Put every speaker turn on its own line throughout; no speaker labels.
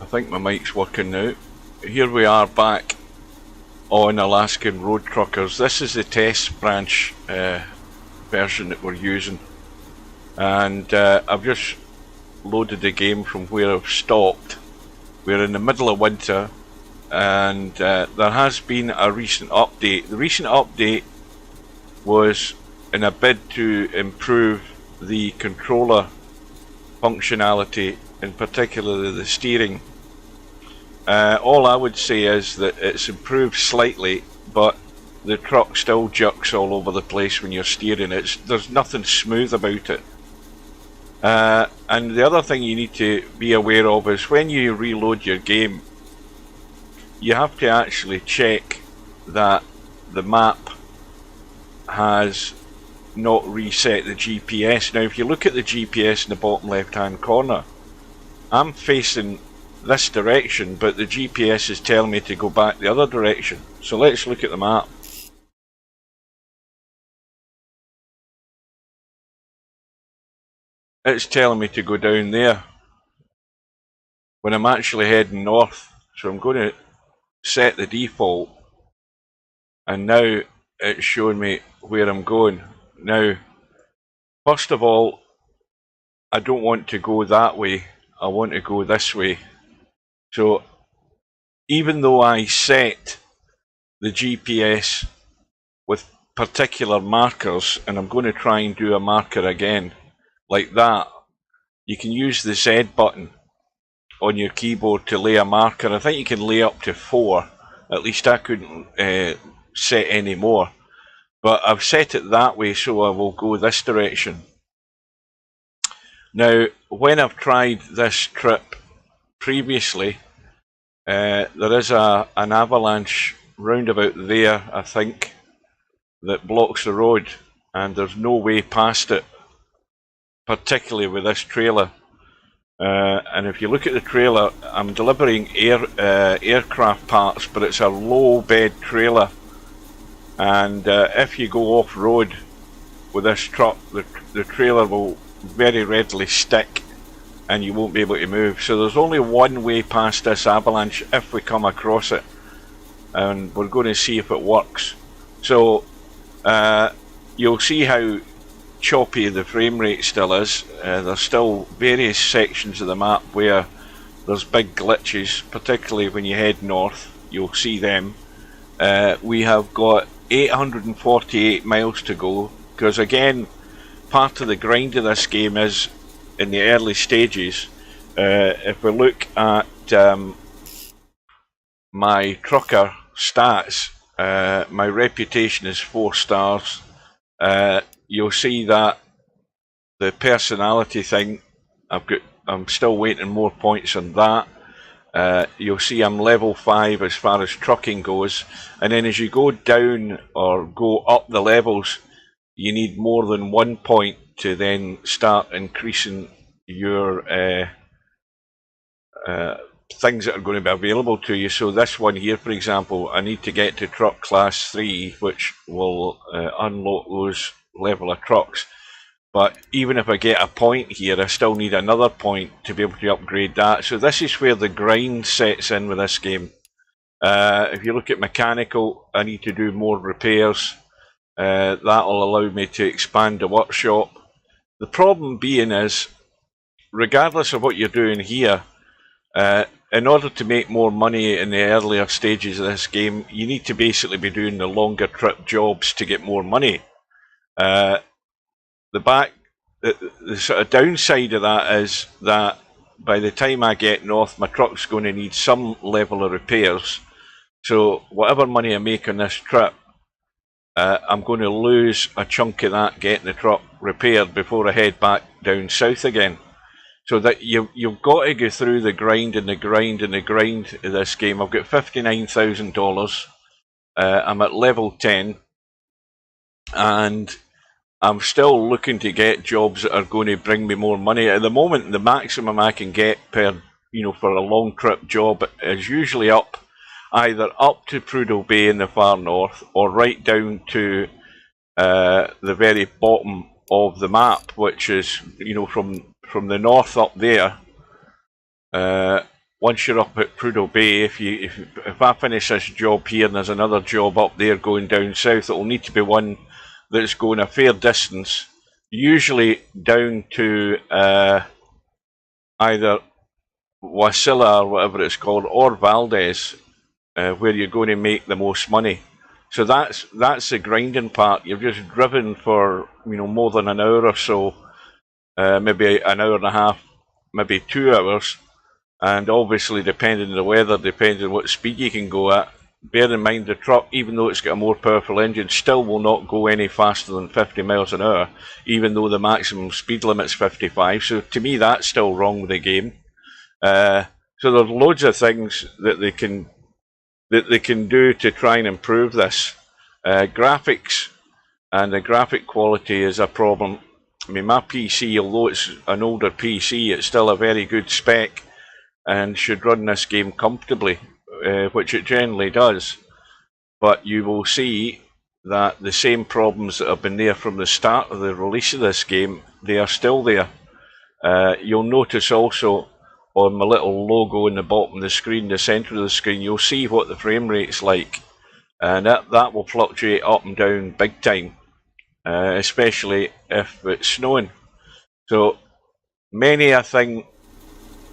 I think my mic's working now. Here we are back on Alaskan Road Truckers. This is the test branch version that we're using, and I've just loaded the game from where I've stopped. We're in the middle of winter, and there has been a recent update. The recent update was in a bid to improve the controller functionality, in particular the steering. All I would say is that it's improved slightly, but the truck still jerks all over the place when you're steering. There's nothing smooth about it. And the other thing you need to be aware of is when you reload your game, you have to actually check that the map has not reset the GPS. Now, if you look at the GPS in the bottom left hand corner, I'm facing this direction, but the GPS is telling me to go back the other direction. So let's look at the map. It's telling me to go down there when I'm actually heading north. So I'm going to set the default, and now it's showing me where I'm going. Now, first of all, I don't want to go that way, I want to go this way. So even though I set the GPS with particular markers, and I'm going to try and do a marker again like that, you can use the Z button on your keyboard to lay a marker. I think you can lay up to 4, at least I couldn't set any more, but I've set it that way so I will go this direction. Now, when I've tried this trip previously, there is an avalanche roundabout there, I think, that blocks the road, and there's no way past it, particularly with this trailer. And if you look at the trailer, I'm delivering aircraft parts, but it's a low bed trailer, and if you go off road with this truck, the trailer will very readily stick and you won't be able to move. So there's only one way past this avalanche if we come across it, and we're going to see if it works. So you'll see how choppy the frame rate still is. There's still various sections of the map where there's big glitches, particularly when you head north. You'll see them. We have got 848 miles to go, because again, part of the grind of this game is in the early stages. If we look at my trucker stats, my reputation is 4 stars. You'll see that the personality thing, I'm still waiting more points on that. You'll see I'm level 5 as far as trucking goes, and then as you go down or go up the levels, you need more than 1 point to then start increasing your things that are going to be available to you. So this one here, for example, I need to get to truck class 3, which will unlock those level of trucks. But even if I get a point here, I still need another point to be able to upgrade that. So this is where the grind sets in with this game. If you look at mechanical, I need to do more repairs. That will allow me to expand the workshop. The problem being is, regardless of what you're doing here, in order to make more money in the earlier stages of this game, you need to basically be doing the longer trip jobs to get more money. The sort of downside of that is that by the time I get north, my truck's going to need some level of repairs. So whatever money I make on this trip, I'm going to lose a chunk of that getting the truck repaired before I head back down south again. So that you've got to go through the grind and the grind and the grind of this game. I've got $59,000. I'm at level 10, and I'm still looking to get jobs that are going to bring me more money. At the moment, the maximum I can get per, for a long trip job is usually either up to Prudhoe Bay in the far north, or right down to the very bottom of the map, which is, from the north up there, once you're up at Prudhoe Bay, if I finish this job here and there's another job up there going down south, it'll need to be one that's going a fair distance, usually down to either Wasilla or whatever it's called, or Valdez, where you're going to make the most money. So that's the grinding part. You've just driven for more than an hour or so, maybe an hour and a half, maybe 2 hours, and obviously depending on the weather, depending on what speed you can go at. Bear in mind the truck, even though it's got a more powerful engine, still will not go any faster than 50 miles an hour, even though the maximum speed limit's 55. So to me, that's still wrong with the game. So there's loads of things that they can do to try and improve this. Graphics and the graphic quality is a problem. I mean, my PC, although it's an older PC, it's still a very good spec and should run this game comfortably, which it generally does. But you will see that the same problems that have been there from the start of the release of this game, they are still there. You'll notice also on my little logo in the bottom of the screen, the centre of the screen, you'll see what the frame rate's like. And that will fluctuate up and down big time, especially if it's snowing. So many a thing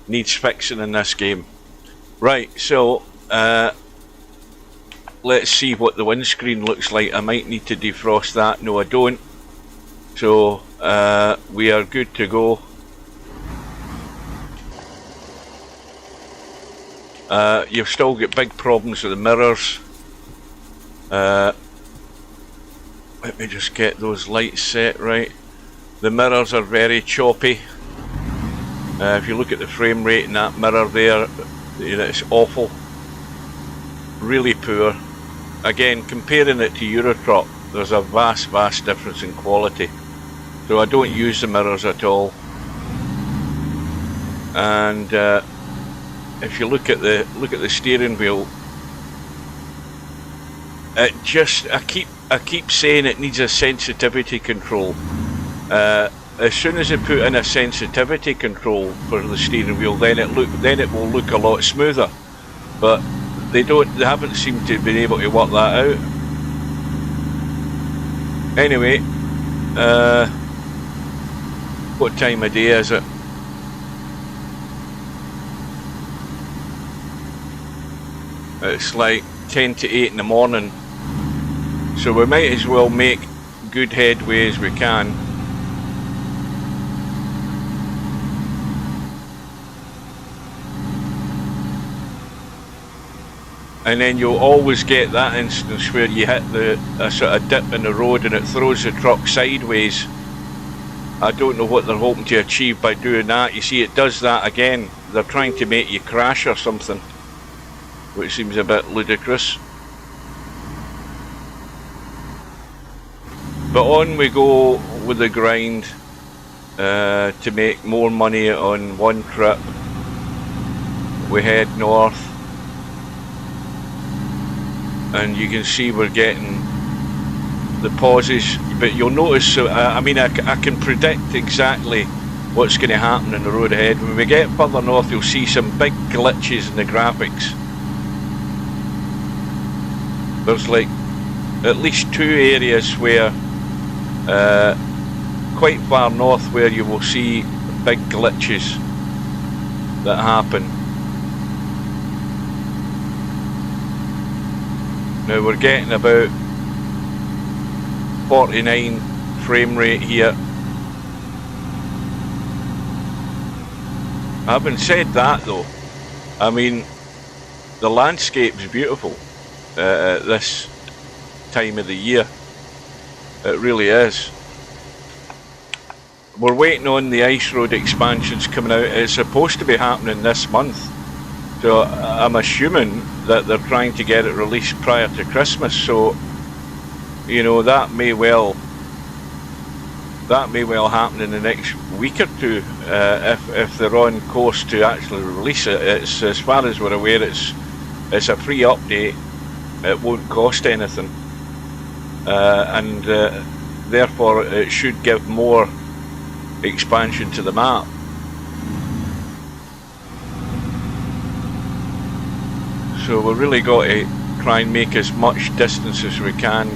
needs fixing in this game. Right, so let's see what the windscreen looks like. I might need to defrost that. No, I don't. So we are good to go. You've still got big problems with the mirrors. Let me just get those lights set right. The mirrors are very choppy. If you look at the frame rate in that mirror there, it's awful. Really poor. Again, comparing it to Euro Truck, there's a vast difference in quality. So I don't use the mirrors at all. And if you look at the steering wheel, it just I keep saying it needs a sensitivity control. As soon as they put in a sensitivity control for the steering wheel, then it will look a lot smoother. But they haven't seemed to have been able to work that out. Anyway, what time of day is it? It's like 10 to 8 in the morning, so we might as well make good headway as we can. And then you'll always get that instance where you hit a sort of dip in the road and it throws the truck sideways. I don't know what they're hoping to achieve by doing that. You see, it does that again. They're trying to make you crash or something, which seems a bit ludicrous. But on we go with the grind to make more money on one trip. We head north, and you can see we're getting the pauses, but you'll notice, I mean, I can predict exactly what's going to happen in the road ahead. When we get further north, you'll see some big glitches in the graphics. There's like at least 2 areas where quite far north where you will see big glitches that happen. Now we're getting about 49 frame rate here. Having said that though, I mean, the landscape's beautiful at this time of the year. It really is. We're waiting on the ice road expansions coming out. It's supposed to be happening this month, so I'm assuming that they're trying to get it released prior to Christmas. So, you know, that may well happen in the next week or two, if they're on course to actually release it. It's, as far as we're aware, it's a free update. It won't cost anything, and therefore it should give more expansion to the map. So we've really got to try and make as much distance as we can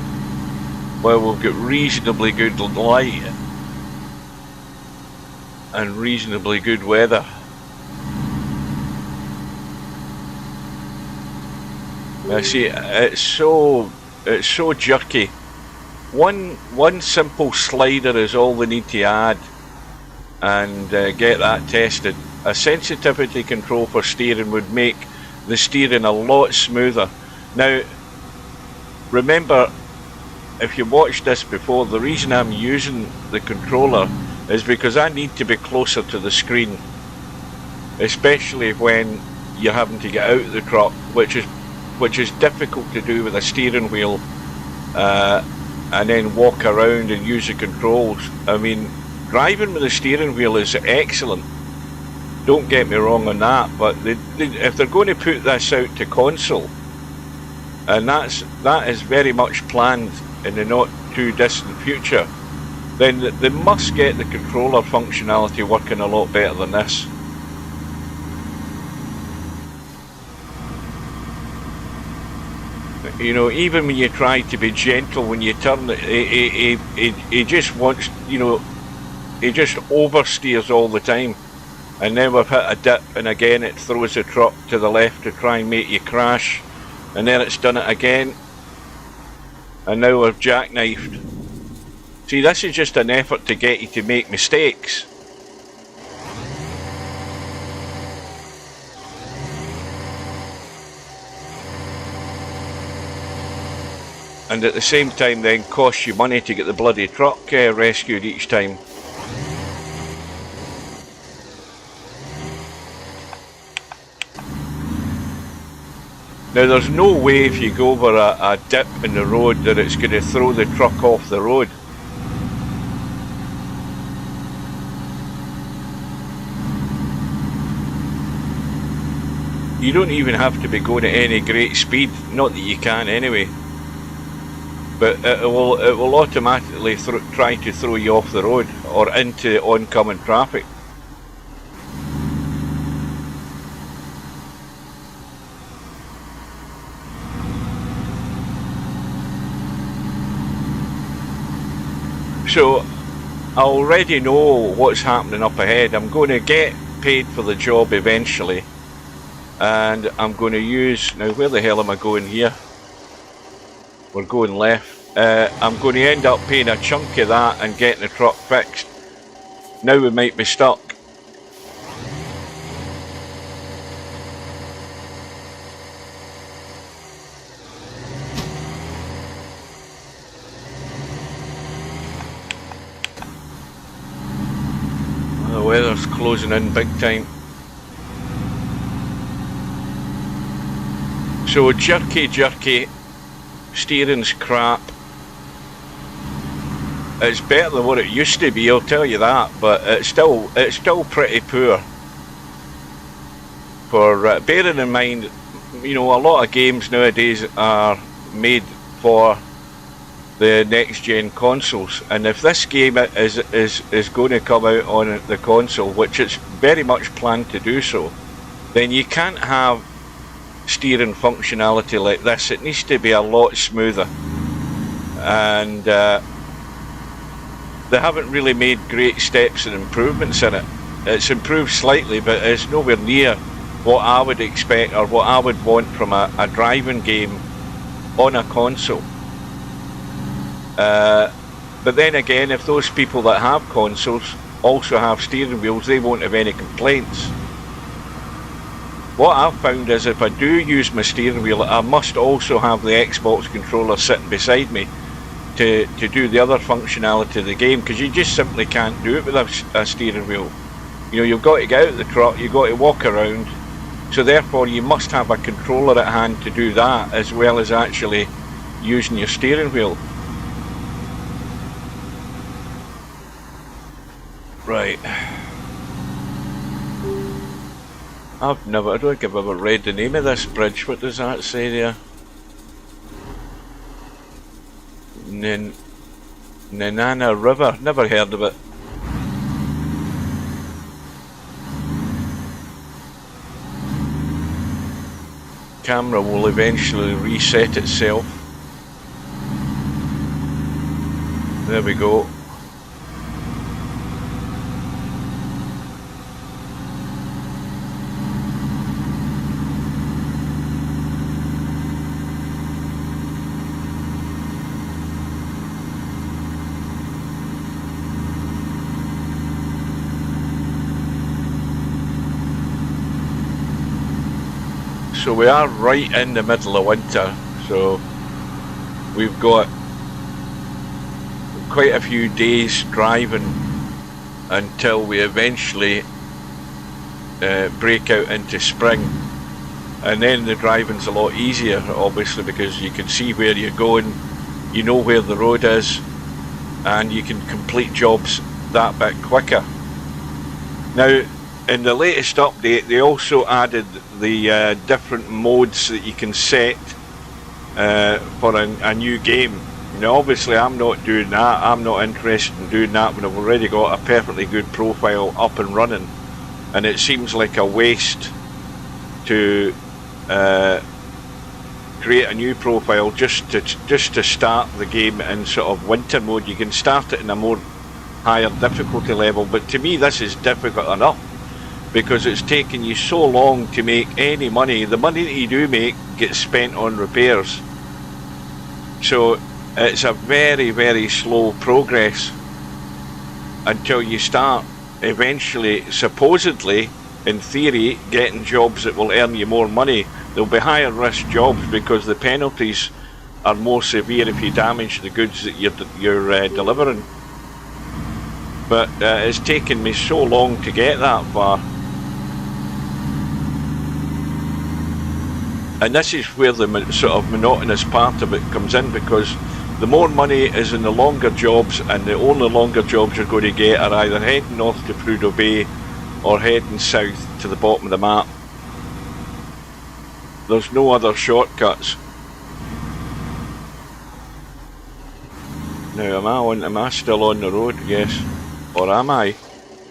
while we've got reasonably good light and reasonably good weather. See, it's so jerky. One simple slider is all we need to add and get that tested. A sensitivity control for steering would make the steering a lot smoother. Now, remember, if you watched this before, the reason I'm using the controller is because I need to be closer to the screen, especially when you're having to get out of the truck, which is difficult to do with a steering wheel, and then walk around and use the controls. I mean, driving with a steering wheel is excellent, don't get me wrong on that, but if they're going to put this out to console, and that is very much planned in the not too distant future, then they must get the controller functionality working a lot better than this. You know, even when you try to be gentle when you turn, he just wants, you know, he just oversteers all the time. And then we've hit a dip, and again it throws the truck to the left to try and make you crash. And then it's done it again. And now we've jackknifed. See, this is just an effort to get you to make mistakes. And at the same time then costs you money to get the bloody truck rescued each time. Now there's no way if you go over a dip in the road that it's going to throw the truck off the road. You don't even have to be going at any great speed, not that you can anyway. But it will automatically try to throw you off the road or into oncoming traffic. So I already know what's happening up ahead. I'm going to get paid for the job eventually, and I'm going to use, now where the hell am I going here? We're going left. I'm going to end up paying a chunk of that and getting the truck fixed. Now we might be stuck. The weather's closing in big time. So jerky, steering's crap. It's better than what it used to be, I'll tell you that, but it's still pretty poor. For bearing in mind, you know, a lot of games nowadays are made for the next gen consoles, and if this game is going to come out on the console, which it's very much planned to do so, then you can't have steering functionality like this. It needs to be a lot smoother, and they haven't really made great steps and improvements in it. It's improved slightly, but it's nowhere near what I would expect or what I would want from a driving game on a console. But then again, if those people that have consoles also have steering wheels, they won't have any complaints. What I've found is if I do use my steering wheel, I must also have the Xbox controller sitting beside me to do the other functionality of the game, because you just simply can't do it with a steering wheel. You know, you've got to get out of the truck, you've got to walk around, so therefore you must have a controller at hand to do that, as well as actually using your steering wheel. Right. I don't think I've ever read the name of this bridge. What does that say there? Nenana River. Never heard of it. Camera will eventually reset itself. There we go. So we are right in the middle of winter, so we've got quite a few days driving until we eventually break out into spring, and then the driving's a lot easier, obviously, because you can see where you're going, you know where the road is, and you can complete jobs that bit quicker. Now, in the latest update, they also added the different modes that you can set for a new game. Now, obviously, I'm not doing that. I'm not interested in doing that when I've already got a perfectly good profile up and running, and it seems like a waste to create a new profile just to start the game in sort of winter mode. You can start it in a more higher difficulty level, but to me this is difficult enough, because it's taken you so long to make any money. The money that you do make gets spent on repairs, so it's a very, very slow progress until you start eventually, supposedly, in theory, getting jobs that will earn you more money. There'll be higher risk jobs because the penalties are more severe if you damage the goods that you're delivering. But it's taken me so long to get that far. And this is where the sort of monotonous part of it comes in, because the more money is in the longer jobs, and the only longer jobs you're going to get are either heading north to Prudhoe Bay or heading south to the bottom of the map. There's no other shortcuts. Now, am I still on the road? Yes. Or am I?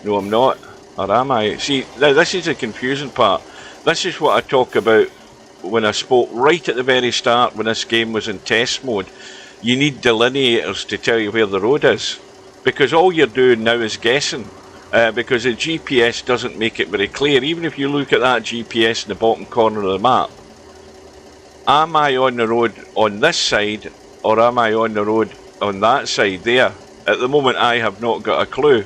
No, I'm not. Or am I? See, this is the confusing part. This is what I talk about when I spoke right at the very start, when this game was in test mode. You need delineators to tell you where the road is, because all you're doing now is guessing, because the GPS doesn't make it very clear. Even if you look at that GPS in the bottom corner of the map, am I on the road on this side, or am I on the road on that side there? At the moment I have not got a clue.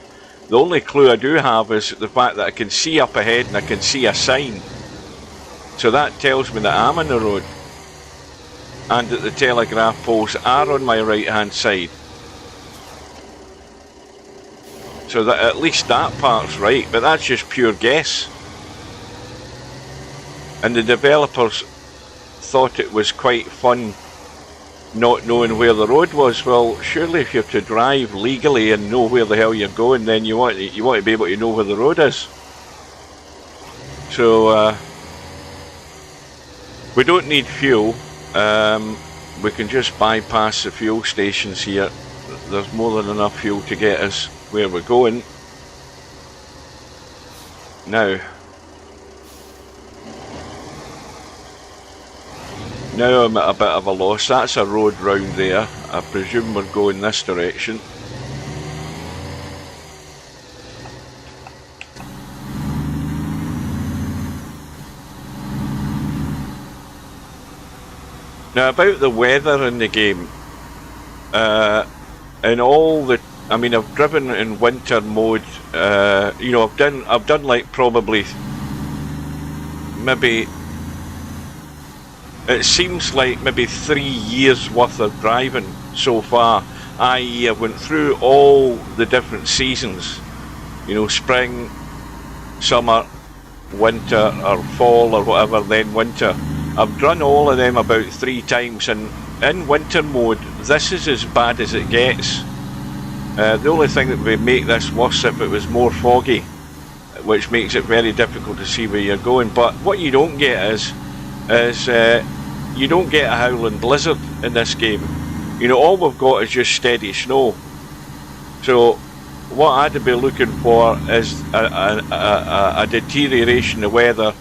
The only clue I do have is the fact that I can see up ahead and I can see a sign. So that tells me that I'm on the road, and that the telegraph poles are on my right hand side. So that at least that part's right, but that's just pure guess. And the developers thought it was quite fun not knowing where the road was. Well, surely if you're to drive legally and know where the hell you're going, then you want to be able to know where the road is. So we don't need fuel. We can just bypass the fuel stations here. There's more than enough fuel to get us where we're going. Now I'm at a bit of a loss. That's a road round there. I presume we're going this direction. Now, about the weather in the game, in all the, I mean, I've driven in winter mode. You know, I've done like probably maybe, it seems like maybe 3 years worth of driving so far. I went through all the different seasons, you know, spring, summer, winter, or fall, or whatever, then winter. I've done all of them about 3 times, and in winter mode this is as bad as it gets. The only thing that would make this worse if it was more foggy, which makes it very difficult to see where you're going. But what you don't get is you don't get a howling blizzard in this game. You know, all we've got is just steady snow. So what I'd be looking for is a deterioration of weather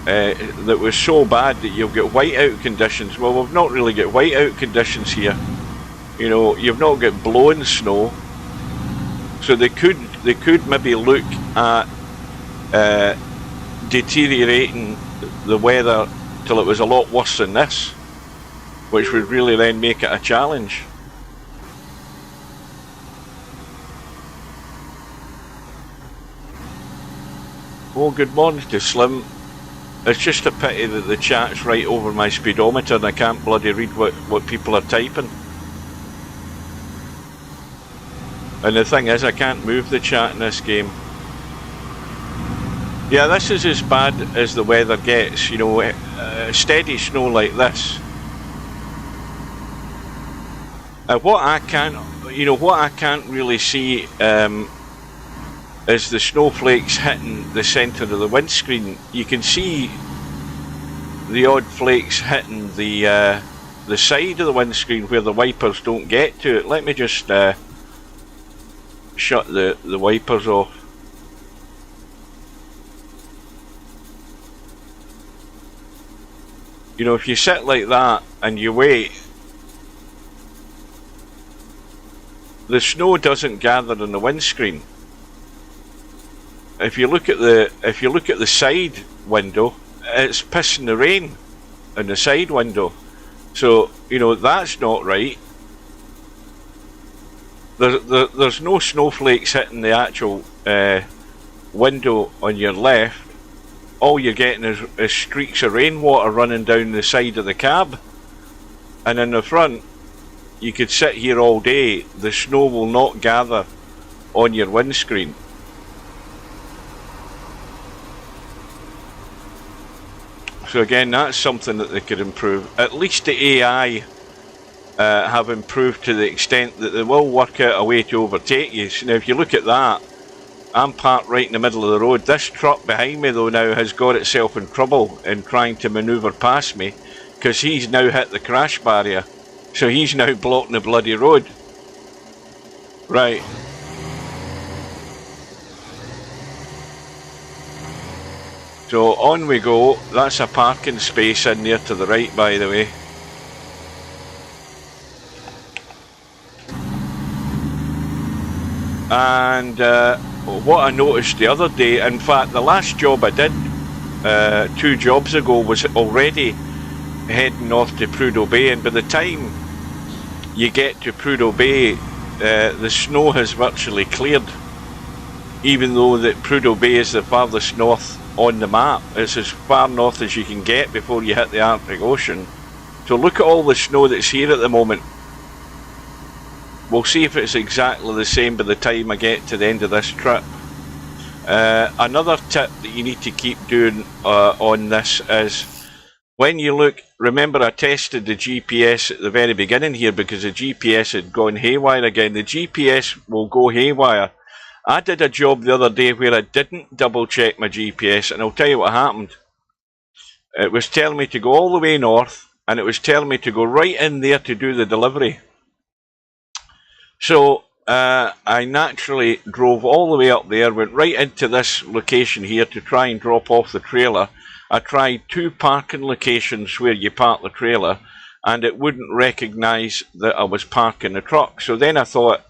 that was so bad that you'll get whiteout conditions. Well, we've not really got whiteout conditions here. You know, you've not got blowing snow, so they could maybe look at deteriorating the weather till it was a lot worse than this, which would really then make it a challenge. Oh, good morning to Slim. It's just a pity that the chat's right over my speedometer and I can't bloody read what people are typing. And the thing is, I can't move the chat in this game. Yeah, this is as bad as the weather gets, you know, steady snow like this. What I can't really see is the snowflakes hitting the centre of the windscreen. You can see the odd flakes hitting the side of the windscreen where the wipers don't get to it. Let me just shut the wipers off. You know, if you sit like that and you wait, the snow doesn't gather in the windscreen. If you look at the side window, it's pissing the rain in the side window. So, you know, that's not right. There's no snowflakes hitting the actual window on your left. All you're getting is streaks of rainwater running down the side of the cab. And in the front, you could sit here all day, the snow will not gather on your windscreen. So again, that's something that they could improve. At least the AI have improved to the extent that they will work out a way to overtake you. So now if you look at that, I'm parked right in the middle of the road. This truck behind me though now has got itself in trouble in trying to manoeuvre past me, because he's now hit the crash barrier. So he's now blocking the bloody road. Right. So on we go. That's a parking space in there to the right, by the way. And what I noticed the other day, in fact the last job I did 2 jobs ago, was already heading north to Prudhoe Bay, and by the time you get to Prudhoe Bay, the snow has virtually cleared, even though that Prudhoe Bay is the farthest north on the map. It's as far north as you can get before you hit the Arctic Ocean. So look at all the snow that's here at the moment. We'll see if it's exactly the same by the time I get to the end of this trip. Another tip that you need to keep doing on this is, when you look, remember I tested the GPS at the very beginning here because the GPS had gone haywire again. The GPS will go haywire. I did a job the other day where I didn't double check my GPS, and I'll tell you what happened. It was telling me to go all the way north, and it was telling me to go right in there to do the delivery. So I naturally drove all the way up there, went right into this location here to try and drop off the trailer. I tried 2 parking locations where you park the trailer, and it wouldn't recognise that I was parking the truck. So then I thought,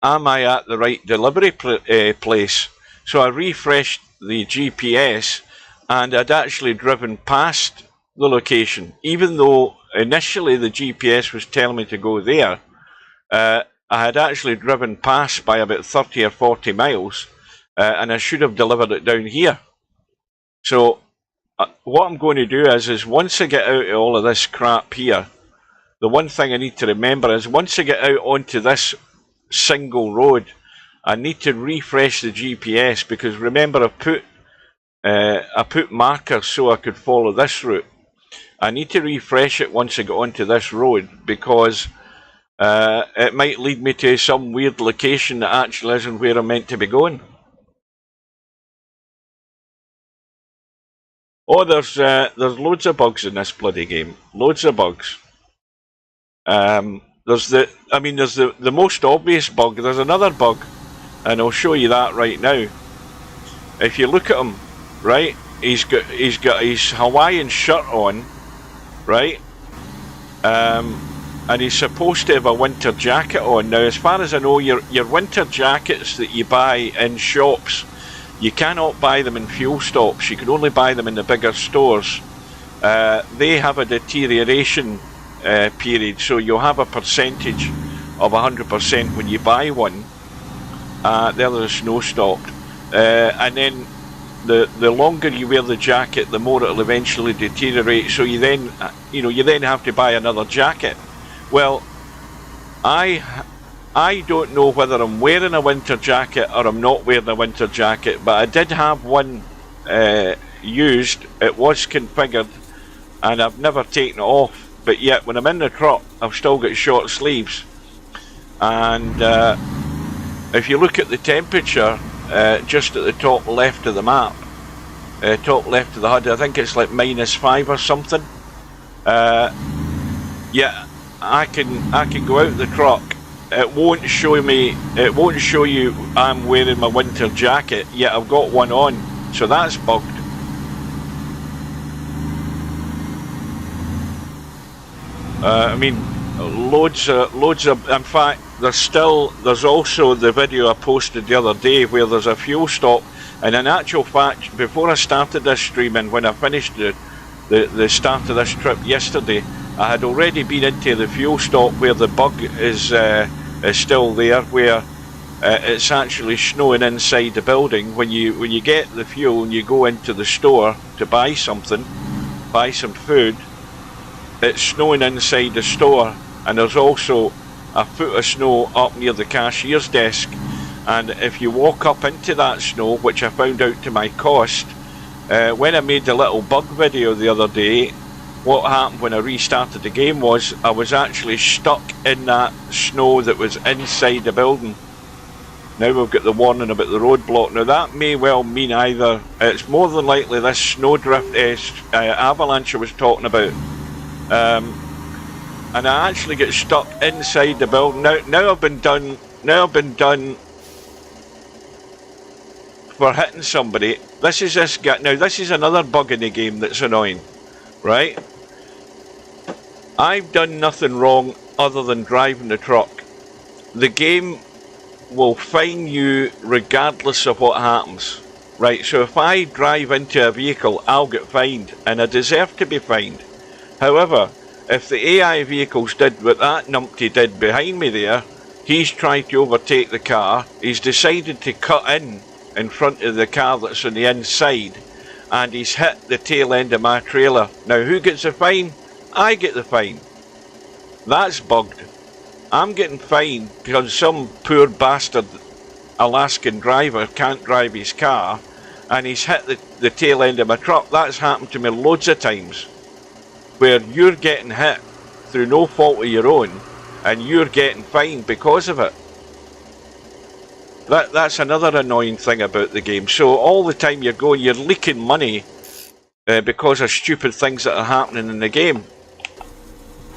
am I at the right delivery place? So I refreshed the GPS, and I'd actually driven past the location. Even though initially the GPS was telling me to go there, I had actually driven past by about 30 or 40 miles, and I should have delivered it down here. So what I'm going to do is once I get out of all of this crap here, the one thing I need to remember is once I get out onto this single road, I need to refresh the GPS, because remember I put markers so I could follow this route. I need to refresh it once I get onto this road, because it might lead me to some weird location that actually isn't where I'm meant to be going. Oh, there's loads of bugs in this bloody game. Loads of bugs. There's the most obvious bug. There's another bug, and I'll show you that right now. If you look at them, right, he's got his Hawaiian shirt on, right? And he's supposed to have a winter jacket on. Now, as far as I know, your winter jackets that you buy in shops, you cannot buy them in fuel stops. You can only buy them in the bigger stores. They have a deterioration period, so you'll have a percentage of 100% when you buy one. There the snow stopped, and then the longer you wear the jacket, the more it'll eventually deteriorate. So you then have to buy another jacket. Well, I don't know whether I'm wearing a winter jacket or I'm not wearing a winter jacket, but I did have one used. It was configured, and I've never taken it off. But yet, when I'm in the truck, I've still got short sleeves. And if you look at the temperature, just at the top left of the map, top left of the HUD, I think it's like -5 or something. Yeah, I can go out the truck. It won't show you I'm wearing my winter jacket, yet I've got one on, so that's bugged. I mean, loads of. In fact, there's also the video I posted the other day where there's a fuel stop, and in actual fact, before I started this streaming, when I finished the start of this trip yesterday, I had already been into the fuel stop where the bug is still there, where it's actually snowing inside the building. When you get the fuel and you go into the store to buy some food, it's snowing inside the store, and there's also a foot of snow up near the cashier's desk. And if you walk up into that snow, which I found out to my cost, when I made the little bug video the other day, what happened when I restarted the game was I was actually stuck in that snow that was inside the building. Now we've got the warning about the roadblock. Now that may well mean either it's more than likely this snowdrift avalanche I was talking about, and I actually get stuck inside the building. Now I've been done for hitting somebody. This is this guy. Now this is another bug in the game that's annoying, right? I've done nothing wrong other than driving the truck. The game will fine you regardless of what happens, right? So if I drive into a vehicle, I'll get fined, and I deserve to be fined. However, if the AI vehicles did what that numpty did behind me there, he's tried to overtake the car, he's decided to cut in front of the car that's on the inside, and he's hit the tail end of my trailer. Now who gets the fine? I get the fine. That's bugged. I'm getting fined because some poor bastard Alaskan driver can't drive his car, and he's hit the tail end of my truck. That's happened to me loads of times, where you're getting hit through no fault of your own, and you're getting fined because of it. That's another annoying thing about the game. So all the time you're leaking money because of stupid things that are happening in the game.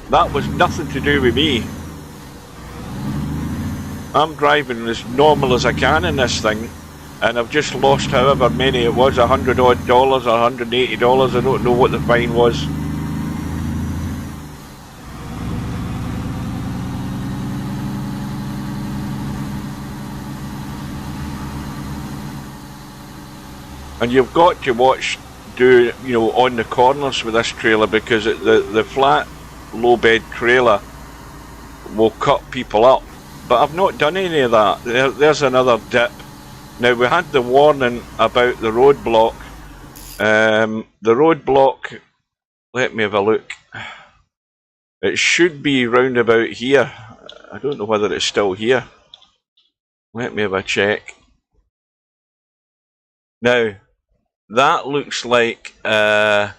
That was nothing to do with me. I'm driving as normal as I can in this thing, and I've just lost however many it was, $100 odd, $180. I don't know what the fine was. And you've got to do on the corners with this trailer, because the flat low bed trailer will cut people up. But I've not done any of that. There's another dip. Now we had the warning about the roadblock. The roadblock, let me have a look. It should be round about here. I don't know whether it's still here. Let me have a check. Now that looks like it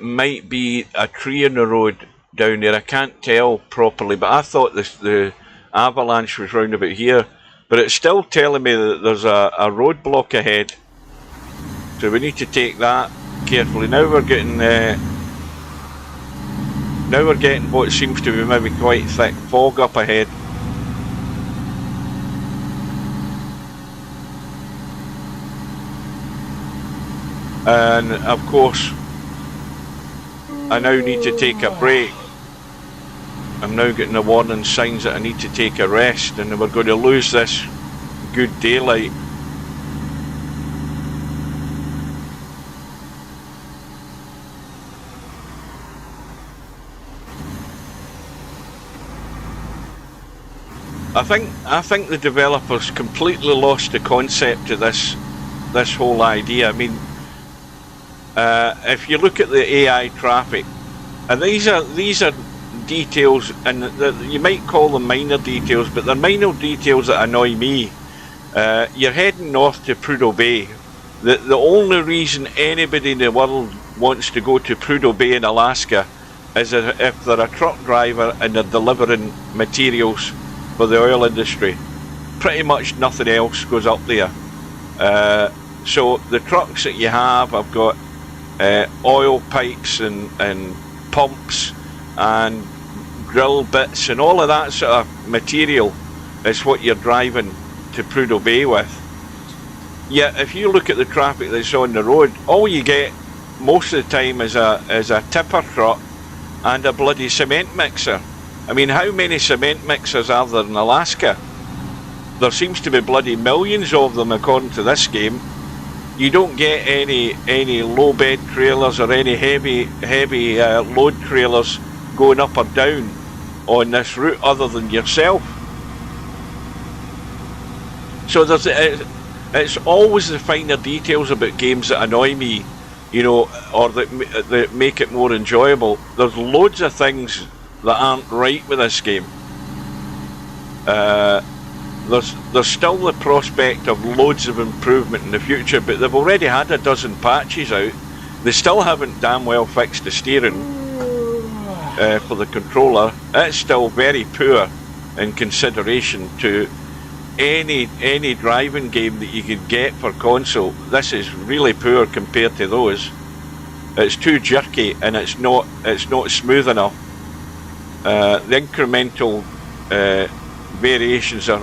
might be a tree in the road down there. I can't tell properly, but I thought the avalanche was round about here. But it's still telling me that there's a roadblock ahead, so we need to take that carefully. Now we're getting what seems to be maybe quite thick fog up ahead. And of course, I now need to take a break. I'm now getting the warning signs that I need to take a rest, and we're going to lose this good daylight. I think the developers completely lost the concept of this whole idea. I mean, if you look at the AI traffic, and these are details, and you might call them minor details, but they're minor details that annoy me. You're heading north to Prudhoe Bay. The only reason anybody in the world wants to go to Prudhoe Bay in Alaska is if they're a truck driver and they're delivering materials for the oil industry. Pretty much nothing else goes up there. So the trucks that you have got oil pipes and pumps and drill bits and all of that sort of material is what you're driving to Prudhoe Bay with. Yet if you look at the traffic that's on the road, all you get most of the time is a tipper truck and a bloody cement mixer. I mean, how many cement mixers are there in Alaska? There seems to be bloody millions of them according to this game. You don't get any low bed trailers or any heavy load trailers going up or down on this route other than yourself. So it's always the finer details about games that annoy me, or that make it more enjoyable. There's loads of things that aren't right with this game. There's still the prospect of loads of improvement in the future, but they've already had a dozen patches out. They still haven't damn well fixed the steering for the controller. It's still very poor in consideration to any driving game that you could get for console. This is really poor compared to those. It's too jerky and it's not smooth enough. The incremental variations are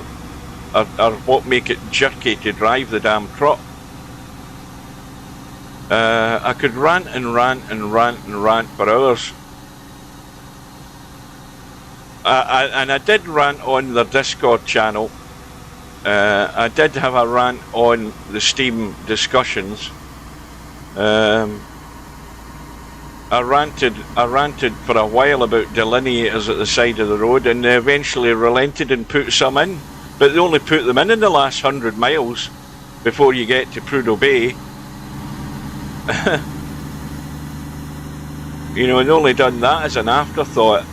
what make it jerky to drive the damn truck. I could rant and rant and rant and rant for hours. And I did rant on their Discord channel. I did have a rant on the Steam discussions. I ranted for a while about delineators at the side of the road, and they eventually relented and put some in, but they only put them in the last 100 miles before you get to Prudhoe Bay. And only done that as an afterthought.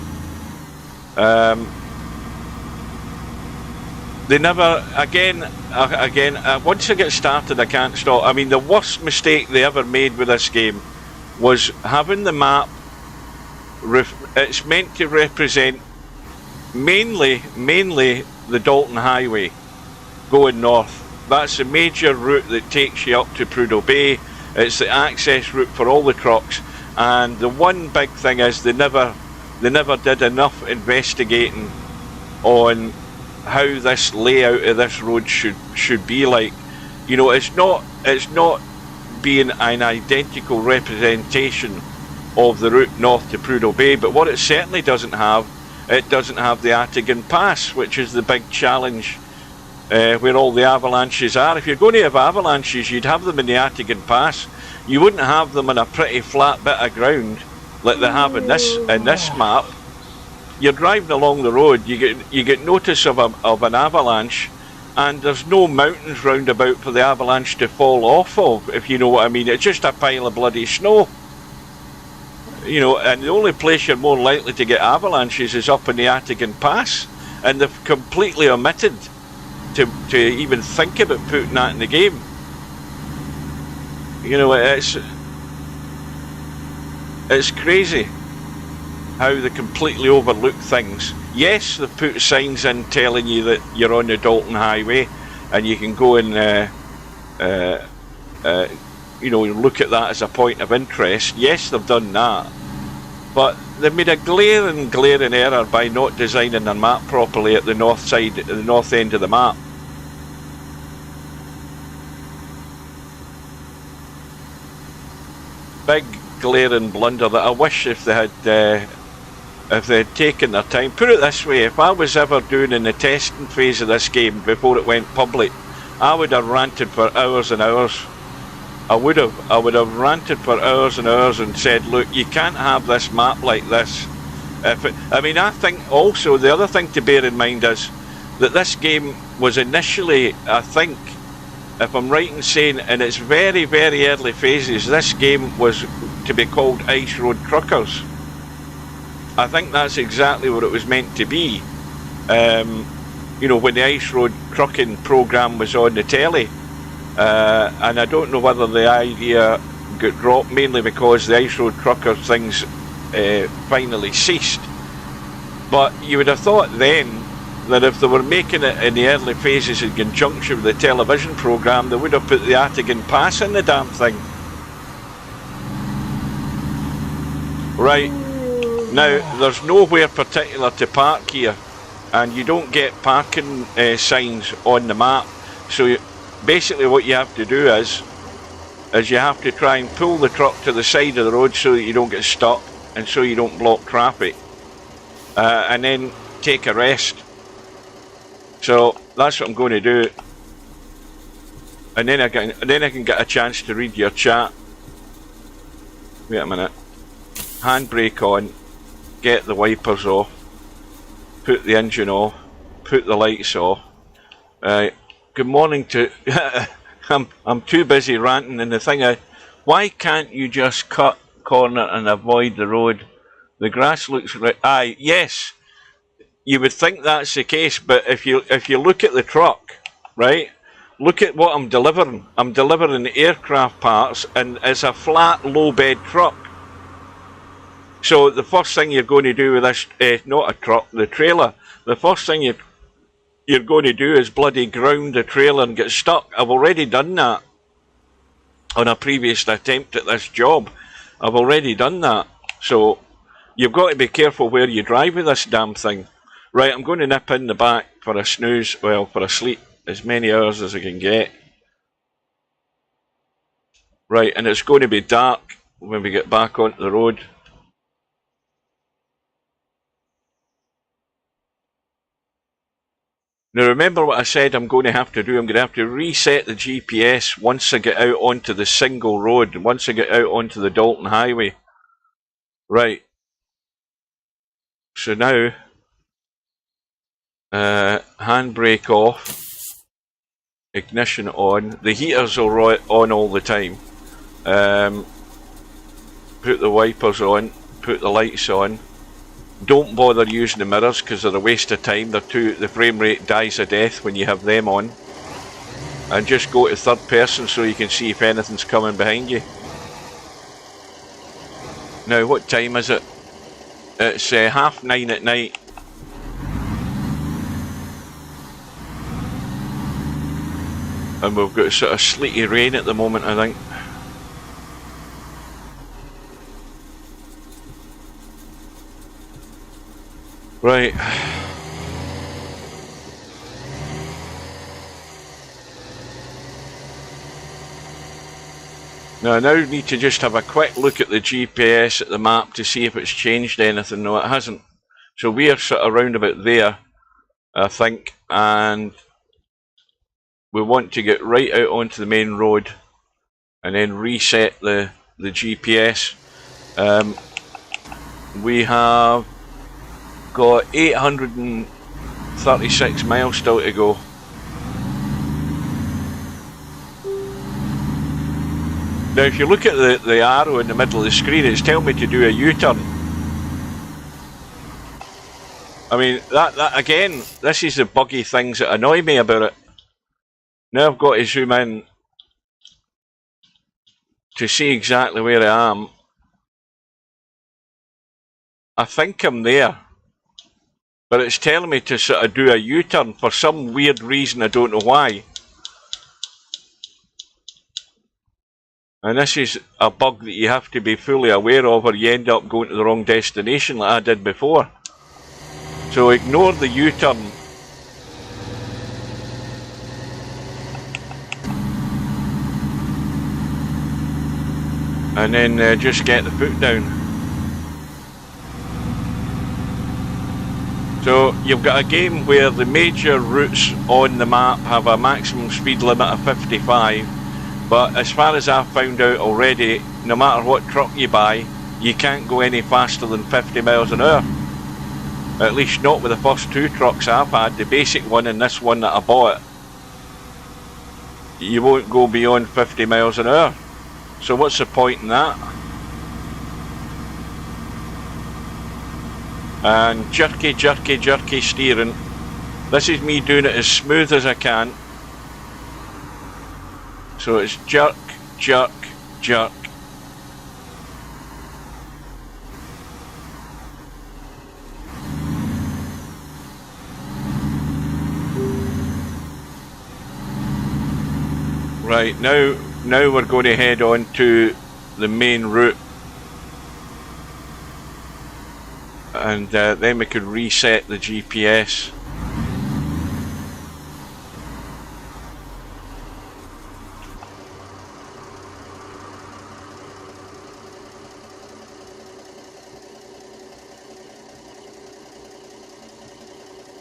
They never, again, once I get started I can't stop. I mean, the worst mistake they ever made with this game was having the map, it's meant to represent mainly the Dalton Highway going north. That's the major route that takes you up to Prudhoe Bay. It's the access route for all the trucks, and the one big thing is they never did enough investigating on how this layout of this road should be like. It's not being an identical representation of the route north to Prudhoe Bay, but what it certainly doesn't have the Atigan Pass, which is the big challenge where all the avalanches are. If you're going to have avalanches, you'd have them in the Atigan Pass. You wouldn't have them on a pretty flat bit of ground like they have in this map. You're driving along the road, you get notice of an avalanche, and there's no mountains round about for the avalanche to fall off of, if you know what I mean. It's just a pile of bloody snow. And the only place you're more likely to get avalanches is up in the Atigan Pass, and they've completely omitted to even think about putting that in the game. It's crazy how they completely overlook things. Yes, they've put signs in telling you that you're on the Dalton Highway and you can go and look at that as a point of interest. Yes, they've done that, but they've made a glaring error by not designing their map properly at the north end of the map. big glaring blunder that I wish if they had taken their time. Put it this way, if I was ever doing in the testing phase of this game before it went public, I would have ranted for hours and hours. I would have ranted for hours and hours and said, look, you can't have this map like this. I think also the other thing to bear in mind is that this game was initially, I think, if I'm right in saying, in its very, very early phases, this game was to be called Ice Road Truckers. I think that's exactly what it was meant to be. When the Ice Road Trucking programme was on the telly. And I don't know whether the idea got dropped, mainly because the Ice Road Truckers things finally ceased. But you would have thought then that if they were making it in the early phases in conjunction with the television programme, they would have put the Attigan Pass in the damn thing. Right, now there's nowhere particular to park here, and you don't get parking signs on the map, so basically what you have to do is you have to try and pull the truck to the side of the road so that you don't get stuck and so you don't block traffic, and then take a rest. So that's what I'm going to do, and then I can get a chance to read your chat. Wait a minute. Handbrake on, get the wipers off, put the engine off, put the lights off. Good morning to. I'm too busy ranting, and the thing is, why can't you just cut corner and avoid the road? The grass looks right. Aye, yes. You would think that's the case, but if you look at the truck, right, look at what I'm delivering. I'm delivering aircraft parts, and it's a flat, low bed truck. So the first thing you're going to do with this, not a truck, the trailer, the first thing you're going to do is bloody ground the trailer and get stuck. I've already done that on a previous attempt at this job. I've already done that. So you've got to be careful where you drive with this damn thing. Right, I'm going to nip in the back for a snooze, well, for a sleep, as many hours as I can get. Right, and it's going to be dark when we get back onto the road. Now remember what I said I'm going to have to do. I'm going to have to reset the GPS once I get out onto the single road, once I get out onto the Dalton Highway. Right. So now, handbrake off, ignition on, the heaters are on all the time. Put the wipers on, put the lights on. Don't bother using the mirrors because they're a waste of time. The frame rate dies a death when you have them on. And just go to third person so you can see if anything's coming behind you. Now, what time is it? It's 9:30 at night. And we've got sort of sleety rain at the moment, I think. Right. Now I now need to just have a quick look at the GPS at the map to see if it's changed anything. No, it hasn't. So we are sort of around about there, I think, and we want to get right out onto the main road and then reset the GPS. We have got 836 miles still to go. Now if you look at the arrow in the middle of the screen, it's telling me to do a U-turn. I mean, that again, this is the buggy things that annoy me about it. Now I've got to zoom in to see exactly where I am. I think I'm there. But it's telling me to sort of do a U-turn for some weird reason, I don't know why. And this is a bug that you have to be fully aware of or you end up going to the wrong destination like I did before. So ignore the U-turn. and then just get the foot down. So you've got a game where the major routes on the map have a maximum speed limit of 55, but as far as I've found out already, no matter what truck you buy, you can't go any faster than 50 miles an hour. At least not with the first two trucks I've had, the basic one and this one that I bought. You won't go beyond 50 miles an hour. So what's the point in that? And jerky, jerky, jerky steering. This is me doing it as smooth as I can. So it's jerk, jerk, jerk. Right, now we're going to head on to the main route. And then we could reset the GPS.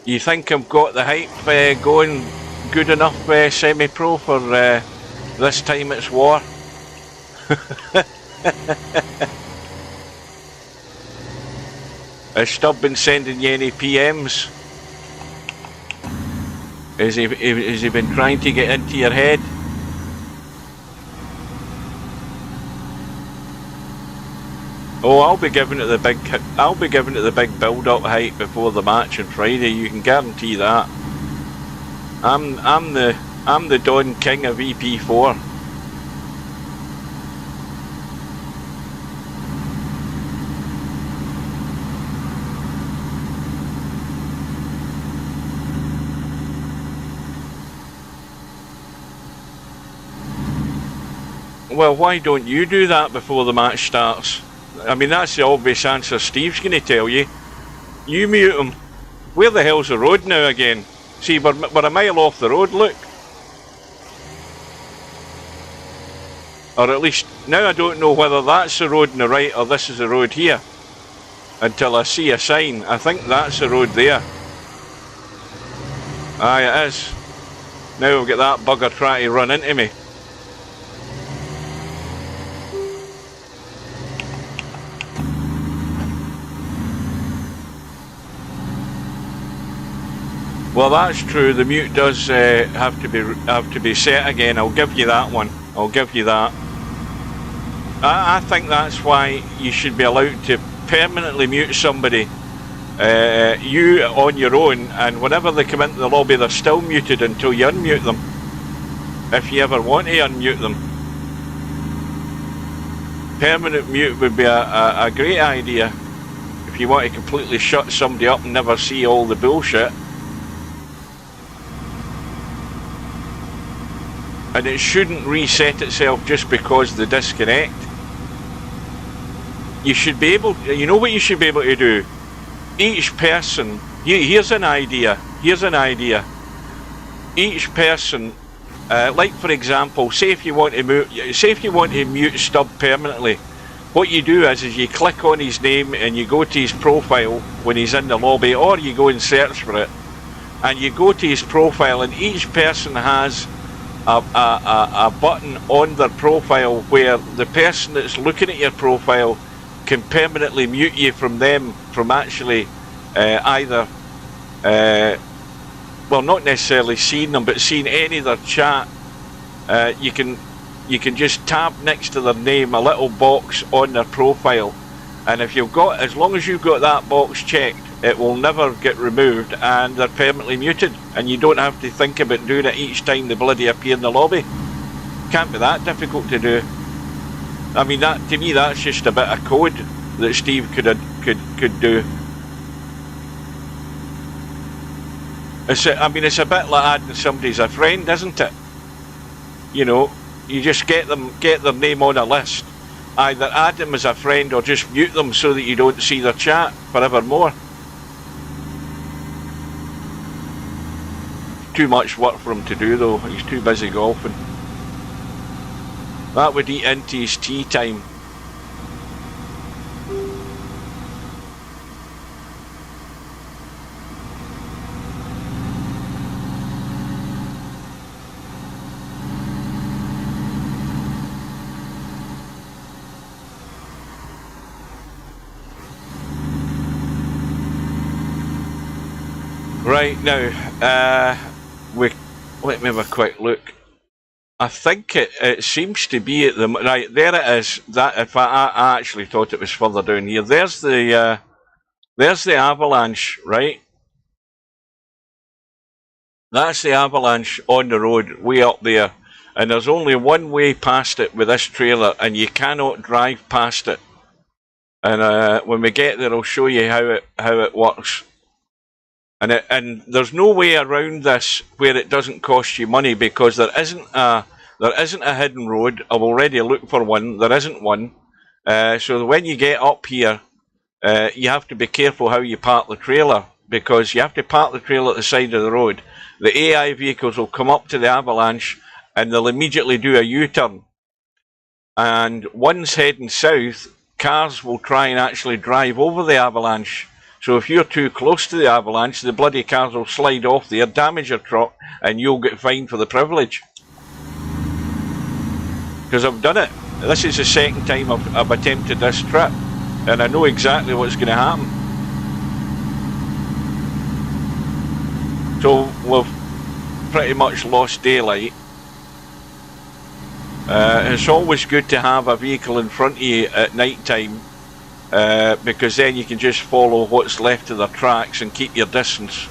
You think I've got the hype going good enough, semi-pro, for this time it's war? Has Stubb been sending you any PMs? Has he been trying to get into your head? Oh, I'll be giving it the big build-up hype before the match on Friday. You can guarantee that. I'm the Don King of EP4. Well, why don't you do that before the match starts? I mean, that's the obvious answer Steve's going to tell you. You mute him. Where the hell's the road now again? See, we're a mile off the road, look. Or at least, now I don't know whether that's the road on the right or this is the road here. Until I see a sign. I think that's the road there. Aye, it is. Now we've got that bugger trying to run into me. Well, that's true. The mute does have to be set again. I'll give you that one. I'll give you that. I think that's why you should be allowed to permanently mute somebody, you on your own, and whenever they come into the lobby, they're still muted until you unmute them. If you ever want to unmute them, permanent mute would be a great idea. If you want to completely shut somebody up and never see all the bullshit. And it shouldn't reset itself just because the disconnect. You should be able, you know what you should be able to do? Each person, here's an idea, Each person, like for example, say if you want to mute Stubb permanently, what you do is you click on his name and you go to his profile when he's in the lobby, or you go and search for it, and you go to his profile, and each person has a button on their profile where the person that's looking at your profile can permanently mute you from actually either well, not necessarily seeing them, but seeing any of their chat. You can just tab next to their name a little box on their profile, and if you've got, as long as you've got that box checked, it will never get removed and they're permanently muted, and you don't have to think about doing it each time they bloody appear in the lobby. Can't be that difficult to do. I mean, that, to me, that's just a bit of code that Steve could do. It's a bit like adding somebody as a friend, isn't it? You know, you just get their name on a list. Either add them as a friend or just mute them so that you don't see their chat forevermore. Too much work for him to do though, he's too busy golfing. That would eat into his tea time. Right, now, let me have a quick look. I think it seems to be at the... Right, there it is. That, in fact, I actually thought it was further down here. There's the avalanche, right? That's the avalanche on the road, way up there. And there's only one way past it with this trailer, and you cannot drive past it. And when we get there, I'll show you how it works. And there's no way around this where it doesn't cost you money, because there isn't a hidden road. I've already looked for one. There isn't one. So when you get up here, you have to be careful how you park the trailer, because you have to park the trailer at the side of the road. The AI vehicles will come up to the avalanche and they'll immediately do a U-turn. And ones heading south, cars will try and actually drive over the avalanche. So if you're too close to the avalanche, the bloody cars will slide off there, damage your truck, and you'll get fined for the privilege. Because I've done it. This is the second time I've attempted this trip, and I know exactly what's going to happen. So we've pretty much lost daylight. It's always good to have a vehicle in front of you at night time, because then you can just follow what's left of the tracks and keep your distance.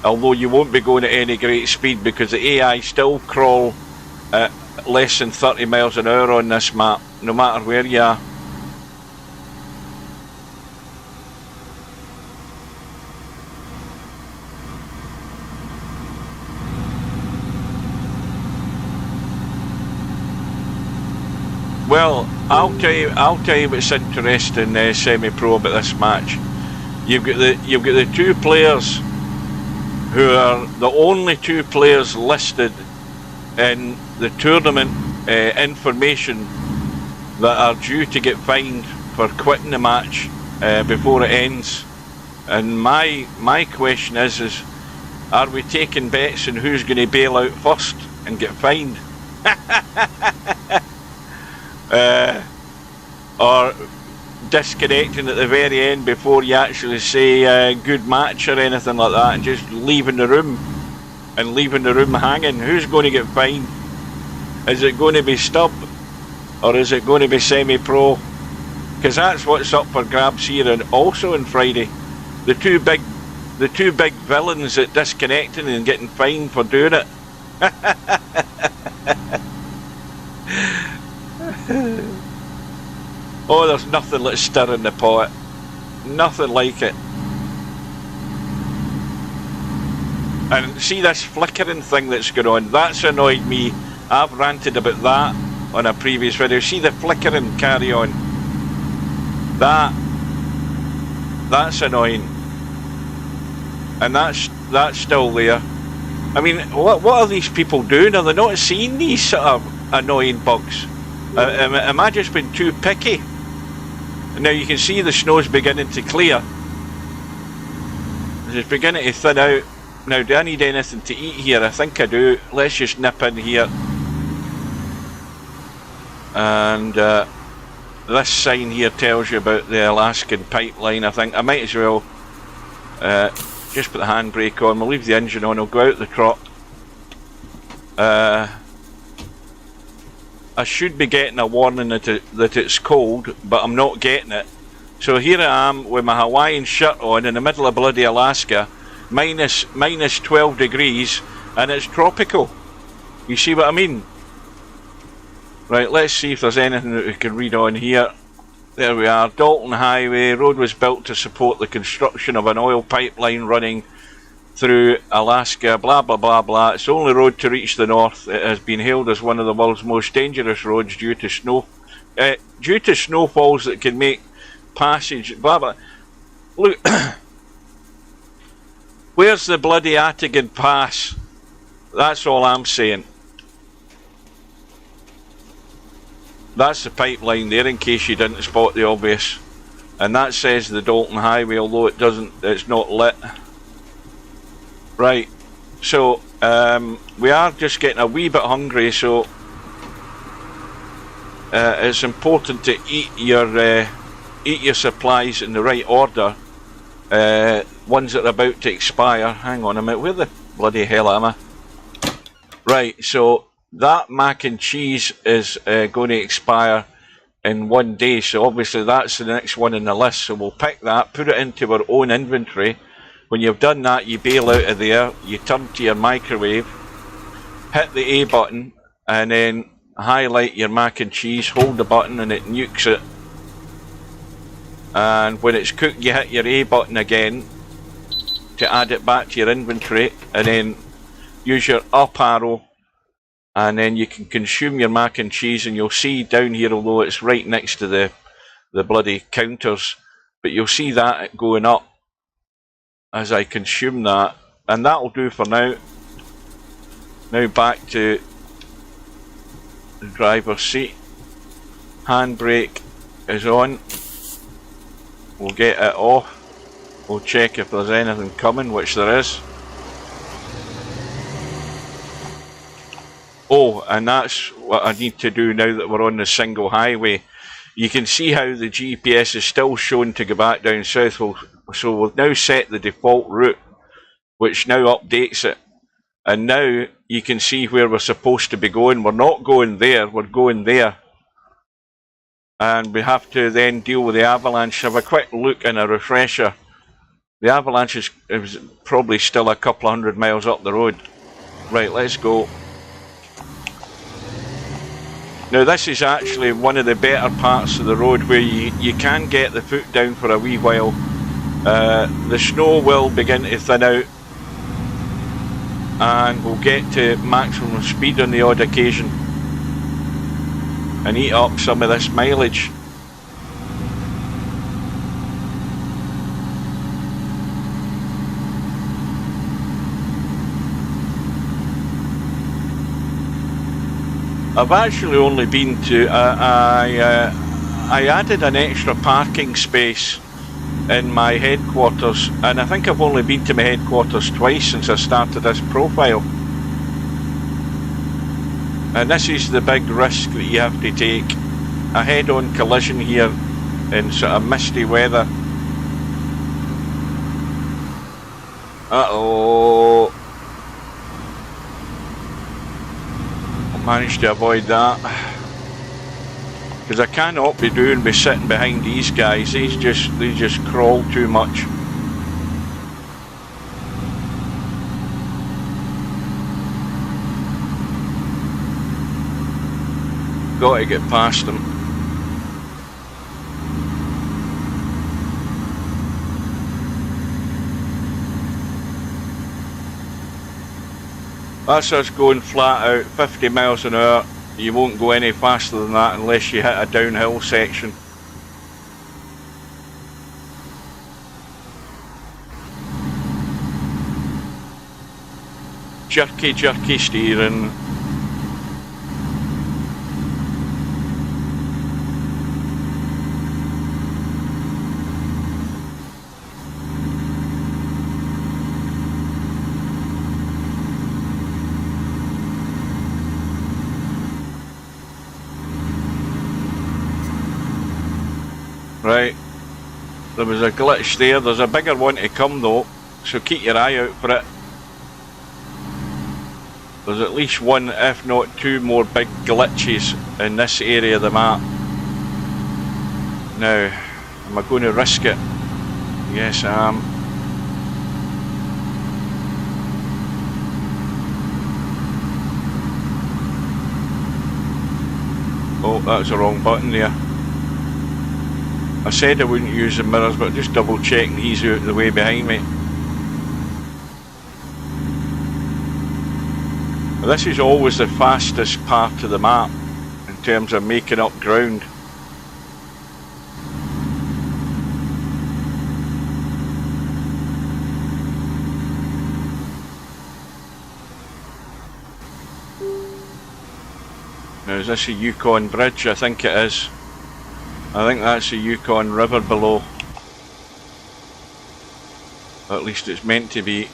Although you won't be going at any great speed, because the AI still crawl at less than 30 miles an hour on this map, no matter where you are. Well, I'll tell you what's interesting, semi-pro, about this match. You've got the two players who are the only two players listed in the tournament information that are due to get fined for quitting the match before it ends. And my question is are we taking bets on who's going to bail out first and get fined? Or disconnecting at the very end before you actually say good match or anything like that, and just leaving the room hanging. Who's going to get fined? Is it going to be Stub, or is it going to be semi-pro? Because that's what's up for grabs here, and also on Friday, the two big villains at disconnecting and getting fined for doing it. Oh, there's nothing like stirring the pot. Nothing like it. And see this flickering thing that's going on? That's annoyed me. I've ranted about that on a previous video. See the flickering carry on? That's annoying. And that's still there. I mean, what are these people doing? Are they not seeing these sort of annoying bugs? Am I just being too picky? Now you can see the snow's beginning to clear. It's beginning to thin out. Now, do I need anything to eat here? I think I do. Let's just nip in here. And this sign here tells you about the Alaskan pipeline. I think I might as well just put the handbrake on. We'll leave the engine on. I'll go out the truck. I should be getting a warning that it's cold, but I'm not getting it. So here I am with my Hawaiian shirt on in the middle of bloody Alaska, minus 12 degrees, and it's tropical. You see what I mean? Right, let's see if there's anything that we can read on here. There we are. Dalton Highway. Road was built to support the construction of an oil pipeline running through Alaska, blah blah blah blah. It's the only road to reach the north. It has been hailed as one of the world's most dangerous roads due to snowfalls that can make passage, blah blah. Look, where's the bloody Atigan Pass? That's all I'm saying. That's the pipeline there, in case you didn't spot the obvious. And that says the Dalton Highway, although it's not lit. Right, so we are just getting a wee bit hungry, so it's important to eat your supplies in the right order. ones that are about to expire. Hang on a minute, where the bloody hell am I? Right, so that mac and cheese is going to expire in 1 day, so obviously that's the next one in the list. So we'll pick that, put it into our own inventory. When you've done that, you bail out of there, you turn to your microwave, hit the A button, and then highlight your mac and cheese, hold the button, and it nukes it. And when it's cooked, you hit your A button again to add it back to your inventory, and then use your up arrow, and then you can consume your mac and cheese. And you'll see down here, although it's right next to the bloody counters, but you'll see that going up as I consume that. And that'll do for now. Now back to the driver's seat. Handbrake is on. We'll get it off. We'll check if there's anything coming, which there is. Oh, and that's what I need to do now that we're on the single highway. You can see how the GPS is still shown to go back down south. So we've now set the default route, which now updates it. And now you can see where we're supposed to be going. We're not going there, we're going there. And we have to then deal with the avalanche. Have a quick look and a refresher. The avalanche is probably still a couple of 100 miles up the road. Right, let's go. Now this is actually one of the better parts of the road where you can get the foot down for a wee while. The snow will begin to thin out, and we'll get to maximum speed on the odd occasion and eat up some of this mileage. I've actually only been to, I added an extra parking space in my headquarters, and I think I've only been to my headquarters twice since I started this profile. And this is the big risk that you have to take. A head-on collision here in sort of misty weather. Uh-oh. Managed to avoid that, because I cannot be sitting behind these guys. They just crawl too much. Got to get past them. That's us going flat out, 50 miles an hour. You won't go any faster than that unless you hit a downhill section. Jerky steering. Right, there was a glitch there. There's a bigger one to come though, so keep your eye out for it. There's at least one, if not two more big glitches in this area of the map. Now, am I going to risk it? Yes, I am. Oh, that's the wrong button there. I said I wouldn't use the mirrors, but just double checking he's out of the way behind me. This is always the fastest part of the map in terms of making up ground. Now, is this a Yukon Bridge? I think it is. I think that's the Yukon River below. Or at least it's meant to be.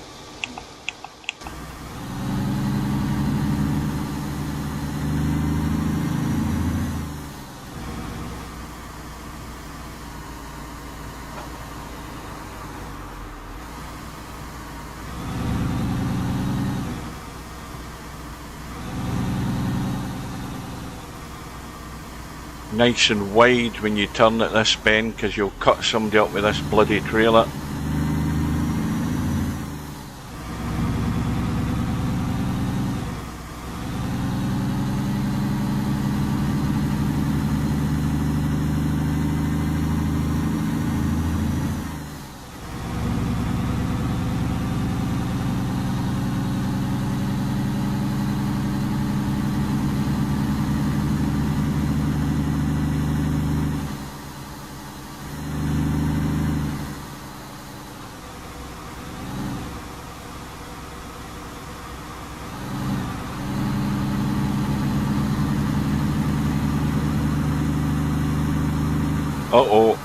nice and wide when you turn at this bend, because you'll cut somebody up with this bloody trailer. Uh-oh.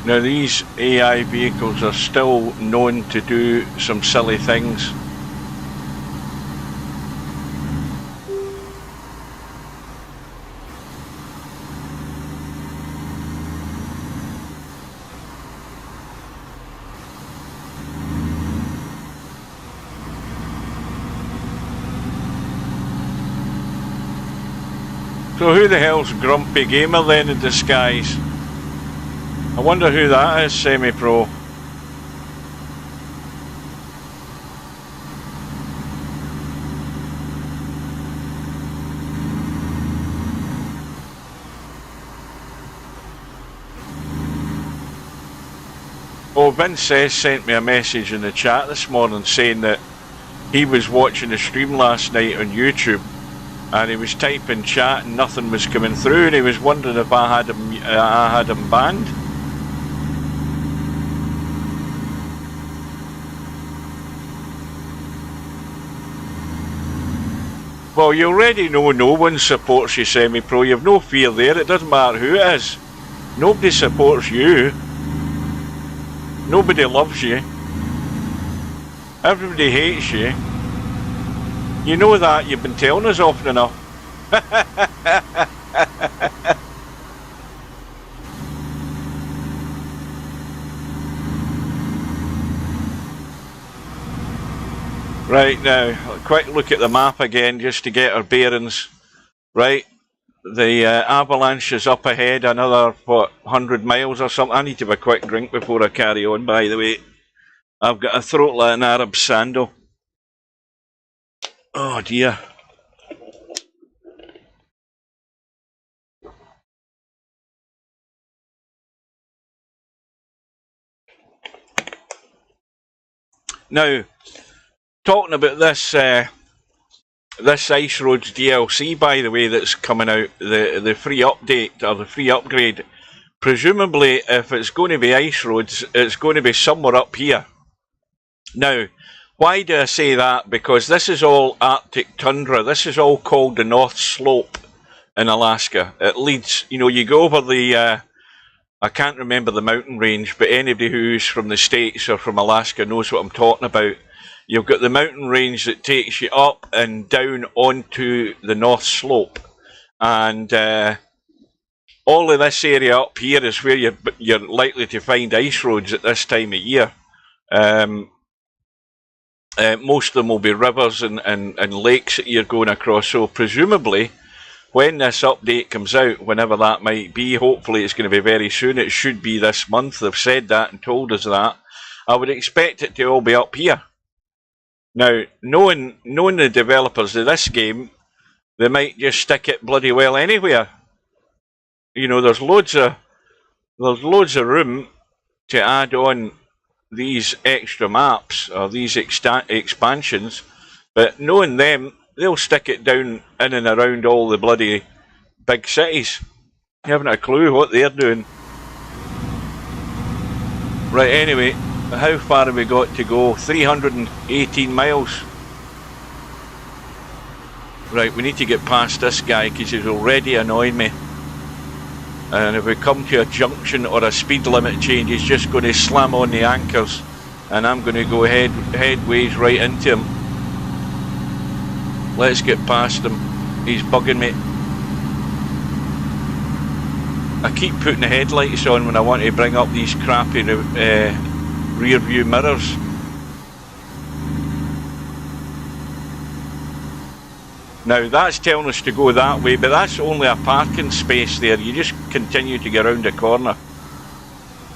Now these AI vehicles are still known to do some silly things. So who the hell's Grumpy Gamer then in disguise? I wonder who that is, Semi-Pro. Oh, Vince S sent me a message in the chat this morning saying that he was watching the stream last night on YouTube and he was typing chat and nothing was coming through, and he was wondering if I had him banned. Well, you already know no one supports you, Semi-Pro. You've no fear there. It doesn't matter who it is. Nobody supports you. Nobody loves you. Everybody hates you. You know that. You've been telling us often enough. Right, now, a quick look at the map again just to get our bearings. Right, the avalanche is up ahead, another, what, 100 miles or something. I need to have a quick drink before I carry on, by the way. I've got a throat like an Arab sandal. Oh dear. Now, talking about this this Ice Roads DLC, by the way, that's coming out, the free update or the free upgrade, presumably if it's going to be Ice Roads, it's going to be somewhere up here. Now, why do I say that? Because this is all Arctic tundra. This is all called the North Slope in Alaska. It leads, you know, you go over the, I can't remember the mountain range, but anybody who's from the States or from Alaska knows what I'm talking about. You've got the mountain range that takes you up and down onto the North Slope. And all of this area up here is where you're likely to find ice roads at this time of year. Most of them will be rivers and lakes that you're going across. So presumably, when this update comes out, whenever that might be, hopefully it's going to be very soon. It should be this month. They've said that and told us that. I would expect it to all be up here. Now, knowing the developers of this game, they might just stick it bloody well anywhere. You know, there's loads of room to add on these extra maps or these expansions, but knowing them, they'll stick it down in and around all the bloody big cities. You haven't a clue what they're doing. Right, anyway, how far have we got to go? 318 miles. Right, we need to get past this guy because he's already annoying me. And if we come to a junction or a speed limit change, he's just going to slam on the anchors and I'm going to go headways right into him. Let's get past him. He's bugging me. I keep putting the headlights on when I want to bring up these crappy rear view mirrors. Now that's telling us to go that way, but that's only a parking space there. You just continue to get around the corner.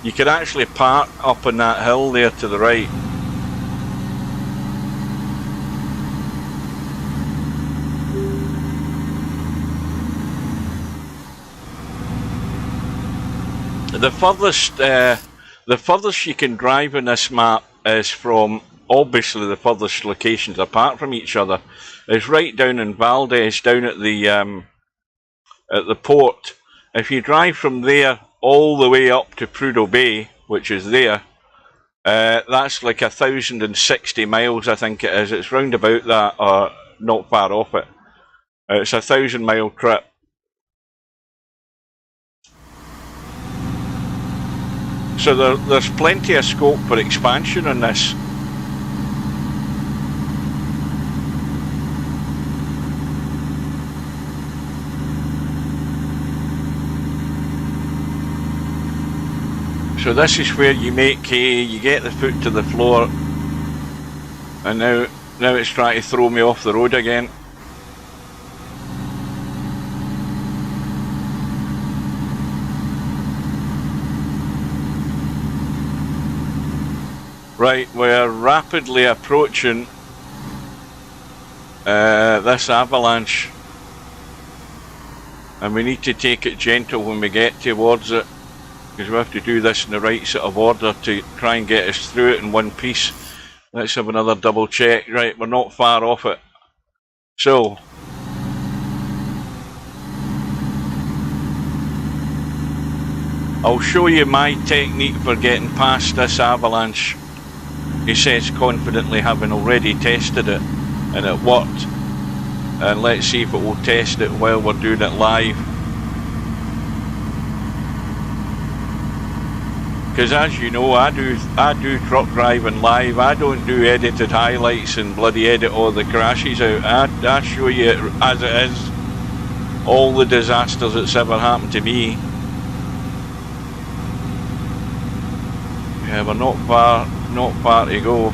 You can actually park up on that hill there to the right. The furthest you can drive in this map is from, obviously the furthest locations apart from each other, is right down in Valdez, down at the port. If you drive from there all the way up to Prudhoe Bay, which is there, that's like 1,060 miles, I think it is. It's round about that, or not far off it. It's a 1,000-mile trip. So there's plenty of scope for expansion on this. So this is where you make hay, you get the foot to the floor, and now it's trying to throw me off the road again. Right, we're rapidly approaching this avalanche, and we need to take it gentle when we get towards it, because we have to do this in the right sort of order to try and get us through it in one piece. Let's have another double check. Right, we're not far off it. So, I'll show you my technique for getting past this avalanche. He says confidently, having already tested it, and it worked. And let's see if it will test it while we're doing it live. Because as you know, I do truck driving live. I don't do edited highlights and bloody edit all the crashes out. I show you it as it is, all the disasters that's ever happened to me. Yeah, we're not far to go.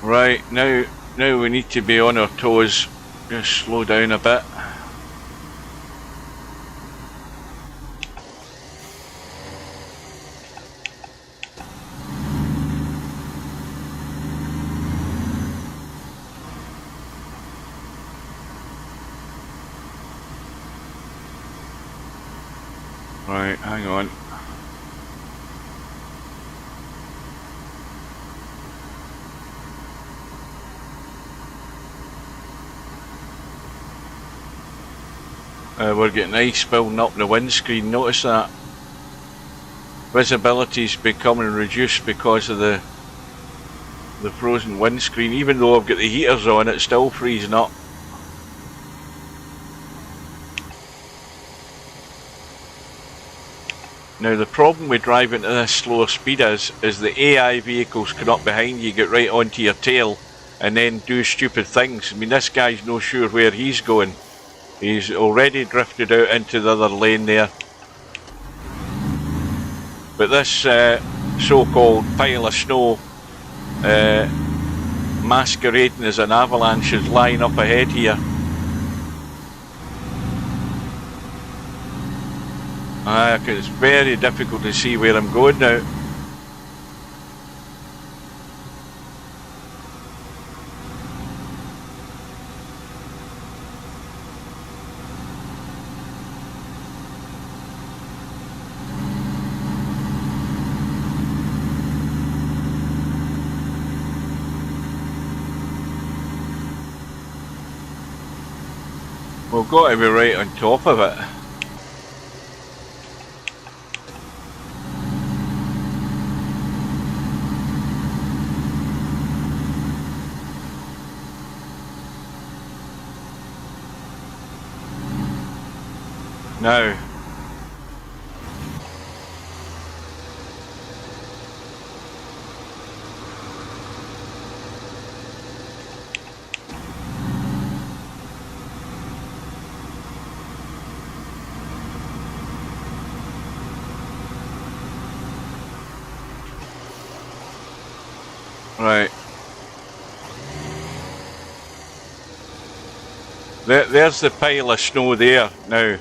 Right, now we need to be on our toes. Just slow down a bit. Right, hang on. We're getting ice building up the windscreen. Notice that visibility's becoming reduced because of the frozen windscreen. Even though I've got the heaters on, it's still freezing up. Now the problem with driving at this slower speed is the AI vehicles come up behind you, get right onto your tail, and then do stupid things. I mean, this guy's no sure where he's going. He's already drifted out into the other lane there. But this so-called pile of snow masquerading as an avalanche is lying up ahead here. It's very difficult to see where I'm going now. We've got to be right on top of it. Now, right, there's the pile of snow there. Now,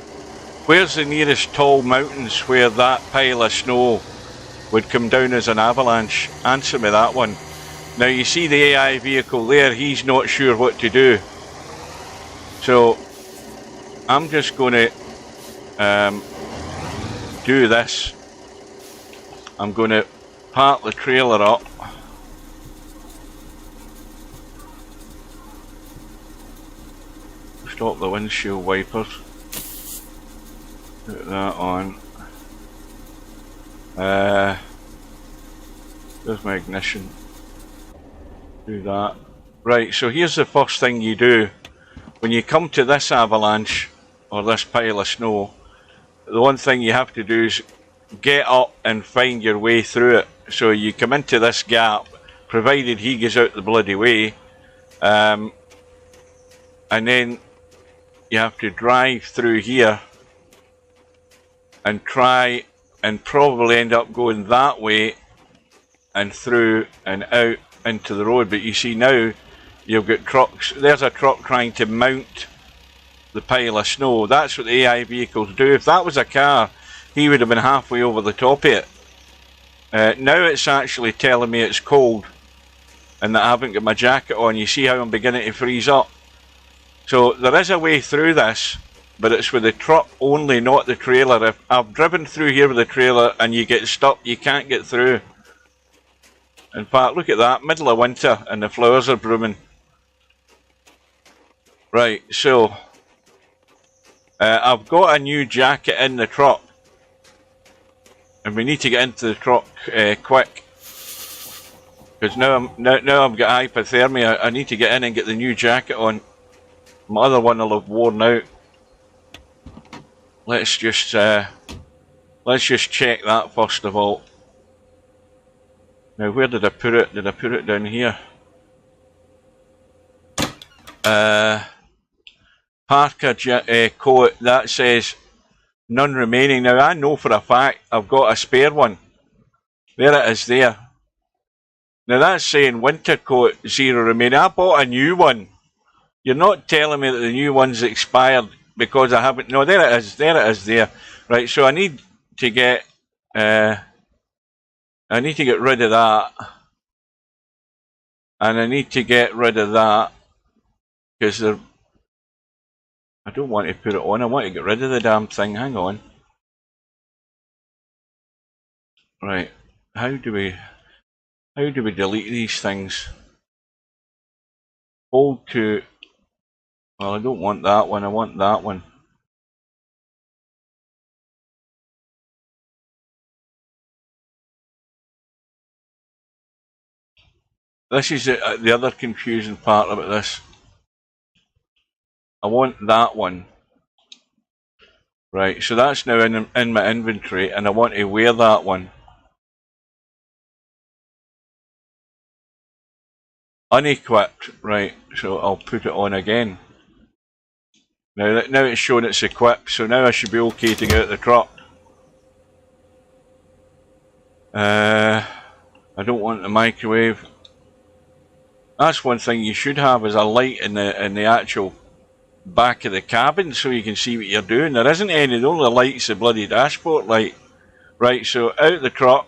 where's the nearest tall mountains where that pile of snow would come down as an avalanche? Answer me that one. Now you see the AI vehicle there, he's not sure what to do. So I'm just going to do this. I'm going to park the trailer up. Stop the windshield wipers. Put that on. There's my ignition. Do that. Right, so here's the first thing you do. When you come to this avalanche, or this pile of snow, the one thing you have to do is get up and find your way through it. So you come into this gap, provided he goes out the bloody way, and then you have to drive through here and try and probably end up going that way and through and out into the road. But you see now you've got trucks. There's a truck trying to mount the pile of snow. That's what the AI vehicles do. If that was a car, he would have been halfway over the top of it. Now it's actually telling me it's cold and that I haven't got my jacket on. You see how I'm beginning to freeze up? So there is a way through this, but it's with the truck only, not the trailer. If I've driven through here with the trailer and you get stuck, you can't get through. In fact, look at that, middle of winter and the flowers are blooming. Right, so I've got a new jacket in the truck, and we need to get into the truck quick, because now I've got hypothermia. I need to get in and get the new jacket on. My other one will have worn out. Let's just check that first of all. Now, where did I put it? Did I put it down here? Parker coat, that says none remaining. Now I know for a fact I've got a spare one. There it is there. Now that's saying winter coat, 0 remaining. I bought a new one. You're not telling me that the new one's expired because I haven't. No, there it is. There it is there. Right, so I need to get rid of that. And I need to get rid of that because I don't want to put it on. I want to get rid of the damn thing. Hang on. Right. How do we delete these things? Hold to. Well, I don't want that one. I want that one. This is the other confusing part about this. I want that one. Right, so that's now in my inventory, and I want to wear that one. Unequipped, right, so I'll put it on again. Now it's showing it's equipped, so now I should be okay to get out the truck. I don't want the microwave. That's one thing you should have, is a light in the actual back of the cabin so you can see what you're doing. There isn't any, the only light's the bloody dashboard light. Right, so out the truck.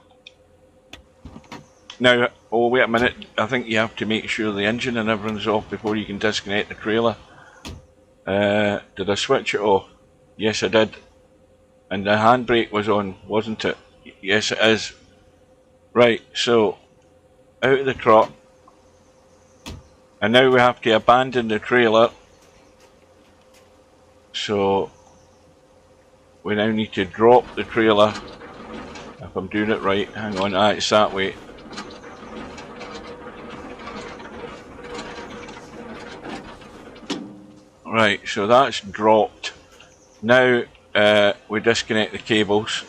Now, oh wait a minute, I think you have to make sure the engine and everything's off before you can disconnect the trailer. Did I switch it off? Yes, I did. And the handbrake was on, wasn't it? Yes, it is. Right, so out of the truck. And now we have to abandon the trailer. So we now need to drop the trailer. If I'm doing it right, hang on, it's that way. Right, so that's dropped. Now we disconnect the cables.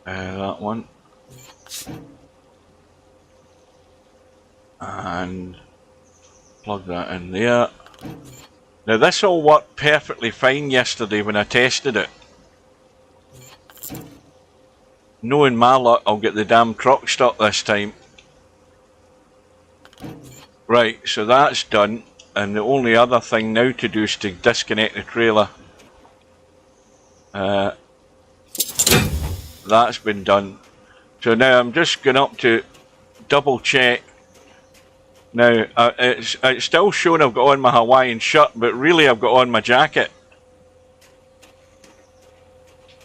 That one. And plug that in there. Now this all worked perfectly fine yesterday when I tested it. Knowing my luck, I'll get the damn truck stuck this time. Right, so that's done. And the only other thing now to do is to disconnect the trailer. That's been done. So now I'm just going up to double check. Now it's still showing I've got on my Hawaiian shirt, but really I've got on my jacket.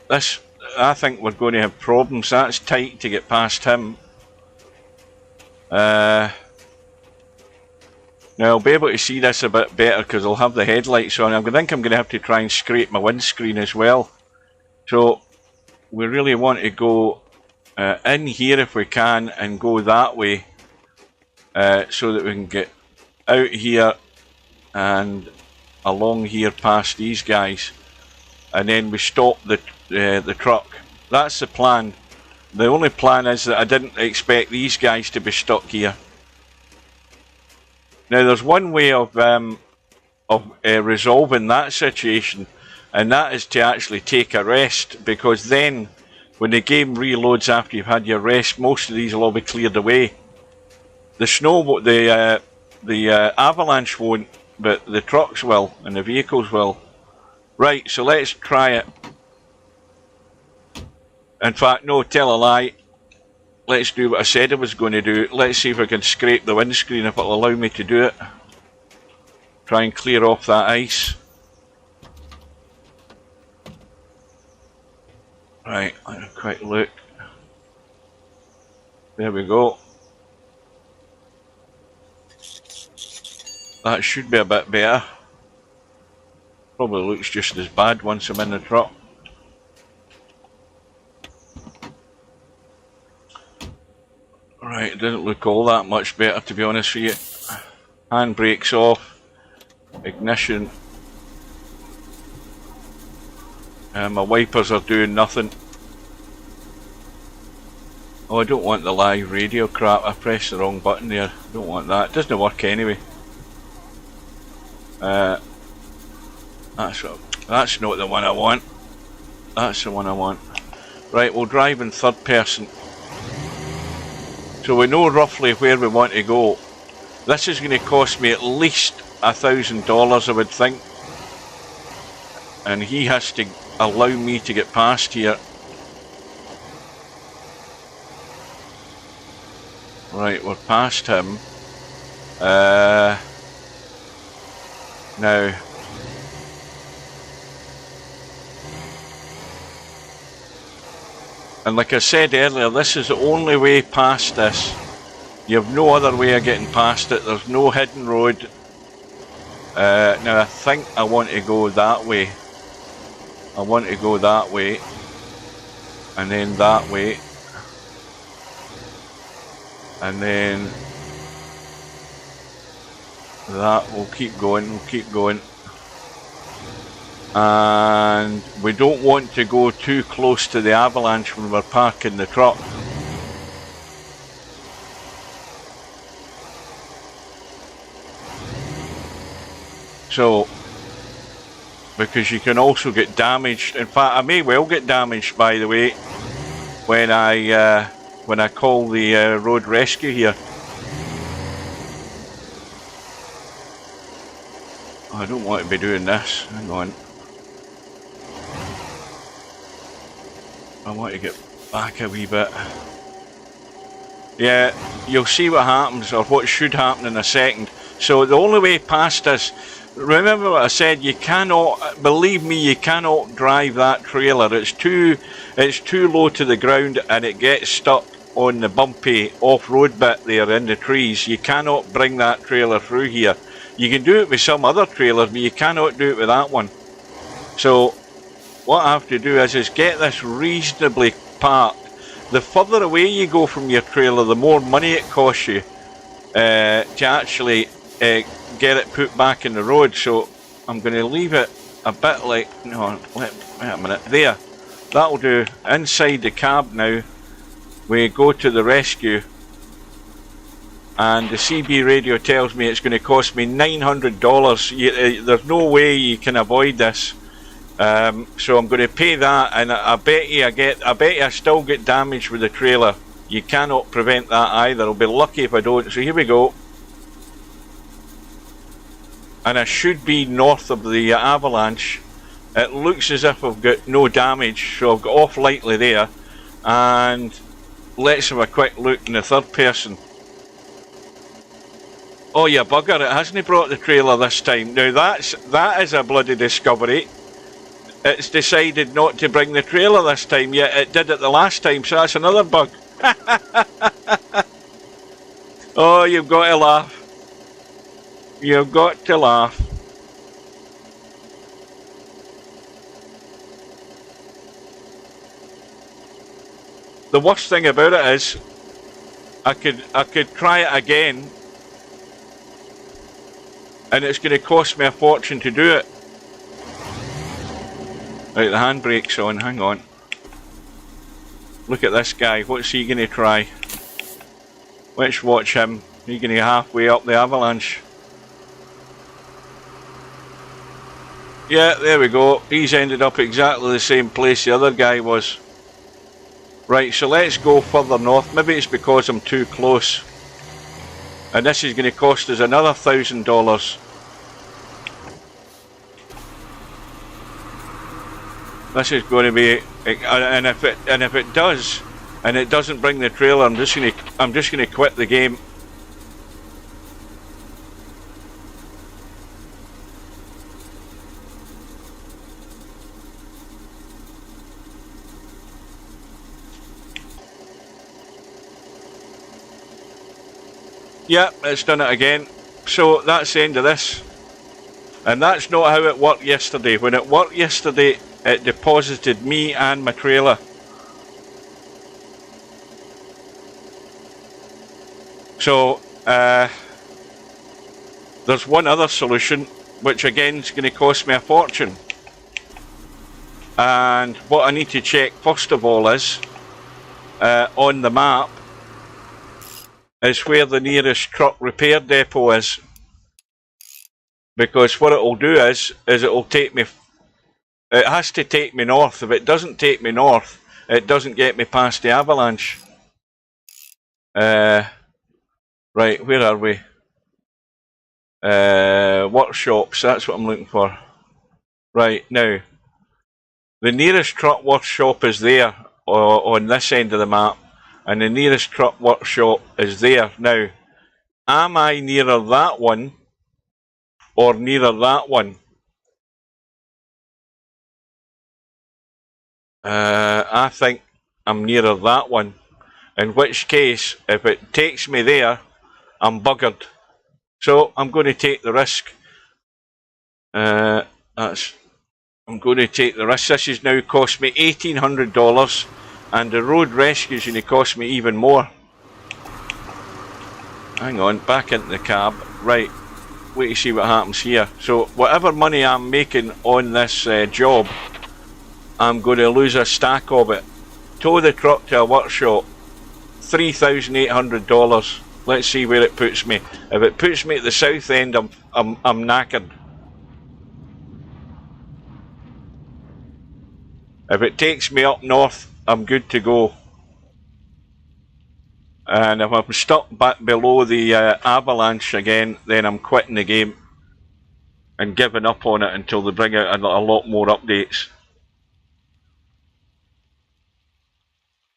This, I think we're going to have problems. That's tight to get past him. Now I'll be able to see this a bit better because I'll have the headlights on. I think I'm going to have to try and scrape my windscreen as well. So we really want to go in here if we can and go that way so that we can get out here and along here past these guys, and then we stop the truck. That's the plan. The only plan is that I didn't expect these guys to be stuck here. Now there's one way of resolving that situation, and that is to actually take a rest, because then when the game reloads after you've had your rest, most of these will all be cleared away. The snow, the avalanche won't, but the trucks will and the vehicles will. Right, so let's try it. In fact, no, tell a lie. Let's do what I said I was going to do. Let's see if I can scrape the windscreen, if it'll allow me to do it. Try and clear off that ice. Right, let me quick look. There we go. That should be a bit better. Probably looks just as bad once I'm in the truck. Right, it doesn't look all that much better, to be honest with you. Handbrake's off. Ignition. My wipers are doing nothing. Oh, I don't want the live radio crap. I pressed the wrong button there. Don't want that. It doesn't work anyway. That's not the one I want. That's the one I want. Right, we'll drive in third person. So we know roughly where we want to go. This is going to cost me at least $1,000, I would think. And he has to allow me to get past here. Right, we're past him. Now. And like I said earlier, this is the only way past this. You have no other way of getting past it. There's no hidden road. Now I think I want to go that way. I want to go that way. And then that way. And then that. We'll keep going, we'll keep going. and we don't want to go too close to the avalanche when we're parking the truck. So, because you can also get damaged. In fact, I may well get damaged, by the way, when I call the road rescue here. Oh, I don't want to be doing this. Hang on. I want to get back a wee bit. Yeah, you'll see what happens, or what should happen in a second. So the only way past this, remember what I said, you cannot, believe me, you cannot drive that trailer. It's too low to the ground and it gets stuck on the bumpy off-road bit there in the trees. You cannot bring that trailer through here. You can do it with some other trailers, but you cannot do it with that one. So what I have to do is get this reasonably parked. The further away you go from your trailer, the more money it costs you to actually get it put back in the road. So I'm going to leave it a bit like, no, wait a minute, there, that'll do. Inside the cab now, we go to the rescue, and the CB radio tells me it's going to cost me $900. There's no way you can avoid this. So I'm going to pay that, and I bet you I still get damaged with the trailer. You cannot prevent that either. I'll be lucky if I don't. So here we go. And I should be north of the avalanche. It looks as if I've got no damage, so I've got off lightly there. And let's have a quick look in the third person. Oh, you bugger, it hasn't brought the trailer this time. Now that is a bloody discovery. It's decided not to bring the trailer this time, yet it did it the last time, so that's another bug. Oh, you've got to laugh. You've got to laugh. The worst thing about it is, I could try it again, and it's going to cost me a fortune to do it. Right, the handbrake's on, hang on. Look at this guy, what's he going to try? Let's watch him. He's going to get halfway up the avalanche. Yeah, there we go. He's ended up exactly the same place the other guy was. Right, so let's go further north. Maybe it's because I'm too close. And this is going to cost us another $1,000. This is going to be, and if it does, and it doesn't bring the trailer, I'm just going to quit the game. Yep, it's done it again. So that's the end of this. And that's not how it worked yesterday. When it worked yesterday, it deposited me and my trailer. So there's one other solution, which again is going to cost me a fortune. And what I need to check first of all is on the map is where the nearest truck repair depot is. Because what it will do is it will take me, it has to take me north. If it doesn't take me north, it doesn't get me past the avalanche. Right, where are we? Workshops, that's what I'm looking for. Right, now, the nearest truck workshop is there, on this end of the map, and the nearest truck workshop is there. Now, am I nearer that one, or nearer that one? I think I'm nearer that one. In which case, if it takes me there, I'm buggered. So I'm going to take the risk. I'm going to take the risk. This has now cost me $1,800, and the road rescue is going to cost me even more. Hang on, back into the cab. Right. wait to see what happens here. So whatever money I'm making on this job, I'm going to lose a stack of it. Tow the truck to a workshop, $3,800. Let's see where it puts me. If it puts me at the south end, I'm knackered. If it takes me up north, I'm good to go. And if I'm stuck back below the avalanche again, then I'm quitting the game and giving up on it until they bring out a lot more updates.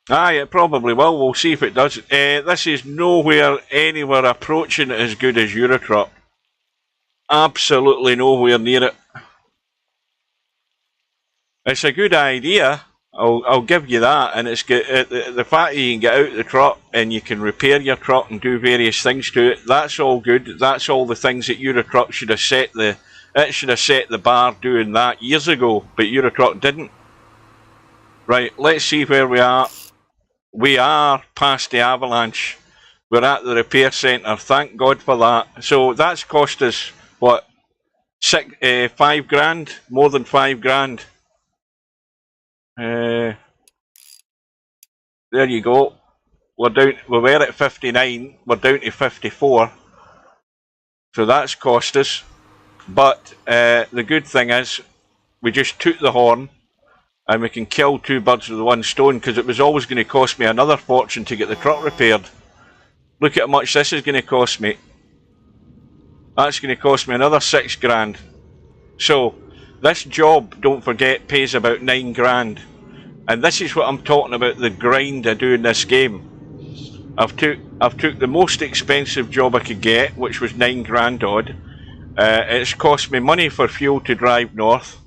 Aye, it probably will. We'll see if it does. This is nowhere anywhere approaching as good as Eurotruck. Absolutely nowhere near it. It's a good idea. I'll give you that, and it's good. The fact that you can get out the truck and you can repair your truck and do various things to it, that's all good. That's all the things that Eurotruck should have set it should have set the bar doing that years ago, but Eurotruck didn't. Right, let's see where we are. We are past the avalanche. We're at the repair centre. Thank God for that. So that's cost us what, £5 grand, more than £5 grand. There you go. We were at 59. We're down to 54. So that's cost us. But the good thing is, we just took the horn, and we can kill two birds with one stone, because it was always going to cost me another fortune to get the truck repaired. Look at how much this is going to cost me. That's going to cost me another £6 grand. So this job, don't forget, pays about £9 grand. And this is what I'm talking about, the grind of doing this game. I've took the most expensive job I could get, which was £9 grand odd. It's cost me money for fuel to drive north.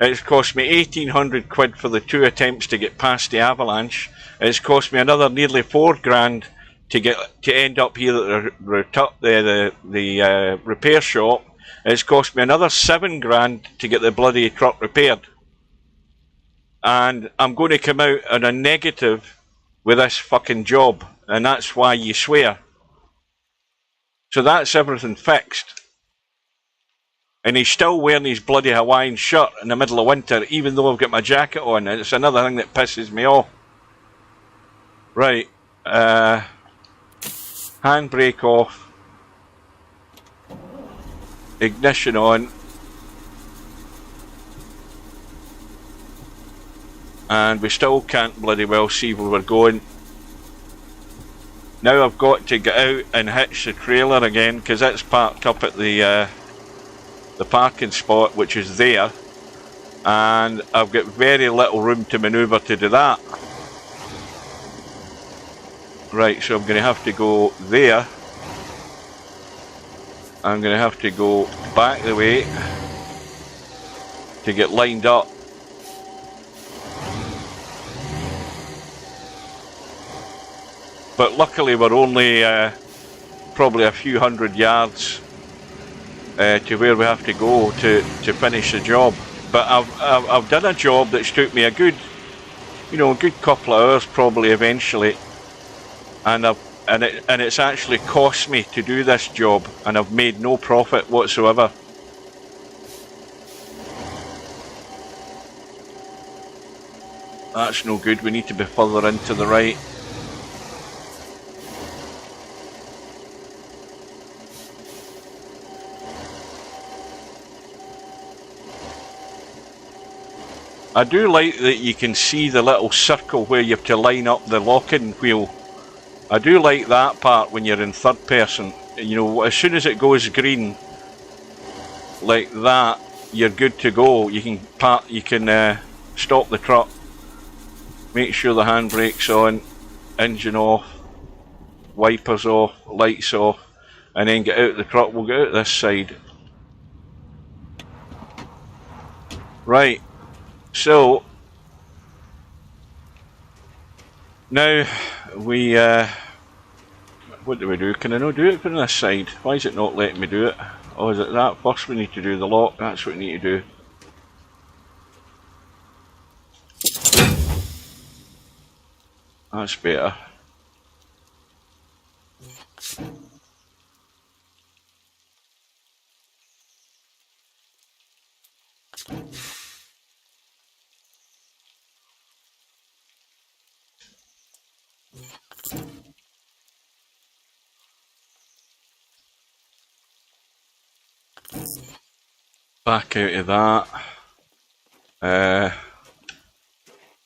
It's cost me 1,800 quid for the 2 attempts to get past the avalanche. It's cost me another nearly £4 grand to end up here at the repair shop. It's cost me another £7 grand to get the bloody truck repaired. And I'm going to come out on a negative with this fucking job, and that's why you swear. So that's everything fixed. And he's still wearing his bloody Hawaiian shirt in the middle of winter, even though I've got my jacket on. And it's another thing that pisses me off. Right. Handbrake off. Ignition on. And we still can't bloody well see where we're going. Now I've got to get out and hitch the trailer again, because it's parked up at the parking spot, which is there, and I've got very little room to manoeuvre to do that. Right, so I'm going to have to go there. I'm going to have to go back the way to get lined up. But luckily we're only probably a few hundred yards to where we have to go to finish the job. But I've done a job that's took me a good couple of hours probably eventually, and it's actually cost me to do this job, and I've made no profit whatsoever. That's no good. We need to be further into the right. I do like that you can see the little circle where you have to line up the locking wheel. I do like that part when you're in third person. You know, as soon as it goes green, like that, you're good to go. You can stop the truck, make sure the handbrake's on, engine off, wipers off, lights off, and then get out the truck. We'll get out this side. Right. So now we what do we do? Can I not do it from this side? Why is it not letting me do it? Oh, is it that? First we need to do the lock. That's what we need to do. That's better. Back out of that.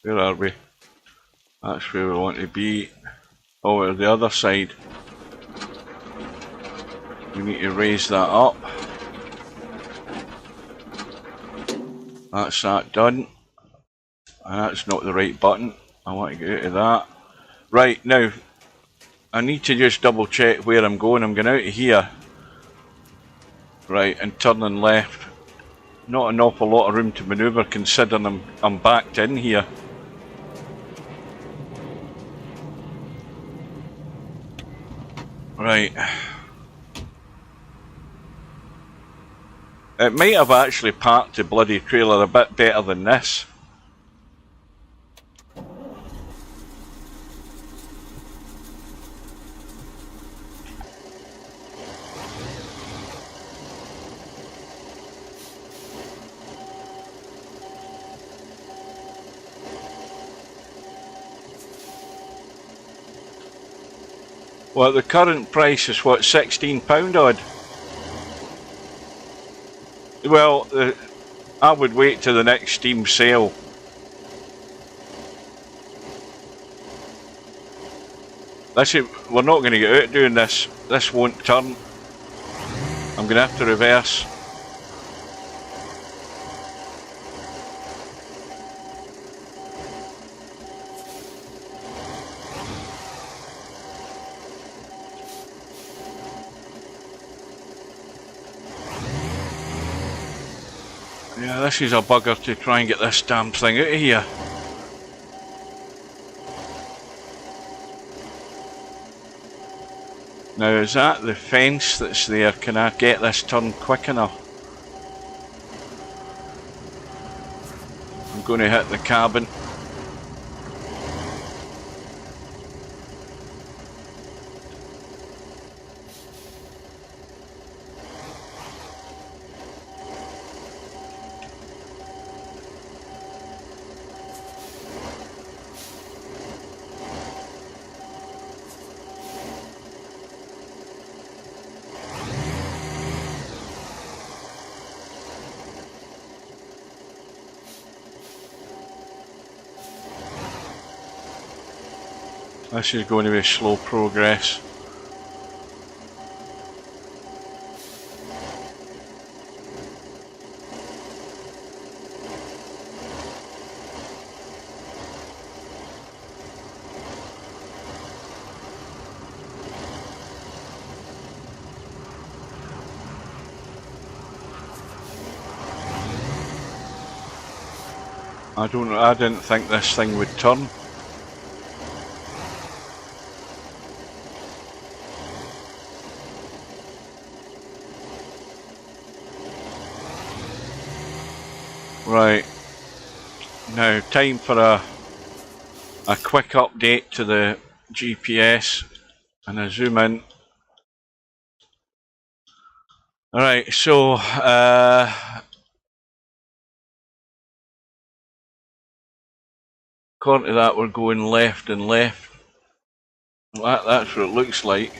Where are we? That's where we want to be. Oh, we're the other side. We need to raise that up. That's that done. And that's not the right button. I want to get out of that. Right, now, I need to just double check where I'm going. I'm going out of here. Right, and turning left. Not an awful lot of room to manoeuvre considering I'm backed in here. Right. It might have actually parked the bloody trailer a bit better than this. Well, the current price is what, £16 odd? Well, I would wait till the next Steam sale. We're not going to get out doing this. This won't turn. I'm going to have to reverse. Yeah, this is a bugger to try and get this damn thing out of here. Now, is that the fence that's there? Can I get this turned quick enough? I'm going to hit the cabin. This is going to be slow progress. I didn't think this thing would turn. Right, now time for a quick update to the GPS, and I zoom in. Alright, so according to that we're going left and left. That's what it looks like.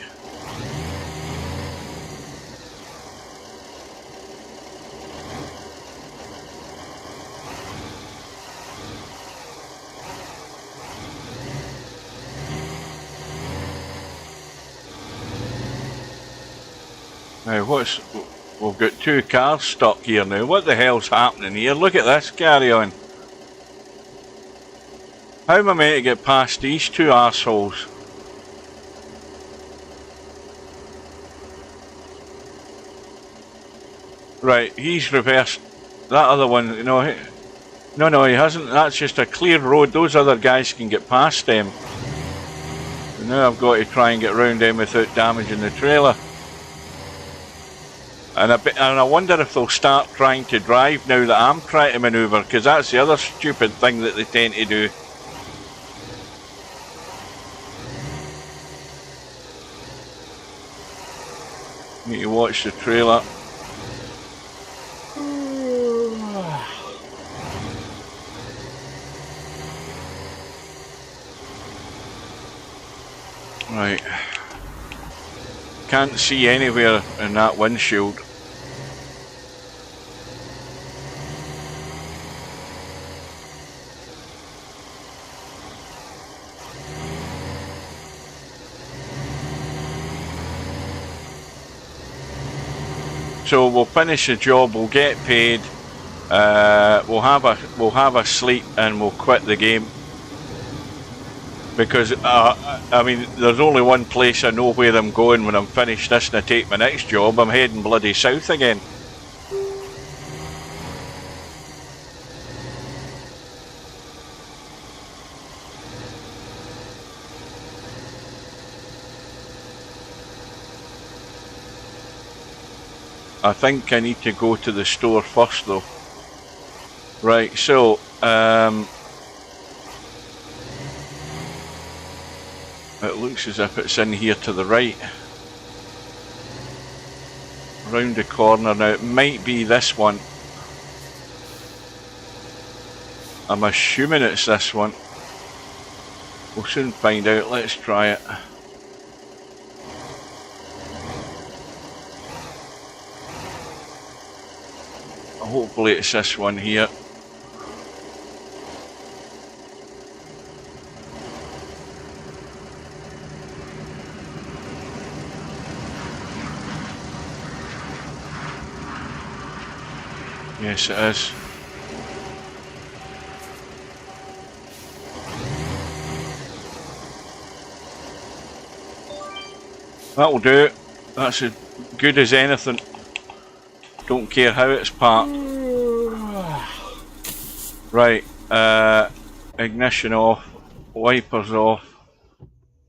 Now we've got two cars stuck here now. What the hell's happening here? Look at this carry on. How am I meant to get past these two arseholes? Right, he's reversed. That other one, you know, no, he hasn't. That's just a clear road. Those other guys can get past them. And now I've got to try and get round them without damaging the trailer. And I wonder if they'll start trying to drive now that I'm trying to manoeuvre, because that's the other stupid thing that they tend to do. Need to watch the trailer. Right. Can't see anywhere in that windshield. So we'll finish the job, we'll get paid, we'll have a sleep, and we'll quit the game. Because I mean, there's only one place I know where I'm going when I'm finished this and I take my next job. I'm heading bloody south again. I think I need to go to the store first though. Right, so it looks as if it's in here to the right. Round the corner now, it might be this one. I'm assuming it's this one. We'll soon find out, let's try it. Hopefully it's this one here. Yes, it is. That'll do it. That's as good as anything. Don't care how it's parked. Right, ignition off, wipers off,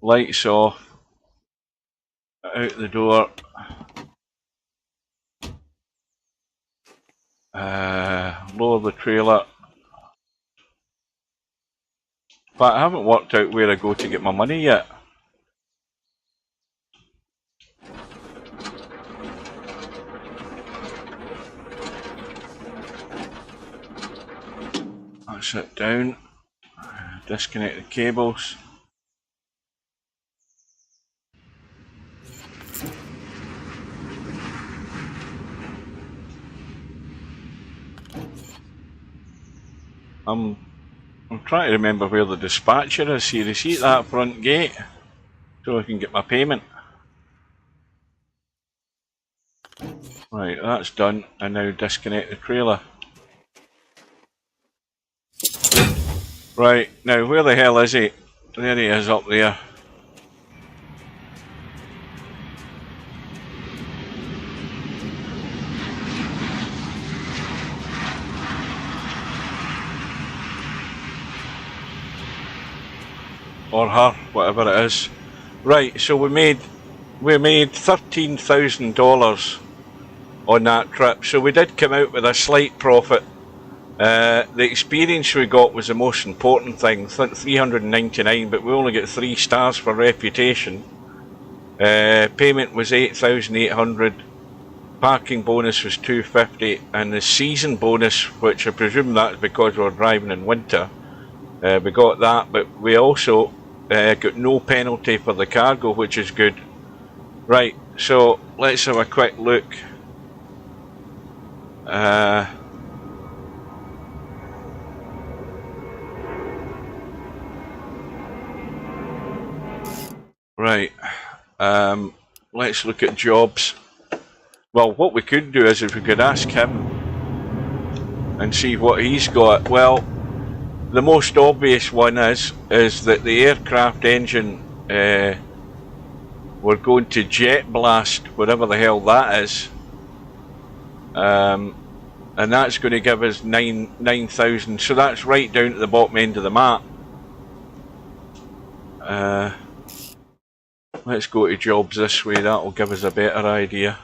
lights off, out the door. Lower the trailer. But I haven't worked out where I go to get my money yet. That's it down. Disconnect the cables. I'm trying to remember where the dispatcher is here. Is he at that front gate? So I can get my payment. Right, that's done. And now disconnect the trailer. Right, now where the hell is he? There he is up there. Or her, whatever it is. Right, so we made $13,000 on that trip. So we did come out with a slight profit. The experience we got was the most important thing, 399, but we only get 3 stars for reputation. Payment was 8,800. Parking bonus was 250, and the season bonus, which I presume that's because we're driving in winter, we got that, but we also got no penalty for the cargo, which is good. Right, so let's have a quick look. Right, let's look at jobs. Well, what we could do is if we could ask him and see what he's got. Well, the most obvious one is that the aircraft engine, we're going to jet blast, whatever the hell that is, and that's going to give us 9,000. So that's right down at the bottom end of the map. Let's go to jobs this way. That'll give us a better idea.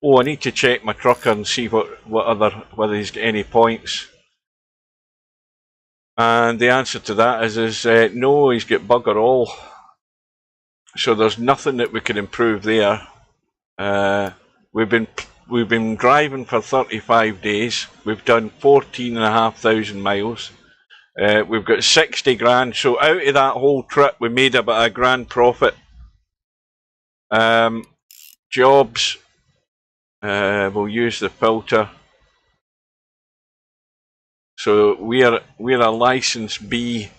Oh, I need to check my trucker and see whether he's got any points. And the answer to that is no, he's got bugger all. So there's nothing that we can improve there. We've been driving for 35 days. We've done 14,500 miles. We've got 60 grand. So out of that whole trip, we made about £1,000 profit. Jobs. We'll use the filter. So we're a license B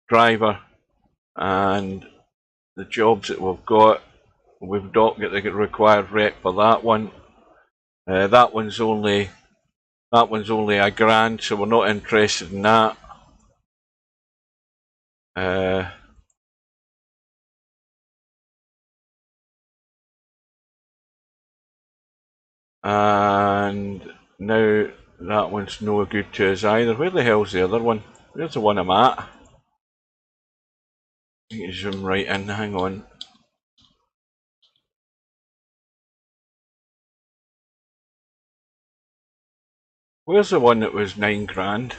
driver, and the jobs that we've not got the required rep for that one. That one's only £1,000, so we're not interested in that. And now that one's no good to us either. Where the hell's the other one? Where's the one I'm at? I need to zoom right in, hang on. Where's the one that was £9,000?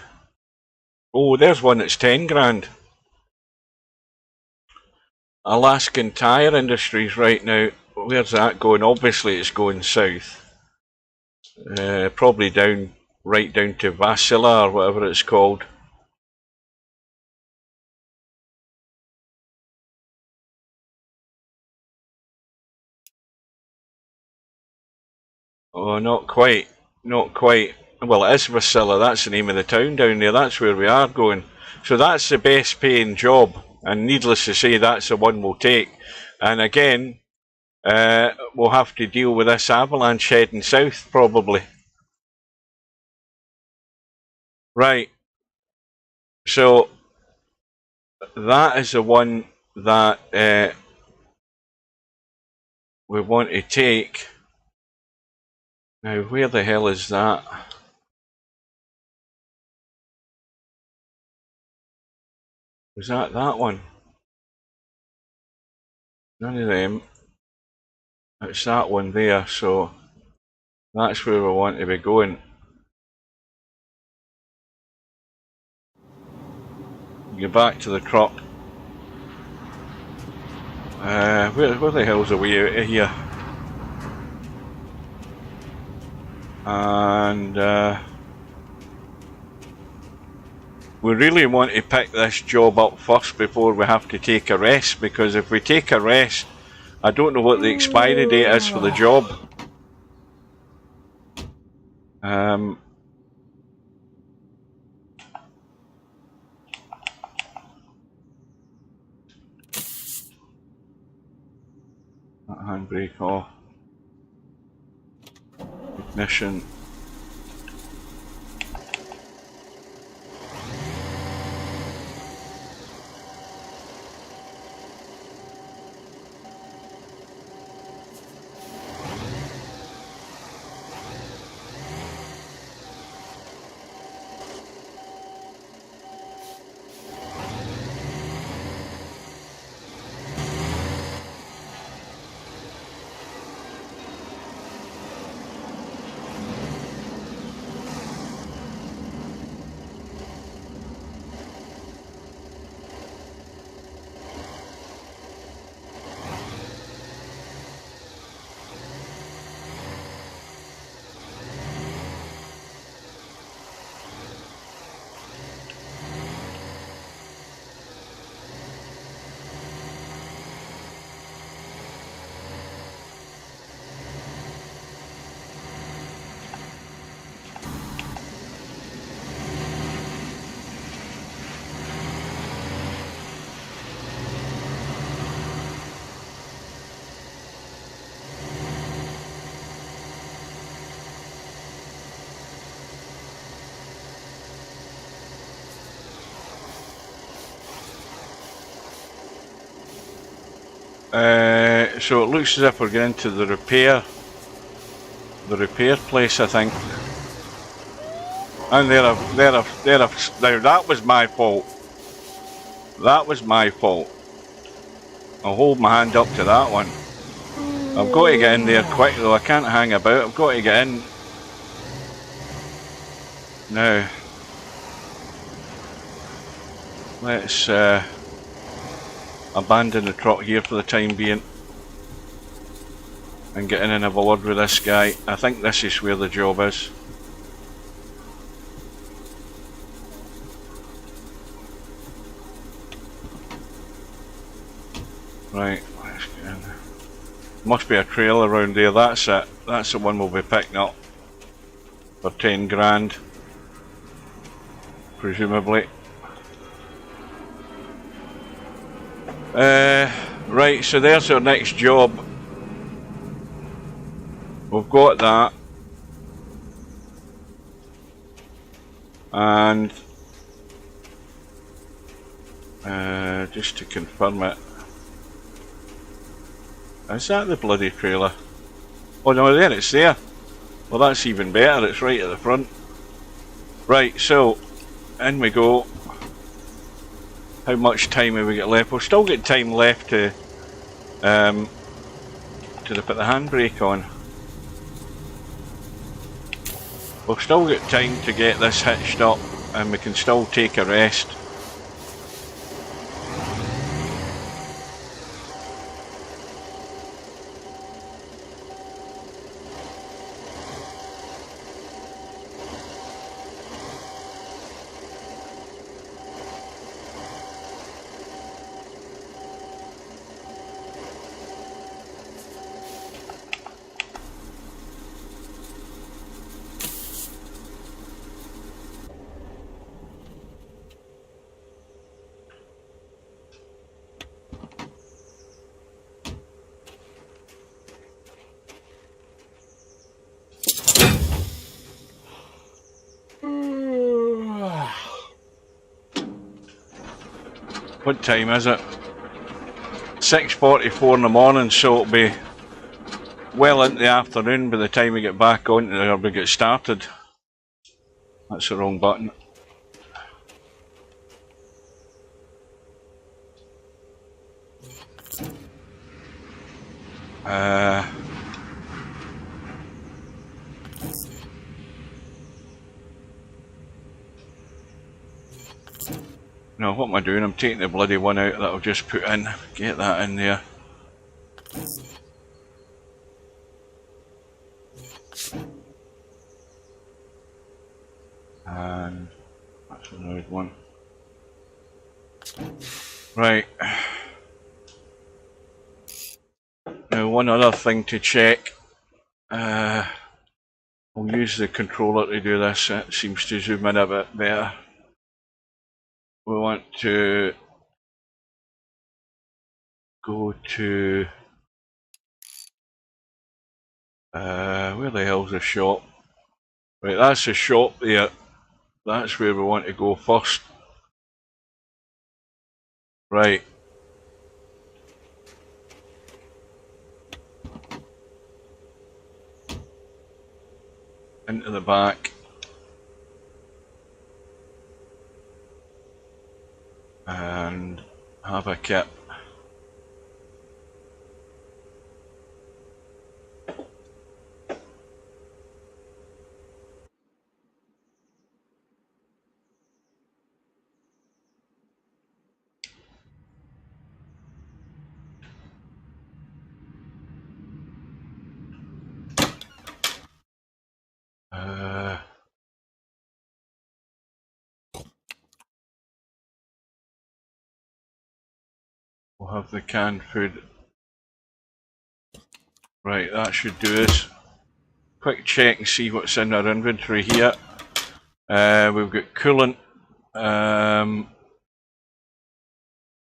Oh, there's one that's £10,000. Alaskan Tyre Industries right now. Where's that going? Obviously it's going south. Probably right down to Vasila or whatever it's called. Oh, not quite. Not quite. Well, it is Vasila. That's the name of the town down there. That's where we are going. So that's the best paying job. And needless to say, that's the one we'll take. And again, we'll have to deal with this avalanche heading south, probably. Right. So that is the one that we want to take. Now, where the hell is that? Was that one? None of them. It's that one there, so that's where we want to be going. Get back to the truck. Where the hell's the way out of here? And we really want to pick this job up first before we have to take a rest, because if we take a rest, I don't know what the expiry date is for the job. That handbrake off. Ignition. So it looks as if we're getting to the repair place, I think. And now that was my fault. That was my fault. I'll hold my hand up to that one. I've got to get in there quick though, I can't hang about, I've got to get in. Now, let's abandon the truck here for the time being and get in and have a word with this guy. I think this is where the job is. Right, let's get in there. Must be a trail around there, that's it. That's the one we'll be picking up for 10 grand, presumably. Right, so there's our next job. We've got that. And just to confirm it, is that the bloody trailer? Oh no, there it's there. Well, that's even better, it's right at the front. Right, so in we go. How much time have we got left? We've still got time left to put the handbrake on. We've still got time to get this hitched up, and we can still take a rest. What time is it? 6:44 in the morning, so it'll be well into the afternoon by the time we get back on or we get started. That's the wrong button. No, what am I doing? I'm taking the bloody one out that I've just put in. Get that in there. And that's another one. Right. Now one other thing to check. I'll use the controller to do this. It seems to zoom in a bit better. We want to go to where the hell's the shop? Right, that's the shop there. That's where we want to go first. Right. Into the back. And have a kit. We'll have the canned food. Right, that should do us. Quick check and see what's in our inventory here. We've got coolant,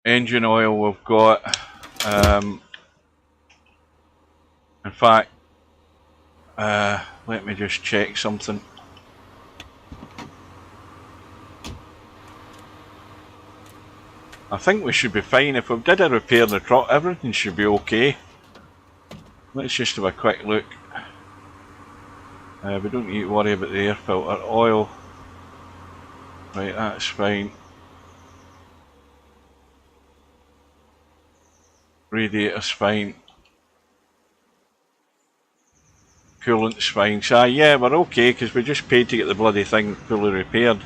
engine oil we've got. In fact, let me just check something. I think we should be fine. If we did a repair in the truck, everything should be okay. Let's just have a quick look. We don't need to worry about the air filter. Oil. Right, that's fine. Radiator's fine. Coolant's fine. So yeah, we're okay because we just paid to get the bloody thing fully repaired.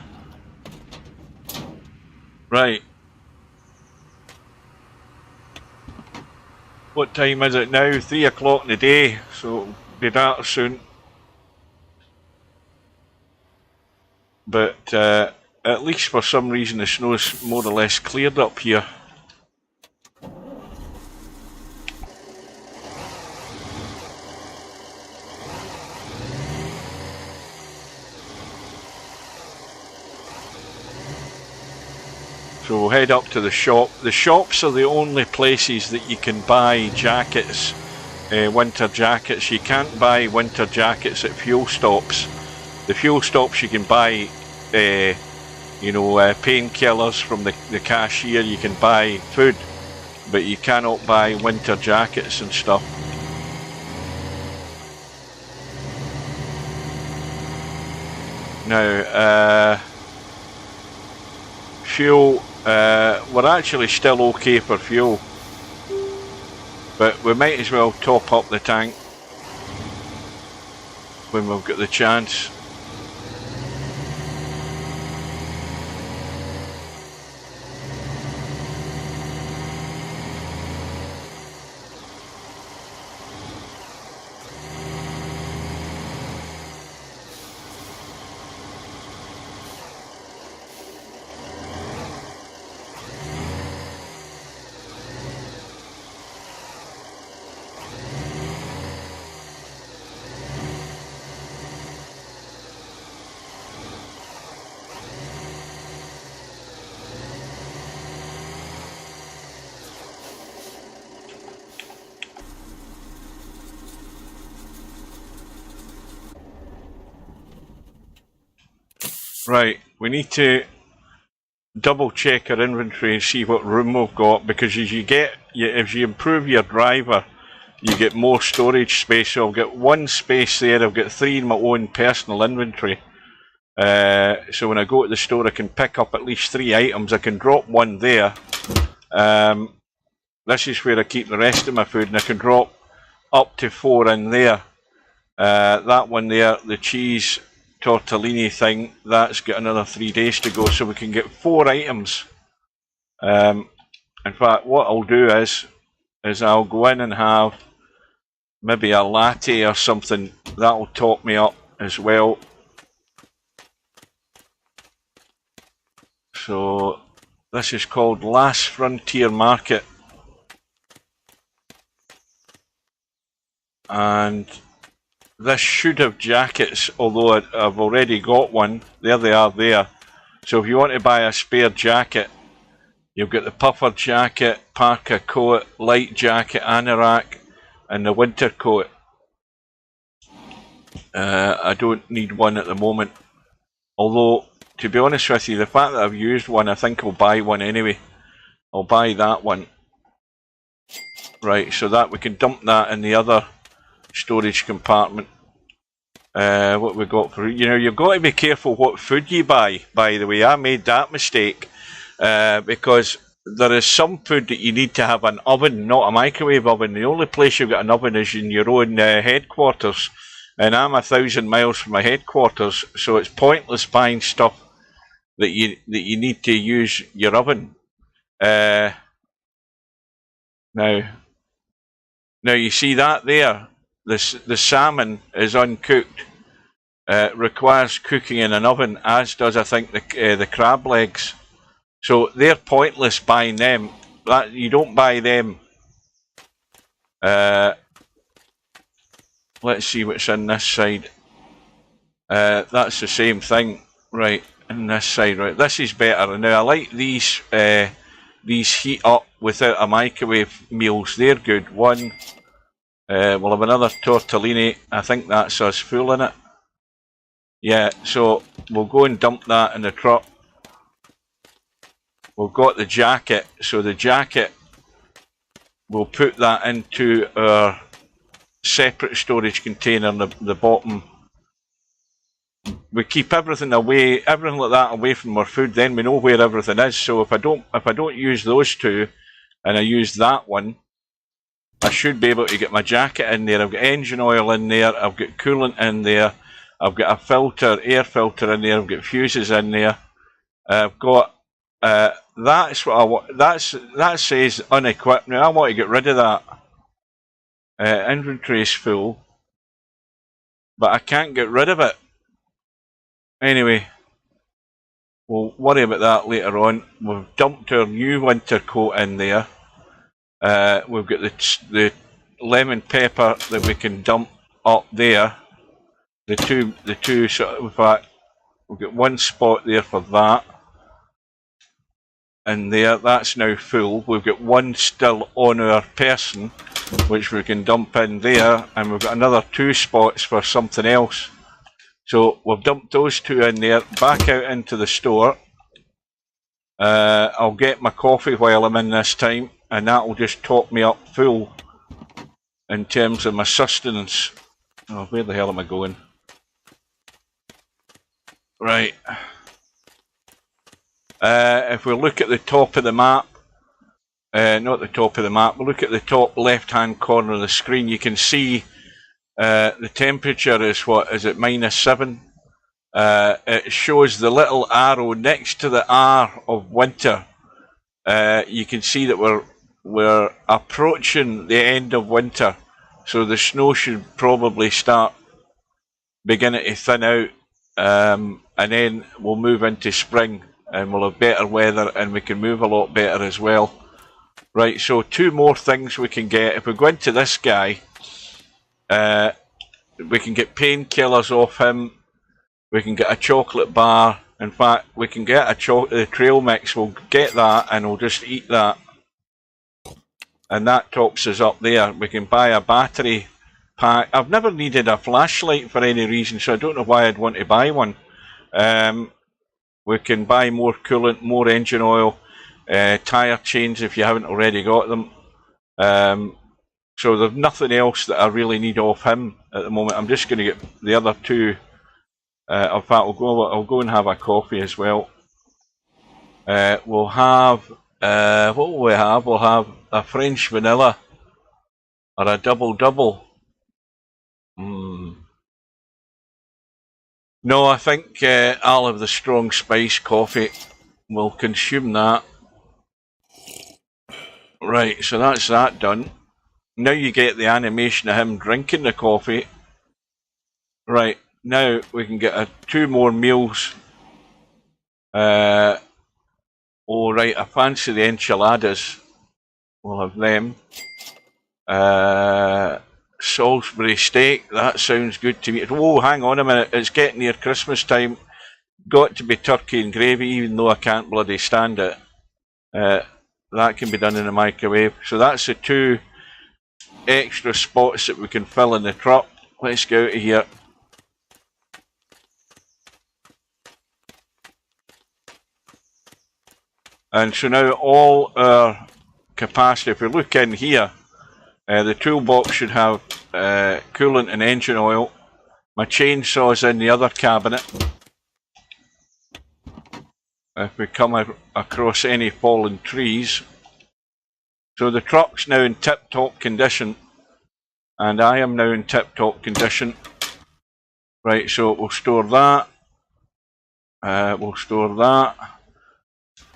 Right. What time is it now? 3 o'clock in the day, so it'll be dark soon. But at least for some reason the snow's more or less cleared up here. So we'll head up to the shop. The shops are the only places that you can buy jackets, winter jackets. You can't buy winter jackets at fuel stops. The fuel stops you can buy you know, painkillers from the cashier. You can buy food, but you cannot buy winter jackets and stuff. Now, fuel, we're actually still okay for fuel, but we might as well top up the tank when we've got the chance. Right, we need to double check our inventory and see what room we've got, because as you get, if you improve your driver, you get more storage space. So I've got one space there, I've got 3 in my own personal inventory. So when I go to the store, I can pick up at least 3 items. I can drop one there. This is where I keep the rest of my food, and I can drop up to 4 in there. That one there, the cheese tortellini thing, that's got another 3 days to go, so we can get 4 items. In fact, what I'll do is I'll go in and have maybe a latte or something. That'll top me up as well. So this is called Last Frontier Market, and this should have jackets, although I've already got one. There they are there. So if you want to buy a spare jacket, you've got the puffer jacket, parka coat, light jacket, anorak, and the winter coat. I don't need one at the moment. Although, to be honest with you, the fact that I've used one, I think I'll buy one anyway. I'll buy that one. Right, so that we can dump that in the other storage compartment. What we got for, you know, you've got to be careful what food you buy, by the way. I made that mistake because there is some food that you need to have an oven, not a microwave oven. The only place you've got an oven is in your own headquarters, and I'm 1,000 miles from my headquarters, so it's pointless buying stuff that you need to use your oven. Now you see that there, the salmon is uncooked. Requires cooking in an oven, as does, I think, the crab legs. So they're pointless buying them. That you don't buy them. Let's see what's in this side. That's the same thing, right? In this side, right? This is better. Now I like these heat up without a microwave meals. They're good. One. We'll have another tortellini. I think that's us full in it. Yeah, so we'll go and dump that in the truck. We've got the jacket, so the jacket, we'll put that into our separate storage container in the bottom. We keep everything away, everything like that away from our food, then we know where everything is. So if I don't use those two and I use that one, I should be able to get my jacket in there. I've got engine oil in there, I've got coolant in there, I've got a filter, air filter in there, I've got fuses in there. I've got that's what I want. That says unequipped. Now I want to get rid of that. Inventory is full, but I can't get rid of it. Anyway, we'll worry about that later on. We've dumped our new winter coat in there. We've got the lemon pepper that we can dump up there. The two sort of, in fact, we've got one spot there for that. And there, that's now full. We've got one still on our person, which we can dump in there, and we've got another 2 spots for something else. So we've dumped those two in there, back out into the store. I'll get my coffee while I'm in this time, and that will just top me up full in terms of my sustenance. Oh, where the hell am I going? Right. If we look at the top of the map, not the top of the map, we look at the top left-hand corner of the screen, you can see the temperature is, what, is it -7? It shows the little arrow next to the R of winter. You can see that we're approaching the end of winter, so the snow should probably start beginning to thin out, and then we'll move into spring and we'll have better weather and we can move a lot better as well. Right, so two more things we can get. If we go into this guy, we can get painkillers off him. We can get a chocolate bar. In fact, we can get the trail mix. We'll get that and we'll just eat that. And that tops us up there. We can buy a battery pack. I've never needed a flashlight for any reason, so I don't know why I'd want to buy one. We can buy more coolant, more engine oil, tyre chains if you haven't already got them. So there's nothing else that I really need off him at the moment. I'm just going to get the other two. In fact, I'll go and have a coffee as well. We'll have, what will we have? We'll have a French vanilla or a double-double. No, I think I'll have the strong spice coffee. We'll consume that. Right, so that's that done. Now you get the animation of him drinking the coffee. Right, now we can get two more meals. Oh right, I fancy the enchiladas. We'll have them. Salisbury steak, that sounds good to me. Oh, hang on a minute, it's getting near Christmas time. Got to be turkey and gravy, even though I can't bloody stand it. That can be done in the microwave. So that's the two extra spots that we can fill in the truck. Let's get out of here. And so now all our capacity, if we look in here, the toolbox should have coolant and engine oil. My chainsaw's in the other cabinet. If we come across any fallen trees. So the truck's now in tip-top condition. And I am now in tip-top condition. Right, so we'll store that. We'll store that.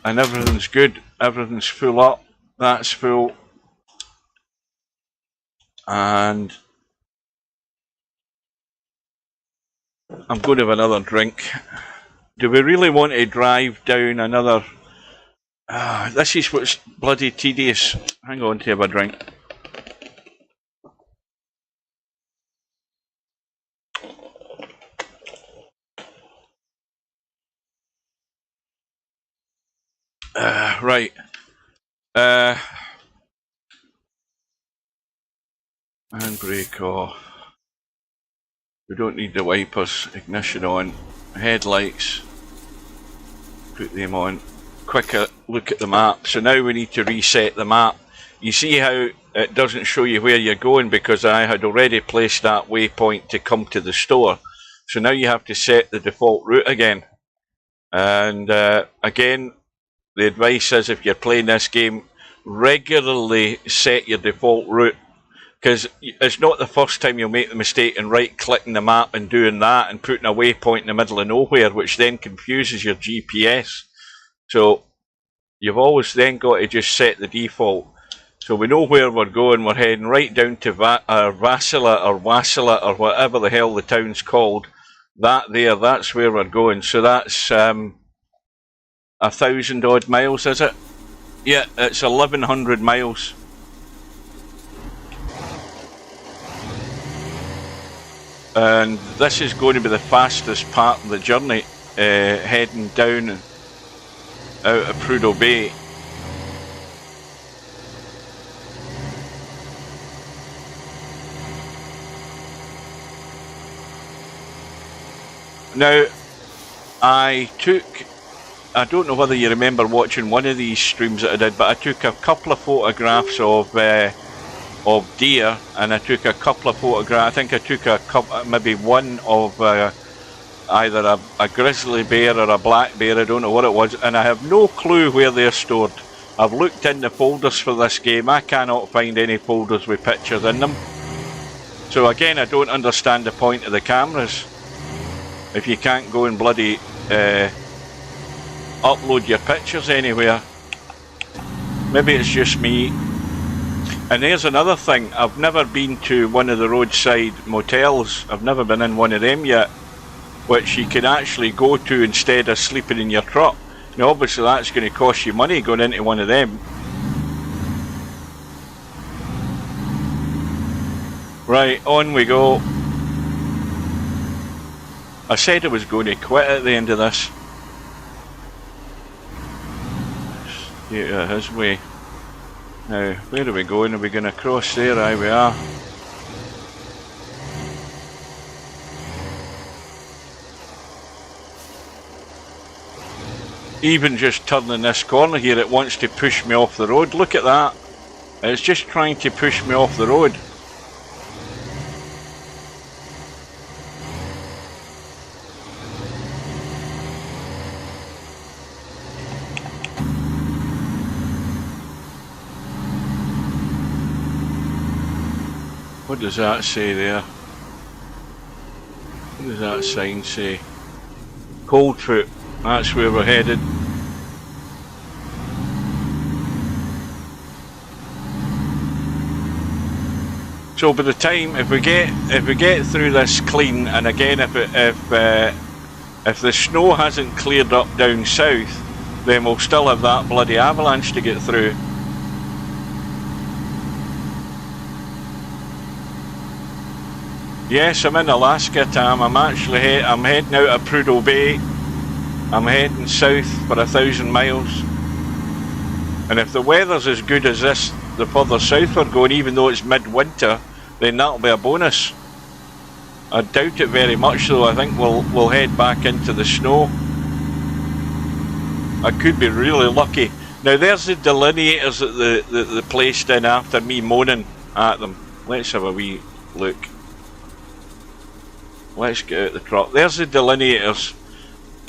And everything's good. Everything's full up. That's full. And I'm going to have another drink. Do we really want to drive down another... this is what's bloody tedious. Hang on to have a drink. Right. Handbrake off. We don't need the wipers. Ignition on. Headlights. Put them on. Quicker look at the map. So now we need to reset the map. You see how it doesn't show you where you're going because I had already placed that waypoint to come to the store. So now you have to set the default route again. And again, the advice is if you're playing this game, regularly set your default route. Because it's not the first time you'll make the mistake in right-clicking the map and doing that and putting a waypoint in the middle of nowhere, which then confuses your GPS. So you've always then got to just set the default. So we know where we're going. We're heading right down to Vassila or whatever the hell the town's called. That there, that's where we're going. So that's 1,000 odd miles, is it? Yeah, it's 1,100 miles. And this is going to be the fastest part of the journey, heading down out of Prudhoe Bay. Now, I don't know whether you remember watching one of these streams that I did, but I took a couple of photographs of deer, and I took a couple of photographs. I think I took maybe one of either a grizzly bear or a black bear, I don't know what it was, and I have no clue where they're stored. I've looked in the folders for this game, I cannot find any folders with pictures in them. So again, I don't understand the point of the cameras if you can't go and bloody upload your pictures anywhere. Maybe it's just me. And there's another thing, I've never been to one of the roadside motels. I've never been in one of them yet, which you can actually go to instead of sleeping in your truck. Now obviously that's going to cost you money going into one of them. Right, on we go. I said I was going to quit at the end of this. Get out of his way. Now, where are we going? Are we going to cross there? Aye, we are. Even just turning this corner here, it wants to push me off the road. Look at that. It's just trying to push me off the road. What does that say there? What does that sign say? Coldfoot. That's where we're headed. So by the time, if we get through this clean, and again if the snow hasn't cleared up down south, then we'll still have that bloody avalanche to get through. Yes, I'm in Alaska, Tam. I'm heading out of Prudhoe Bay. I'm heading south for 1,000 miles. And if the weather's as good as this, the further south we're going, even though it's mid-winter, then that'll be a bonus. I doubt it very much though. I think we'll head back into the snow. I could be really lucky. Now there's the delineators that they placed in after me moaning at them. Let's have a wee look. Let's get out the truck. There's the delineators.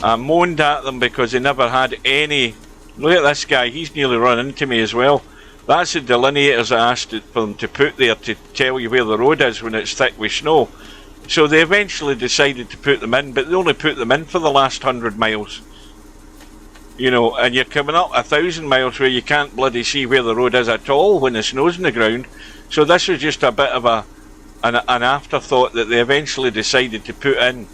I moaned at them because they never had any. Look at this guy, he's nearly run into me as well. That's the delineators I asked for them to put there to tell you where the road is when it's thick with snow. So they eventually decided to put them in, but they only put them in for the last 100 miles. You know, and you're coming up 1,000 miles where you can't bloody see where the road is at all when the snow's in the ground. So this was just a bit of an afterthought that they eventually decided to put in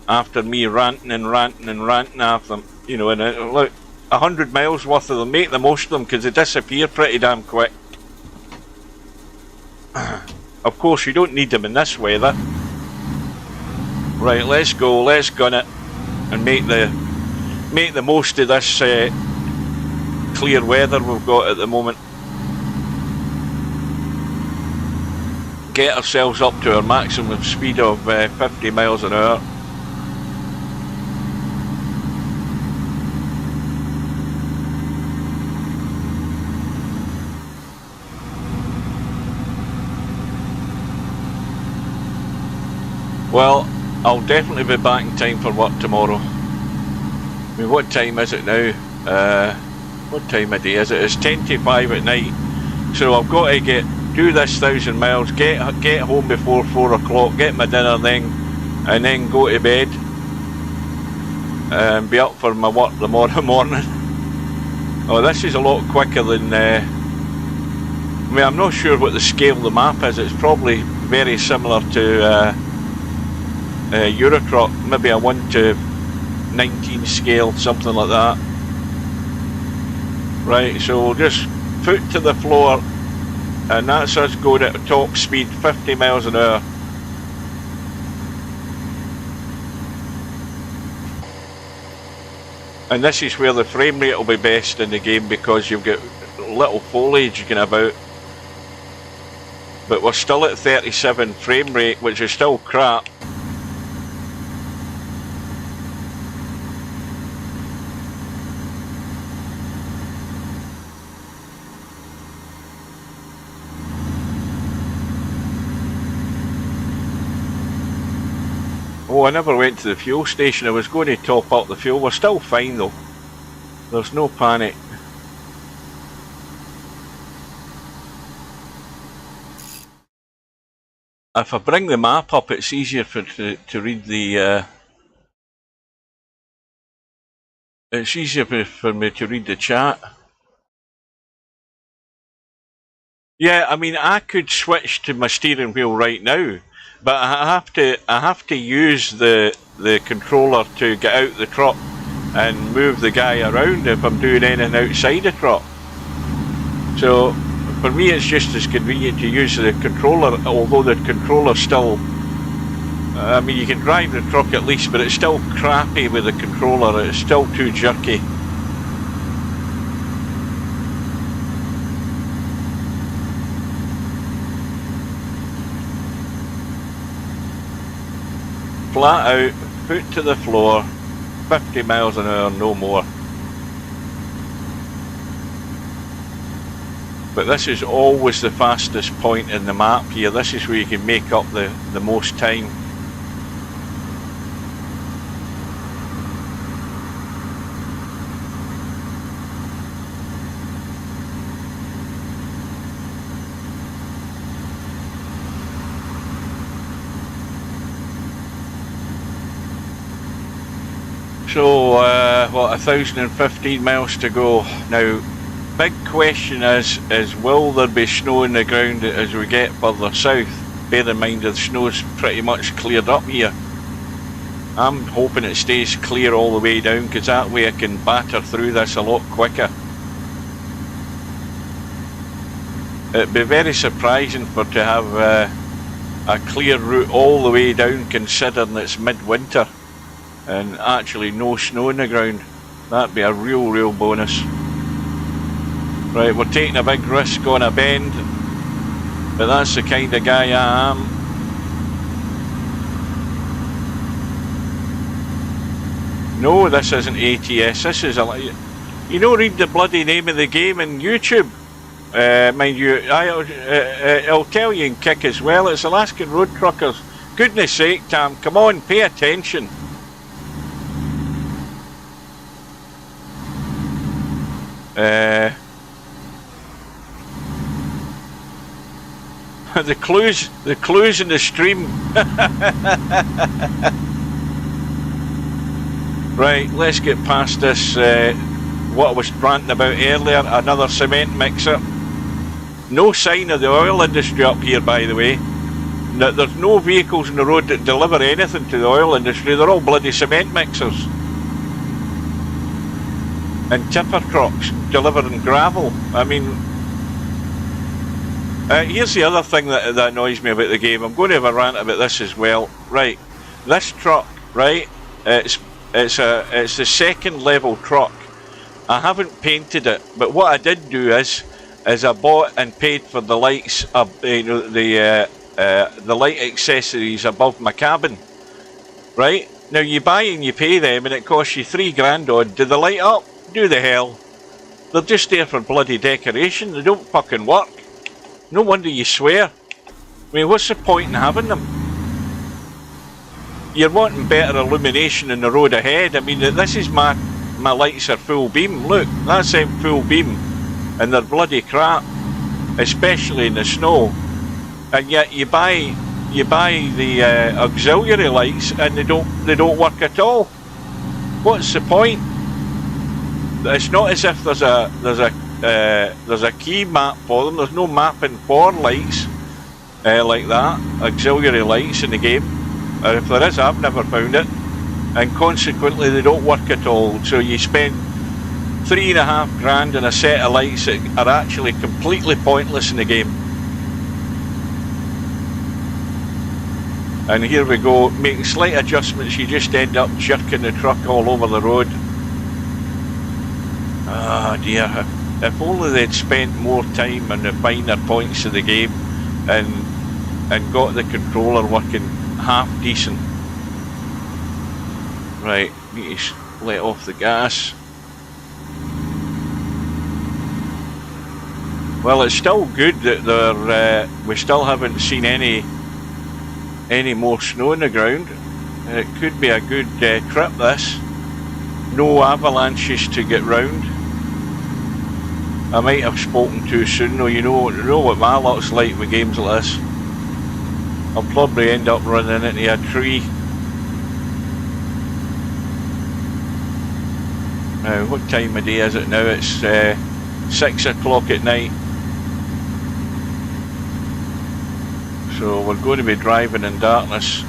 after me ranting and ranting and ranting after them. You know, and look, 100 miles worth of them, make the most of them because they disappear pretty damn quick. Of course you don't need them in this weather. Right, let's go, let's gun it and make the most of this clear weather we've got at the moment. Get ourselves up to our maximum speed of 50 miles an hour. Well, I'll definitely be back in time for work tomorrow. I mean, what time is it now? What time of day is it? It's 10 to 5 at night. So I've got to do this 1,000 miles, get home before 4 o'clock, get my dinner then, and then go to bed. And be up for my work tomorrow morning. Oh, this is a lot quicker than... I mean, I'm not sure what the scale of the map is. It's probably very similar to... Eurotruck, maybe a 1 to 19 scale, something like that. Right, so we'll just foot to the floor, and that's us going at top speed, 50 miles an hour. And this is where the frame rate will be best in the game because you've got little foliage going about. But we're still at 37 frame rate, which is still crap. Oh, I never went to the fuel station. I was going to top up the fuel. We're still fine though. There's no panic. If I bring the map up, it's easier to read the. It's easier for me to read the chat. Yeah, I mean, I could switch to my steering wheel right now, but I have to use the controller to get out the truck and move the guy around if I'm doing anything outside the truck. So for me, it's just as convenient to use the controller, although the controller still. I mean, you can drive the truck at least, but it's still crappy with the controller. It's still too jerky. Flat out, foot to the floor, 50 miles an hour, no more. But this is always the fastest point in the map here. This is where you can make up the most time. So, what, 1,015 miles to go. Now, big question is will there be snow on the ground as we get further south? Bear in mind that the snow's pretty much cleared up here. I'm hoping it stays clear all the way down, because that way I can batter through this a lot quicker. It'd be very surprising to have a clear route all the way down, considering it's midwinter and actually no snow on the ground. That'd be a real bonus. Right, we're taking a big risk on a bend, but that's the kind of guy I am. No, this isn't ATS, this is you know, read the bloody name of the game in YouTube. Mind you, I'll tell you in kick as well, it's Alaskan Road Truckers. Goodness sake, Tam, come on, pay attention. The clues in the stream. Right, let's get past this, what I was ranting about earlier, another cement mixer. No sign of the oil industry up here, by the way. There's no vehicles on the road that deliver anything to the oil industry, they're all bloody cement mixers. And tipper trucks delivering gravel. I mean, here's the other thing that annoys me about the game. I'm going to have a rant about this as well. Right, this truck, right, it's the second level truck. I haven't painted it, but what I did do is I bought and paid for the lights, the light accessories above my cabin. Right, now you buy and you pay them, and it costs you $3,000 odd. Do they light up? Do the hell. They're just there for bloody decoration. They don't fucking work. No wonder you swear. I mean, what's the point in having them? You're wanting better illumination in the road ahead. I mean, this is my lights are full beam. Look, that's them full beam, and they're bloody crap, especially in the snow. And yet you buy the auxiliary lights, and they don't work at all. What's the point? It's not as if there's a key map for them. There's no mapping for lights like that, auxiliary lights in the game. Or if there is, I've never found it. And consequently, they don't work at all. So you spend $3,500 on a set of lights that are actually completely pointless in the game. And here we go, making slight adjustments. You just end up jerking the truck all over the road. Ah dear, if only they'd spent more time on the finer points of the game and got the controller working half decent. Right, need to let off the gas. Well, it's still good that we still haven't seen any more snow on the ground. It could be a good trip, this. No avalanches to get round. I might have spoken too soon, though. You know what my luck's like with games like this. I'll probably end up running into a tree. Now, what time of day is it now? It's 6 o'clock at night. So we're going to be driving in darkness.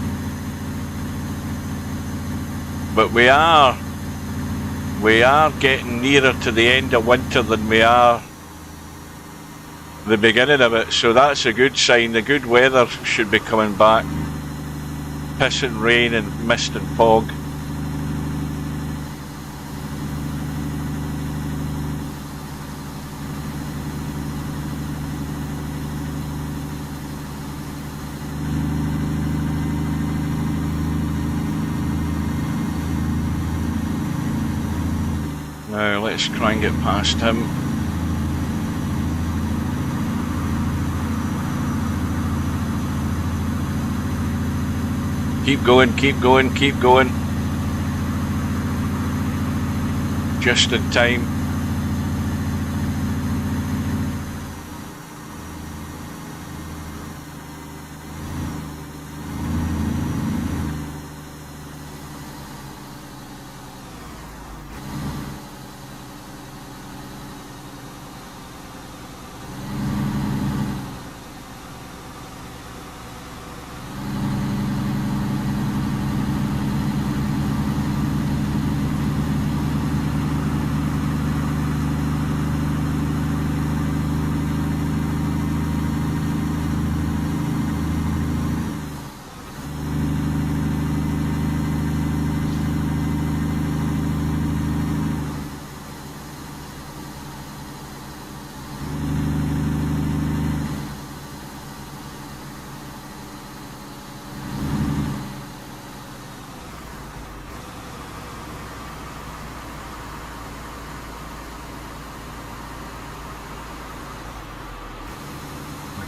But we are getting nearer to the end of winter than we are the beginning of it, so that's a good sign. The good weather should be coming back. Pissing rain and mist and fog. Now let's try and get past him. Keep going, keep going, keep going. Just in time.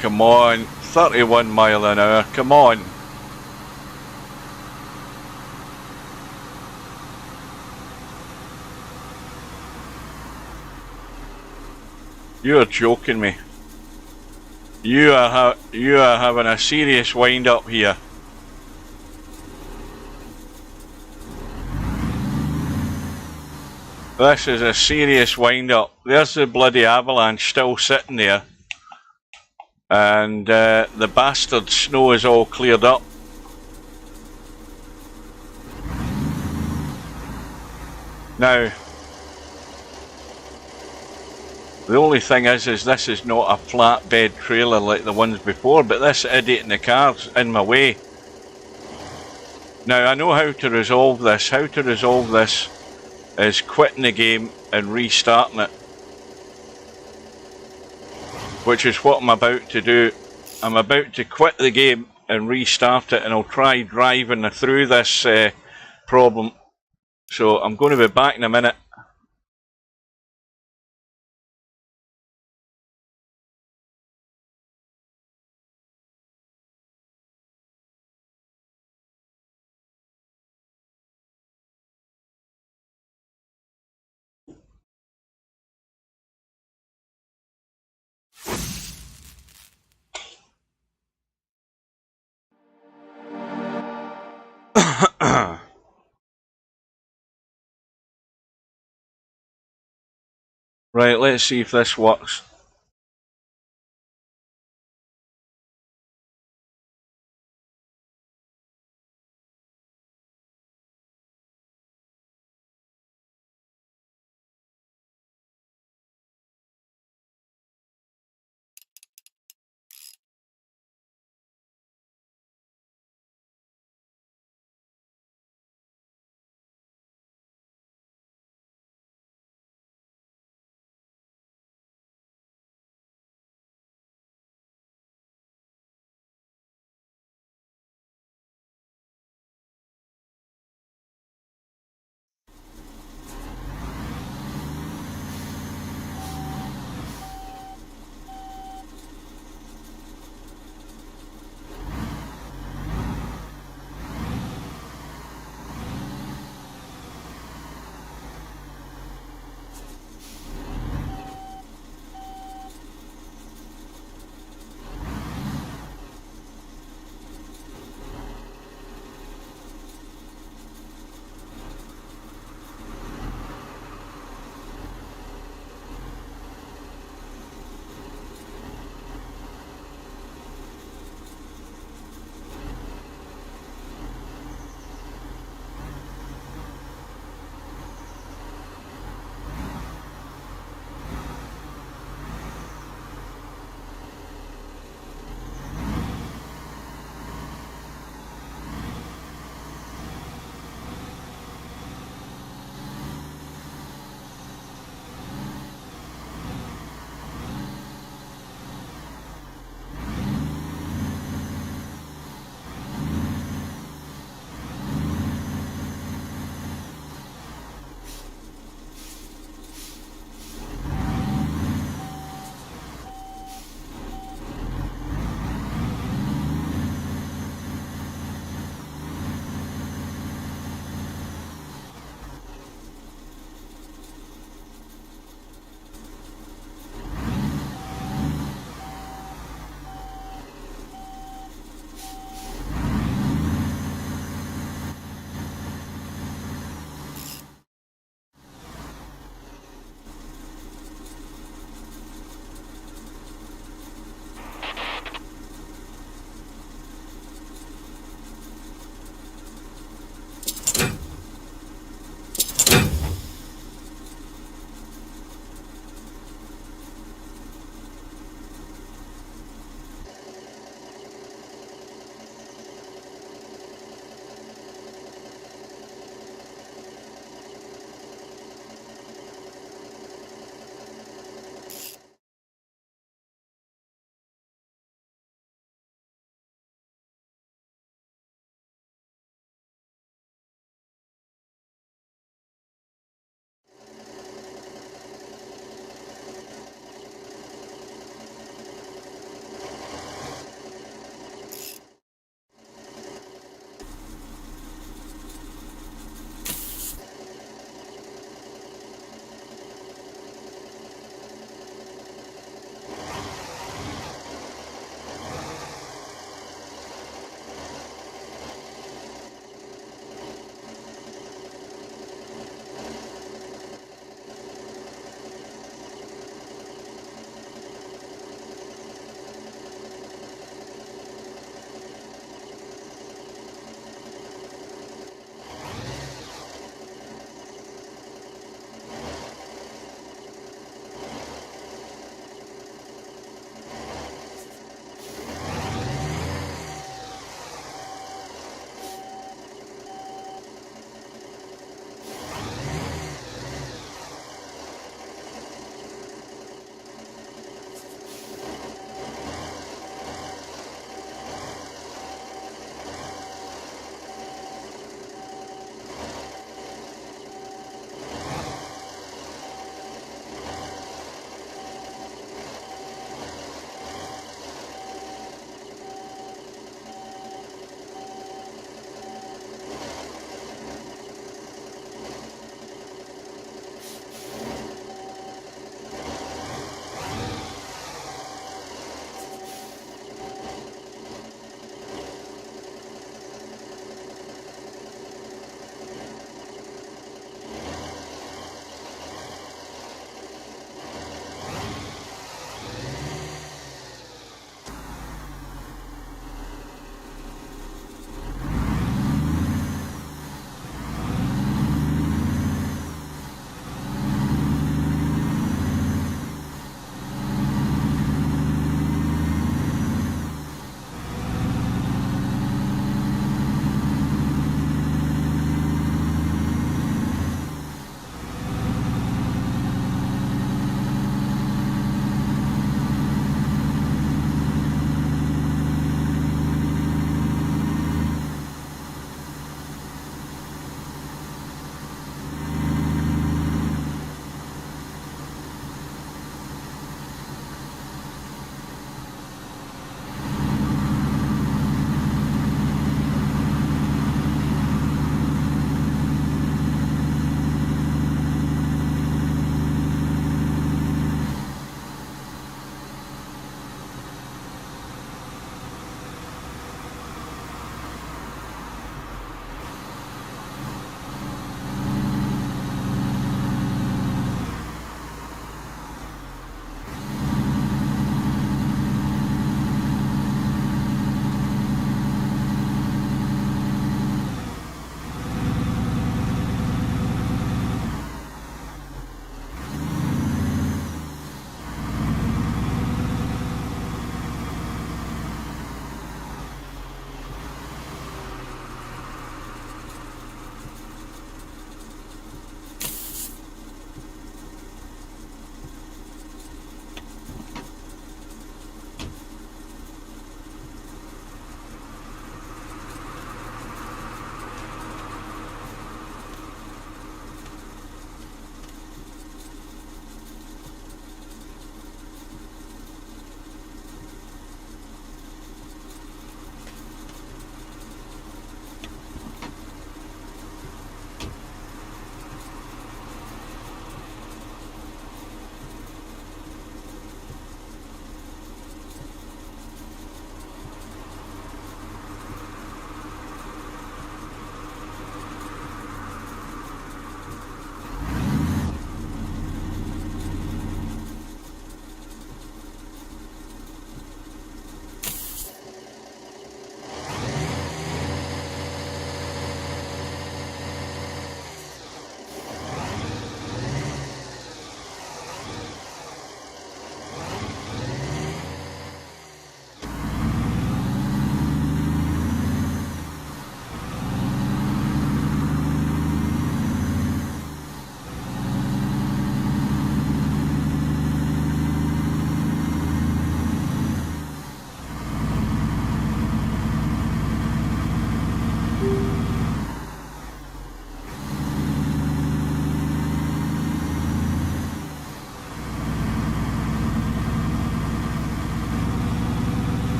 Come on, 31 mile an hour, come on. You're joking me. You are having a serious wind up here. This is a serious wind up. There's the bloody avalanche still sitting there. And the bastard snow is all cleared up. Now, the only thing is this is not a flatbed trailer like the ones before, but this idiot in the car's in my way. Now, I know how to resolve this. How to resolve this is quitting the game and restarting it. Which is what I'm about to do. I'm about to quit the game and restart it, and I'll try driving through this problem. So I'm going to be back in a minute. Right, let's see if this works.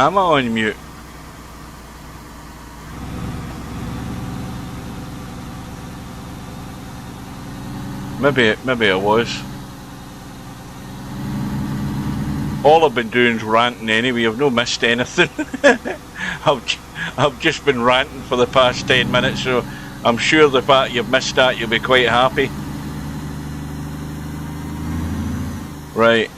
Am I on mute? Maybe I was. All I've been doing is ranting anyway. I've not missed anything. I've just been ranting for the past 10 minutes, so I'm sure the fact you've missed that, you'll be quite happy. Right.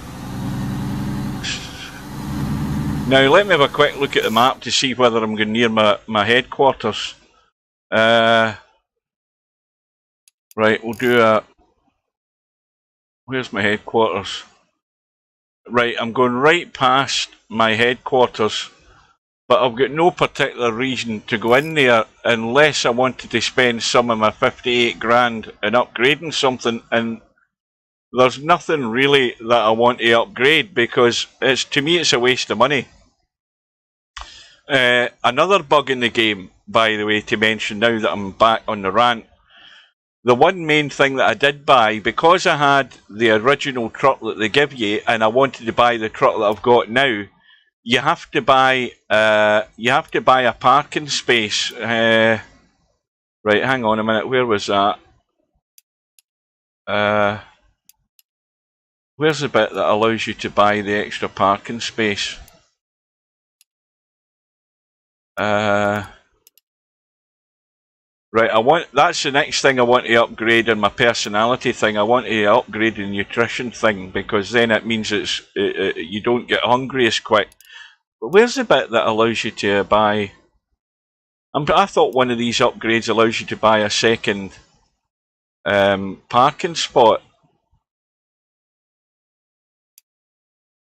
Now let me have a quick look at the map to see whether I'm going near my headquarters. Right, we'll do a... Where's my headquarters? Right, I'm going right past my headquarters, but I've got no particular reason to go in there unless I wanted to spend some of my 58 grand in upgrading something, and there's nothing really that I want to upgrade because to me it's a waste of money. Another bug in the game, by the way, to mention now that I'm back on the rant. The one main thing that I did buy, because I had the original truck that they give you, and I wanted to buy the truck that I've got now, you have to buy a parking space. Right, hang on a minute. Where was that? Where's the bit that allows you to buy the extra parking space? Right, that's the next thing I want to upgrade in my personality thing. I want to upgrade the nutrition thing because then it means you don't get hungry as quick. But where's the bit that allows you to buy? I thought one of these upgrades allows you to buy a second parking spot.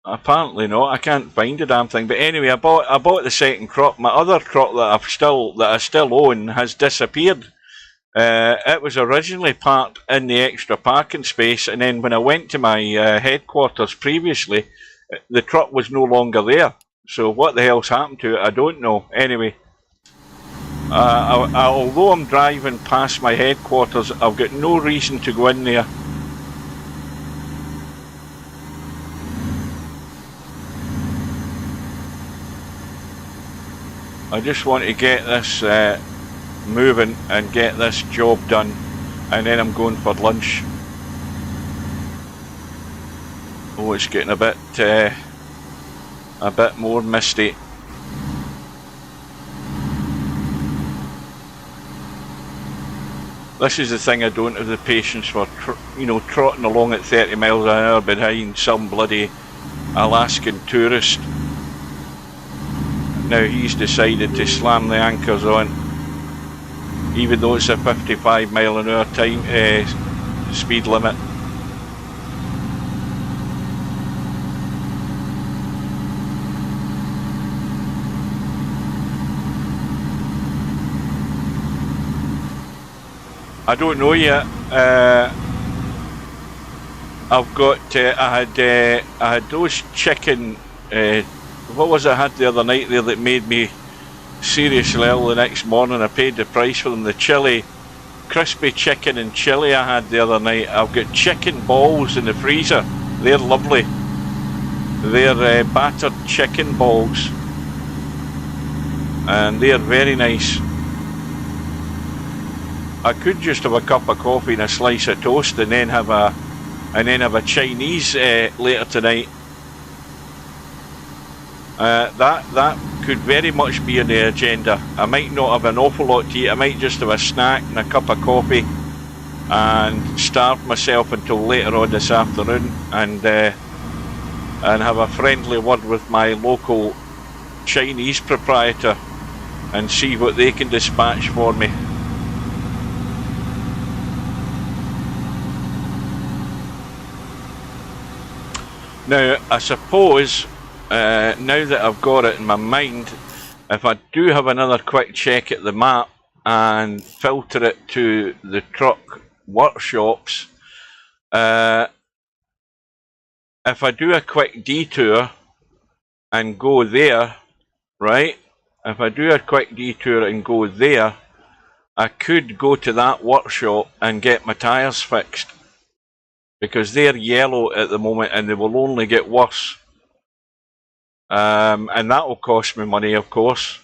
Apparently not. I can't find a damn thing. But anyway, I bought the second truck. My other truck that I still own has disappeared. It was originally parked in the extra parking space, and then when I went to my headquarters previously, the truck was no longer there. So what the hell's happened to it? I don't know. Anyway, although I'm driving past my headquarters, I've got no reason to go in there. I just want to get this moving and get this job done, and then I'm going for lunch. Oh, it's getting a bit more misty. This is the thing I don't have the patience for, trotting along at 30 miles an hour behind some bloody Alaskan tourist. Now he's decided to slam the anchors on, even though it's a 55 mile an hour speed limit. I don't know yet. I've got. I had those chicken. What was it I had the other night there that made me seriously ill the next morning? I paid the price for them. The chili, crispy chicken and chili I had the other night. I've got chicken balls in the freezer. They're lovely. They're battered chicken balls, and they're very nice. I could just have a cup of coffee and a slice of toast, and then have a Chinese later tonight. That could very much be on the agenda. I might not have an awful lot to eat. I might just have a snack and a cup of coffee and starve myself until later on this afternoon, and have a friendly word with my local Chinese proprietor and see what they can dispatch for me. Now, I suppose, now that I've got it in my mind, if I do have another quick check at the map and filter it to the truck workshops, if I do a quick detour and go there, right? If I do a quick detour and go there, I could go to that workshop and get my tyres fixed, because they're yellow at the moment and they will only get worse. and that will cost me money, of course.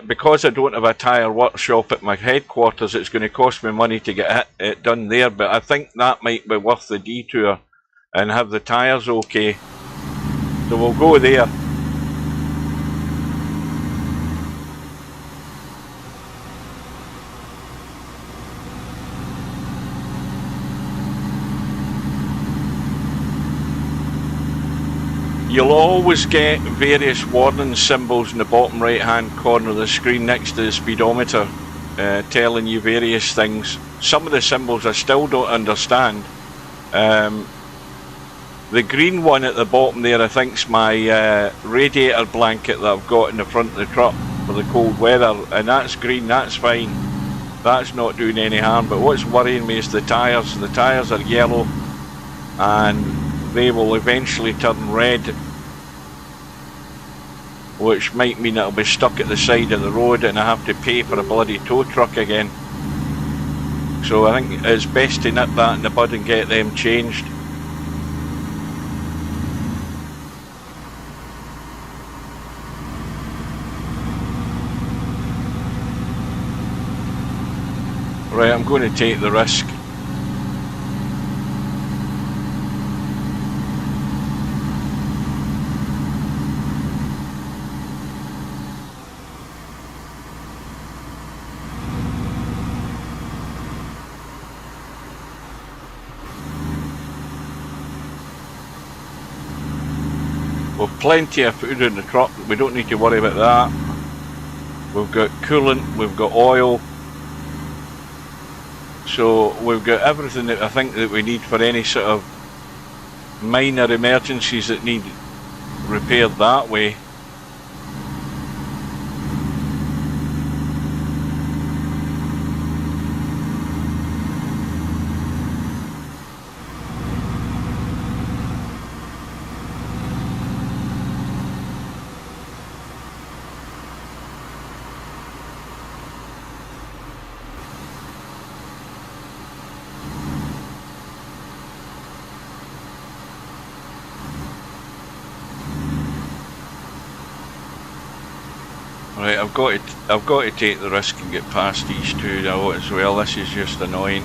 Because I don't have a tyre workshop at my headquarters, it's going to cost me money to get it done there, but I think that might be worth the detour and have the tyres okay. So we'll go there. You'll always get various warning symbols in the bottom right hand corner of the screen next to the speedometer, telling you various things. Some of the symbols I still don't understand. The green one at the bottom there, I think, is my radiator blanket that I've got in the front of the truck for the cold weather, and that's green, that's fine. That's not doing any harm, but what's worrying me is the tyres. The tyres are yellow and they will eventually turn red, which might mean it'll be stuck at the side of the road and I have to pay for a bloody tow truck again. So I think it's best to nip that in the bud and get them changed. Right, I'm going to take the risk. We've plenty of food in the truck, we don't need to worry about that. We've got coolant, we've got oil. So we've got everything that I think that we need for any sort of minor emergencies that need repaired that way. Right, I've got to take the risk and get past these two now as well. This is just annoying.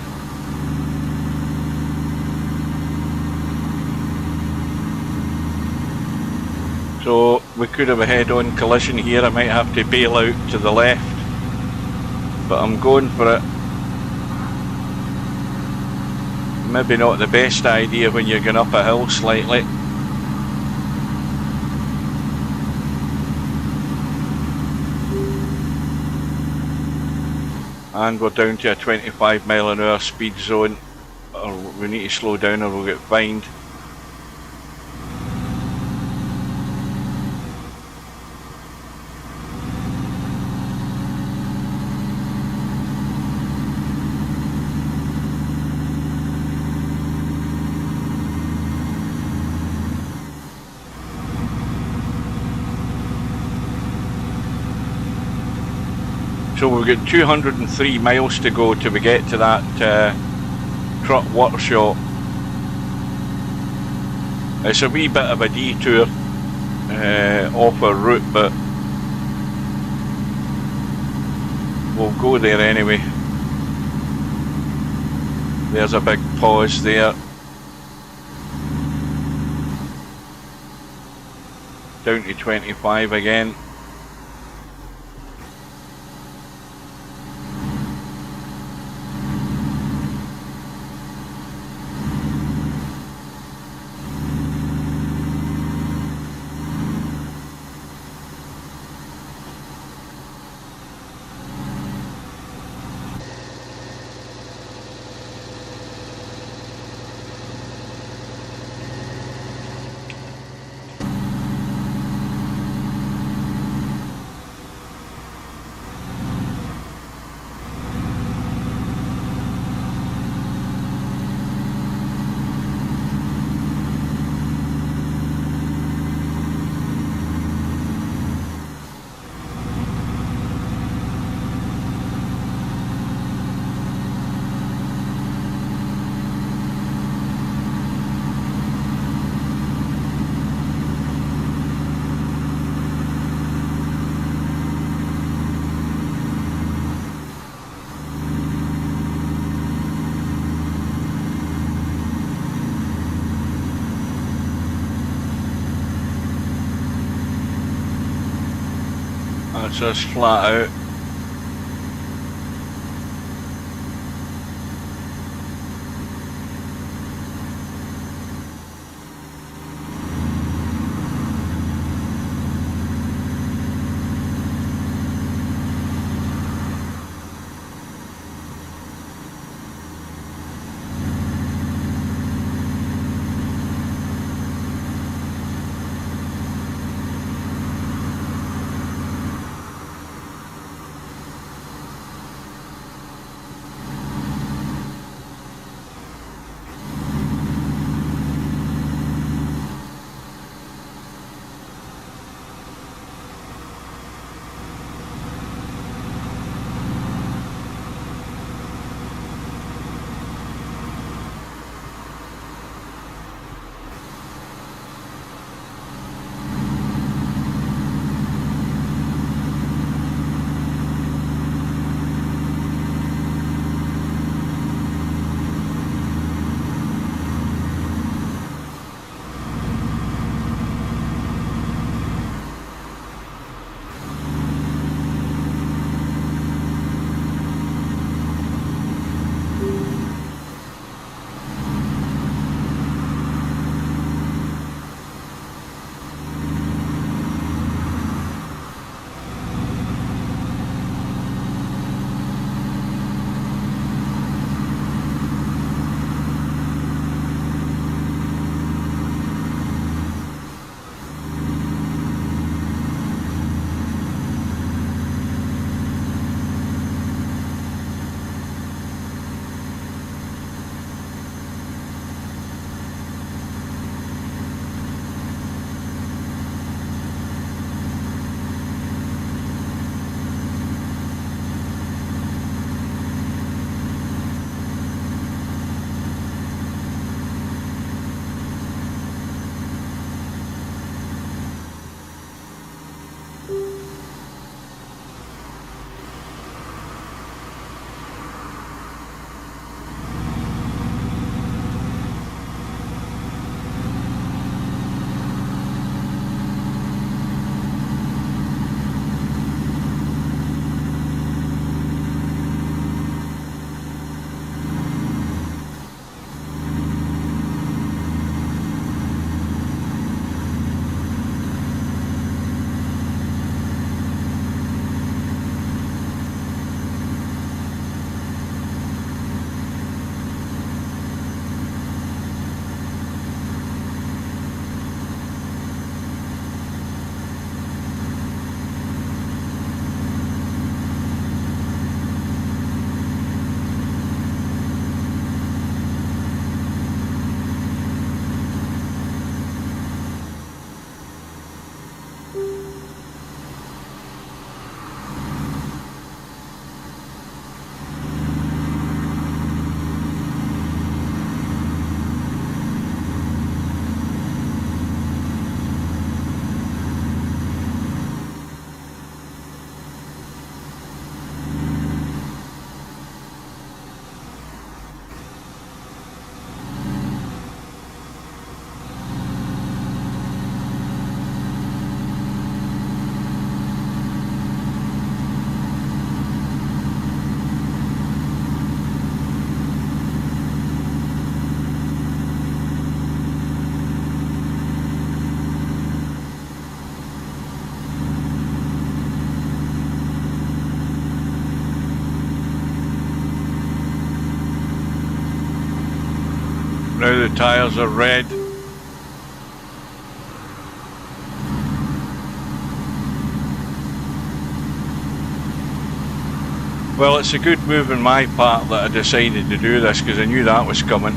So we could have a head-on collision here. I might have to bail out to the left, but I'm going for it. Maybe not the best idea when you're going up a hill slightly. And we're down to a 25 mile an hour speed zone, or we need to slow down or we'll get fined. So we've got 203 miles to go till we get to that truck workshop. It's a wee bit of a detour off our route, but we'll go there anyway. There's a big pause there. Down to 25 again. That's us flat out. Now the tyres are red. Well, it's a good move on my part that I decided to do this because I knew that was coming.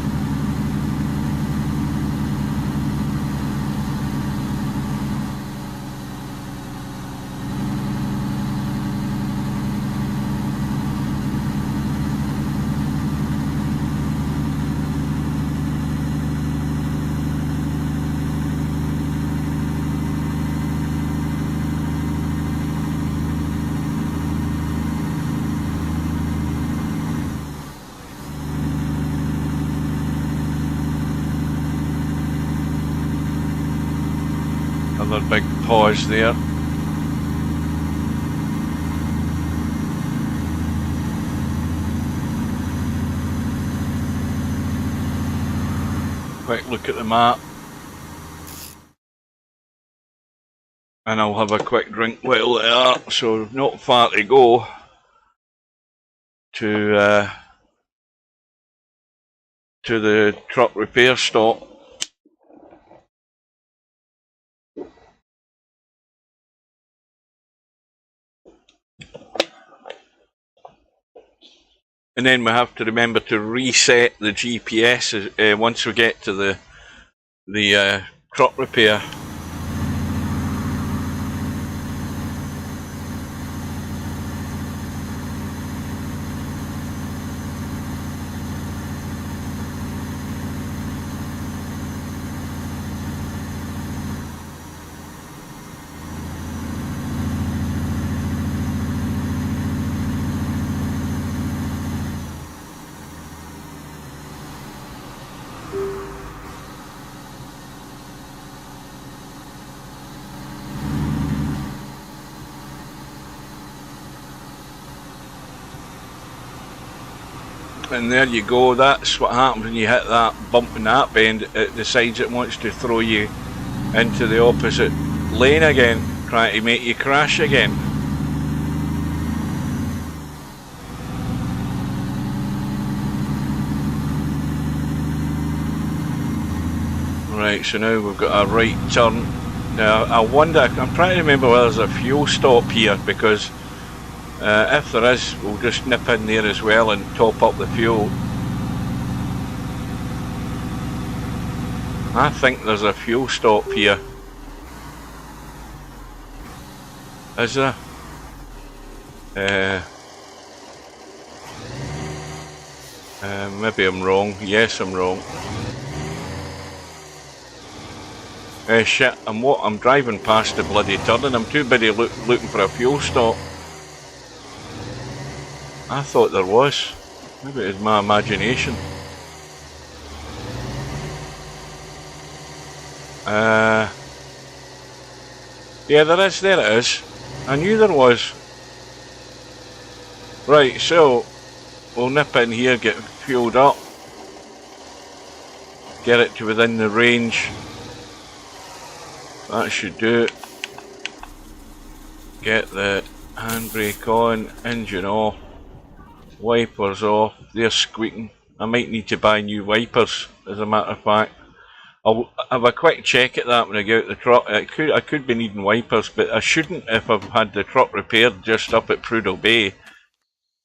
Another big pause there. quick look at the map. And I'll have a quick drink while there, so not far to go to the truck repair stop. And then we have to remember to reset the GPS once we get to the truck repair. And there you go, that's what happens when you hit that bump in that bend. It decides it wants to throw you into the opposite lane again, trying to make you crash again. Right, so now we've got a right turn. Now I wonder, I'm trying to remember whether there's a fuel stop here, because if there is, we'll just nip in there as well and top up the fuel. I think there's a fuel stop here. Is there? Maybe I'm wrong. Yes, I'm wrong. Shit, I'm driving past the bloody turn and I'm too busy looking for a fuel stop. I thought there was. Maybe it was my imagination. Yeah, there is. There it is. I knew there was. Right, so we'll nip in here, get fueled up, get it to within the range. That should do it. Get the handbrake on, engine off. Wipers off, they're squeaking. I might need to buy new wipers, as a matter of fact. I'll have a quick check at that when I get out the truck. I could be needing wipers, but I shouldn't if I've had the truck repaired just up at Prudhoe Bay.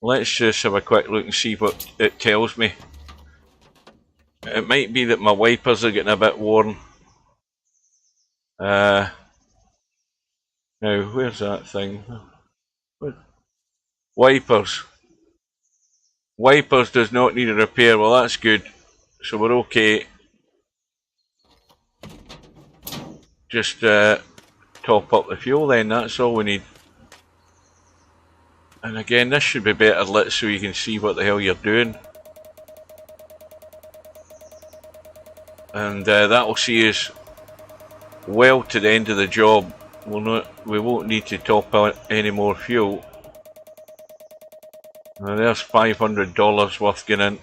Let's just have a quick look and see what it tells me. It might be that my wipers are getting a bit worn. Now, where's that thing? Wipers. Wipers does not need a repair. Well, that's good. So we're okay. Just top up the fuel then, that's all we need. And again, this should be better lit so you can see what the hell you're doing. And that will see us well to the end of the job. We won't need to top out any more fuel. Now there's $500 worth getting in.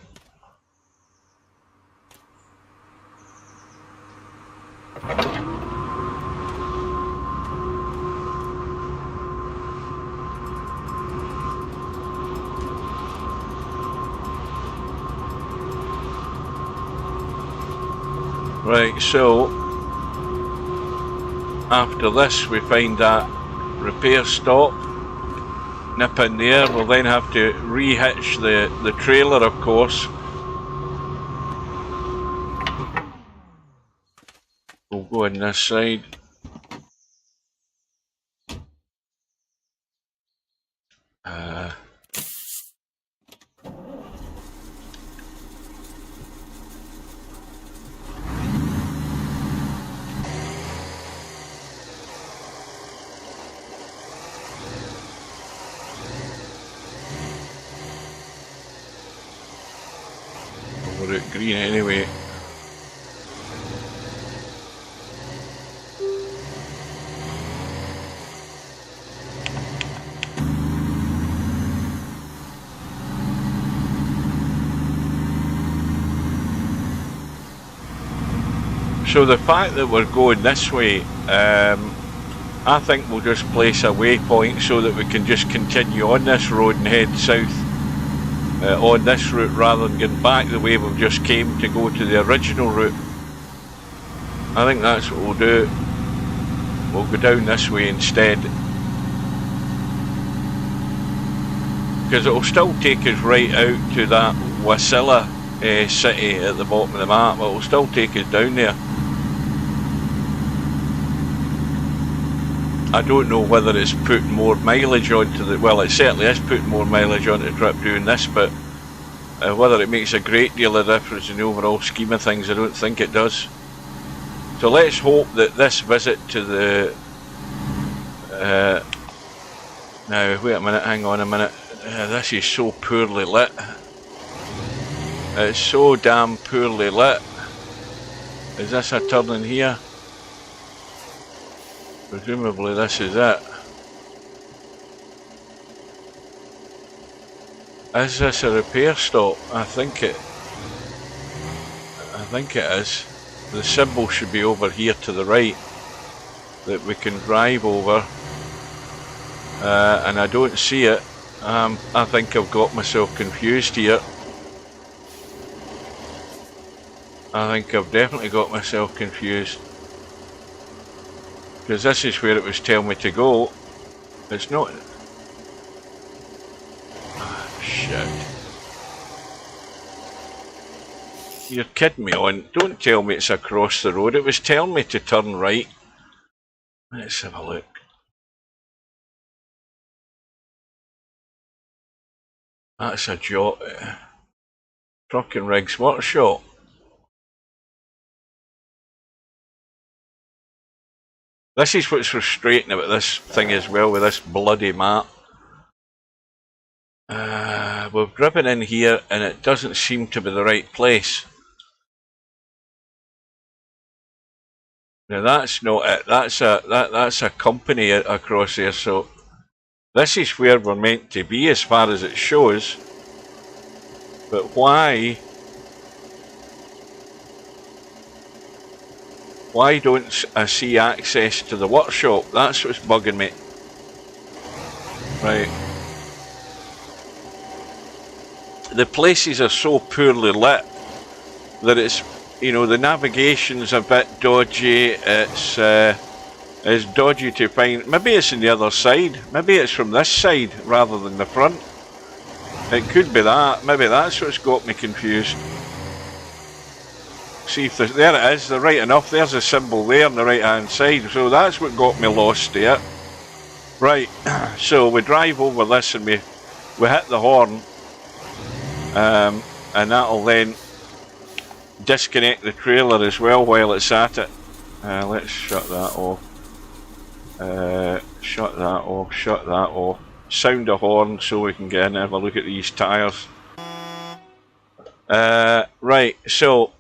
Right, so after this we find that repair stop. Nip in there, we'll then have to re-hitch the trailer, of course. We'll go on this side. We're at green anyway. So the fact that we're going this way, I think we'll just place a waypoint so that we can just continue on this road and head south on this route rather than getting back the way we've just came to go to the original route. I think that's what we'll do. We'll go down this way instead, because it'll still take us right out to that Wasilla city at the bottom of the map. It'll still take us down there. I don't know whether it's putting more mileage onto the, well, it certainly is putting more mileage onto the trip doing this, but whether it makes a great deal of difference in the overall scheme of things, I don't think it does. So let's hope that this visit to the now wait a minute, hang on a minute, this is so poorly lit. It's so damn poorly lit. Is this a turn in here? Presumably this is it. Is this a repair stop? I think it is. The symbol should be over here to the right that we can drive over, and I don't see it. I think I've got myself confused here. I think I've definitely got myself confused, because this is where it was telling me to go. It's not. Oh, shit. You're kidding me on. Don't tell me it's across the road. It was telling me to turn right. Let's have a look. That's a job. Truck and Rigs Workshop. This is what's frustrating about this thing as well, with this bloody map. We've driven in here and it doesn't seem to be the right place. Now that's not it. That's a company across there. So this is where we're meant to be as far as it shows. But why don't I see access to the workshop? That's what's bugging me. Right. The places are so poorly lit that it's, you know, the navigation's a bit dodgy. It's dodgy to find. Maybe it's on the other side. Maybe it's from this side rather than the front. It could be that. Maybe that's what's got me confused. See if there it is. They're right enough. There's a symbol there on the right hand side. So that's what got me lost there. Right. So we drive over this and we hit the horn. And that'll then disconnect the trailer as well while it's at it. Let's shut that off. Shut that off. Shut that off. Sound a horn so we can get in and have a look at these tyres. Right, so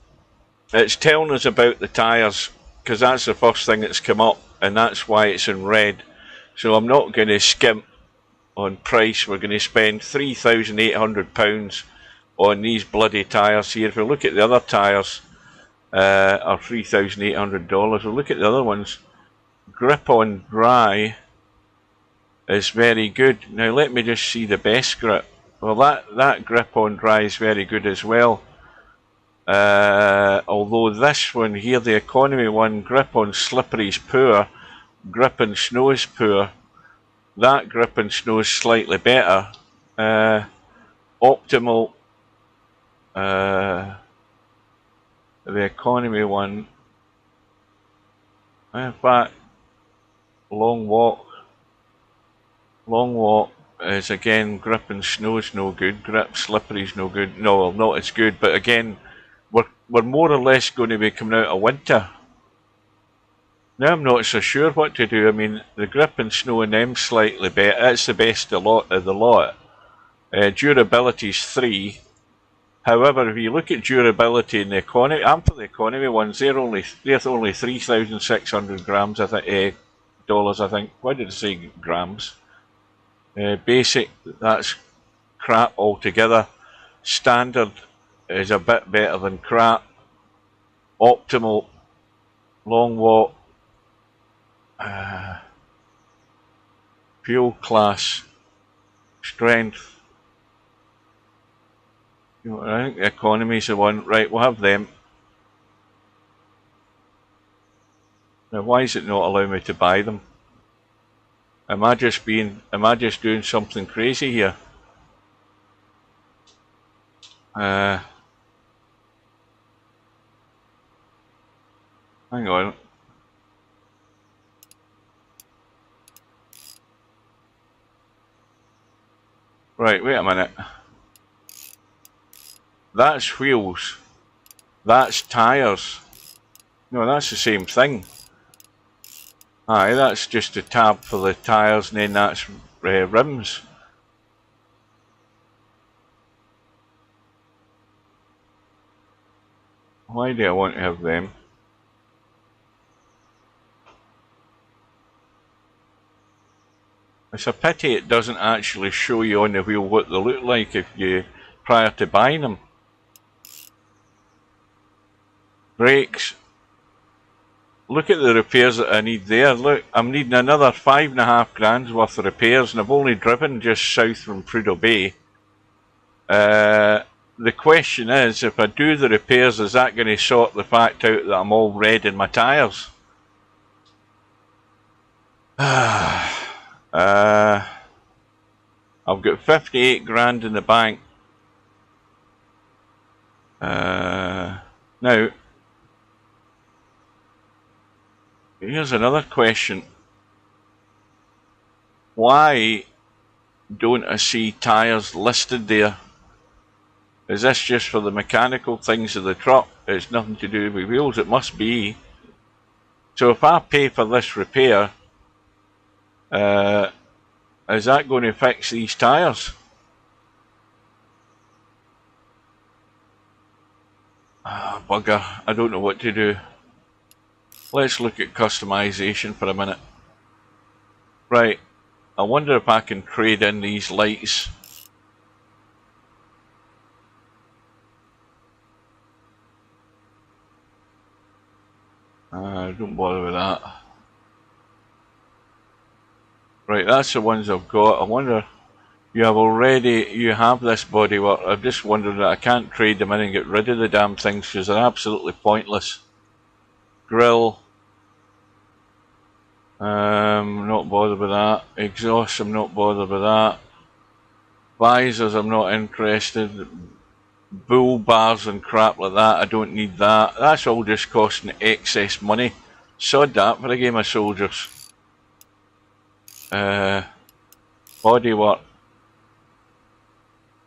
it's telling us about the tyres because that's the first thing that's come up, and that's why it's in red. So I'm not going to skimp on price. We're going to spend £3,800 on these bloody tyres here. If we look at the other tyres, are $3,800. We'll look at the other ones. Grip on dry is very good. Now let me just see the best grip. Well, that grip on dry is very good as well. Although this one here, the economy one, grip on slippery is poor, grip on snow is poor. That grip on snow is slightly better. Optimal, the economy one, in fact, long walk is again, grip and snow is no good, grip slippery is no good. No, well, not as good, but again, we're more or less going to be coming out of winter. Now I'm not so sure what to do. I mean, the grip and snow and them slightly better. It's the best of the lot. Durability is 3. However, if you look at durability in the economy, and for the economy ones, they're only 3,600 grams. I think dollars. I think. Why did I say grams? Basic, that's crap altogether. Standard is a bit better than crap. Optimal Long walk. Fuel class. Strength. You know, I think the economy's the one. Right, we'll have them. Now, why is it not allowing me to buy them? Am I just doing something crazy here? Hang on. Right, wait a minute. That's wheels. That's tyres. No, that's the same thing. Aye, that's just a tab for the tyres, and then that's rims. Why do I want to have them? It's a pity it doesn't actually show you on the wheel what they look like if you prior to buying them. Brakes. Look at the repairs that I need there. Look, I'm needing another £5.5 grand worth of repairs, and I've only driven just south from Prudhoe Bay. The question is, if I do the repairs, is that going to sort the fact out that I'm all red in my tyres? I've got 58 grand in the bank. Now, here's another question. Why don't I see tyres listed there? Is this just for the mechanical things of the truck? It's nothing to do with wheels, it must be. So if I pay for this repair, is that going to fix these tyres? Bugger, I don't know what to do. Let's look at customization for a minute. Right, I wonder if I can trade in these lights. Don't bother with that. Right, that's the ones I've got. I wonder, you have this bodywork. I'm just wondering that I can't trade them in and get rid of the damn things because they're absolutely pointless. Grill. Not bothered with that. Exhaust, I'm not bothered with that. Visors, I'm not interested. Bull bars and crap like that, I don't need that. That's all just costing excess money. Sod that for a game of soldiers. Bodywork.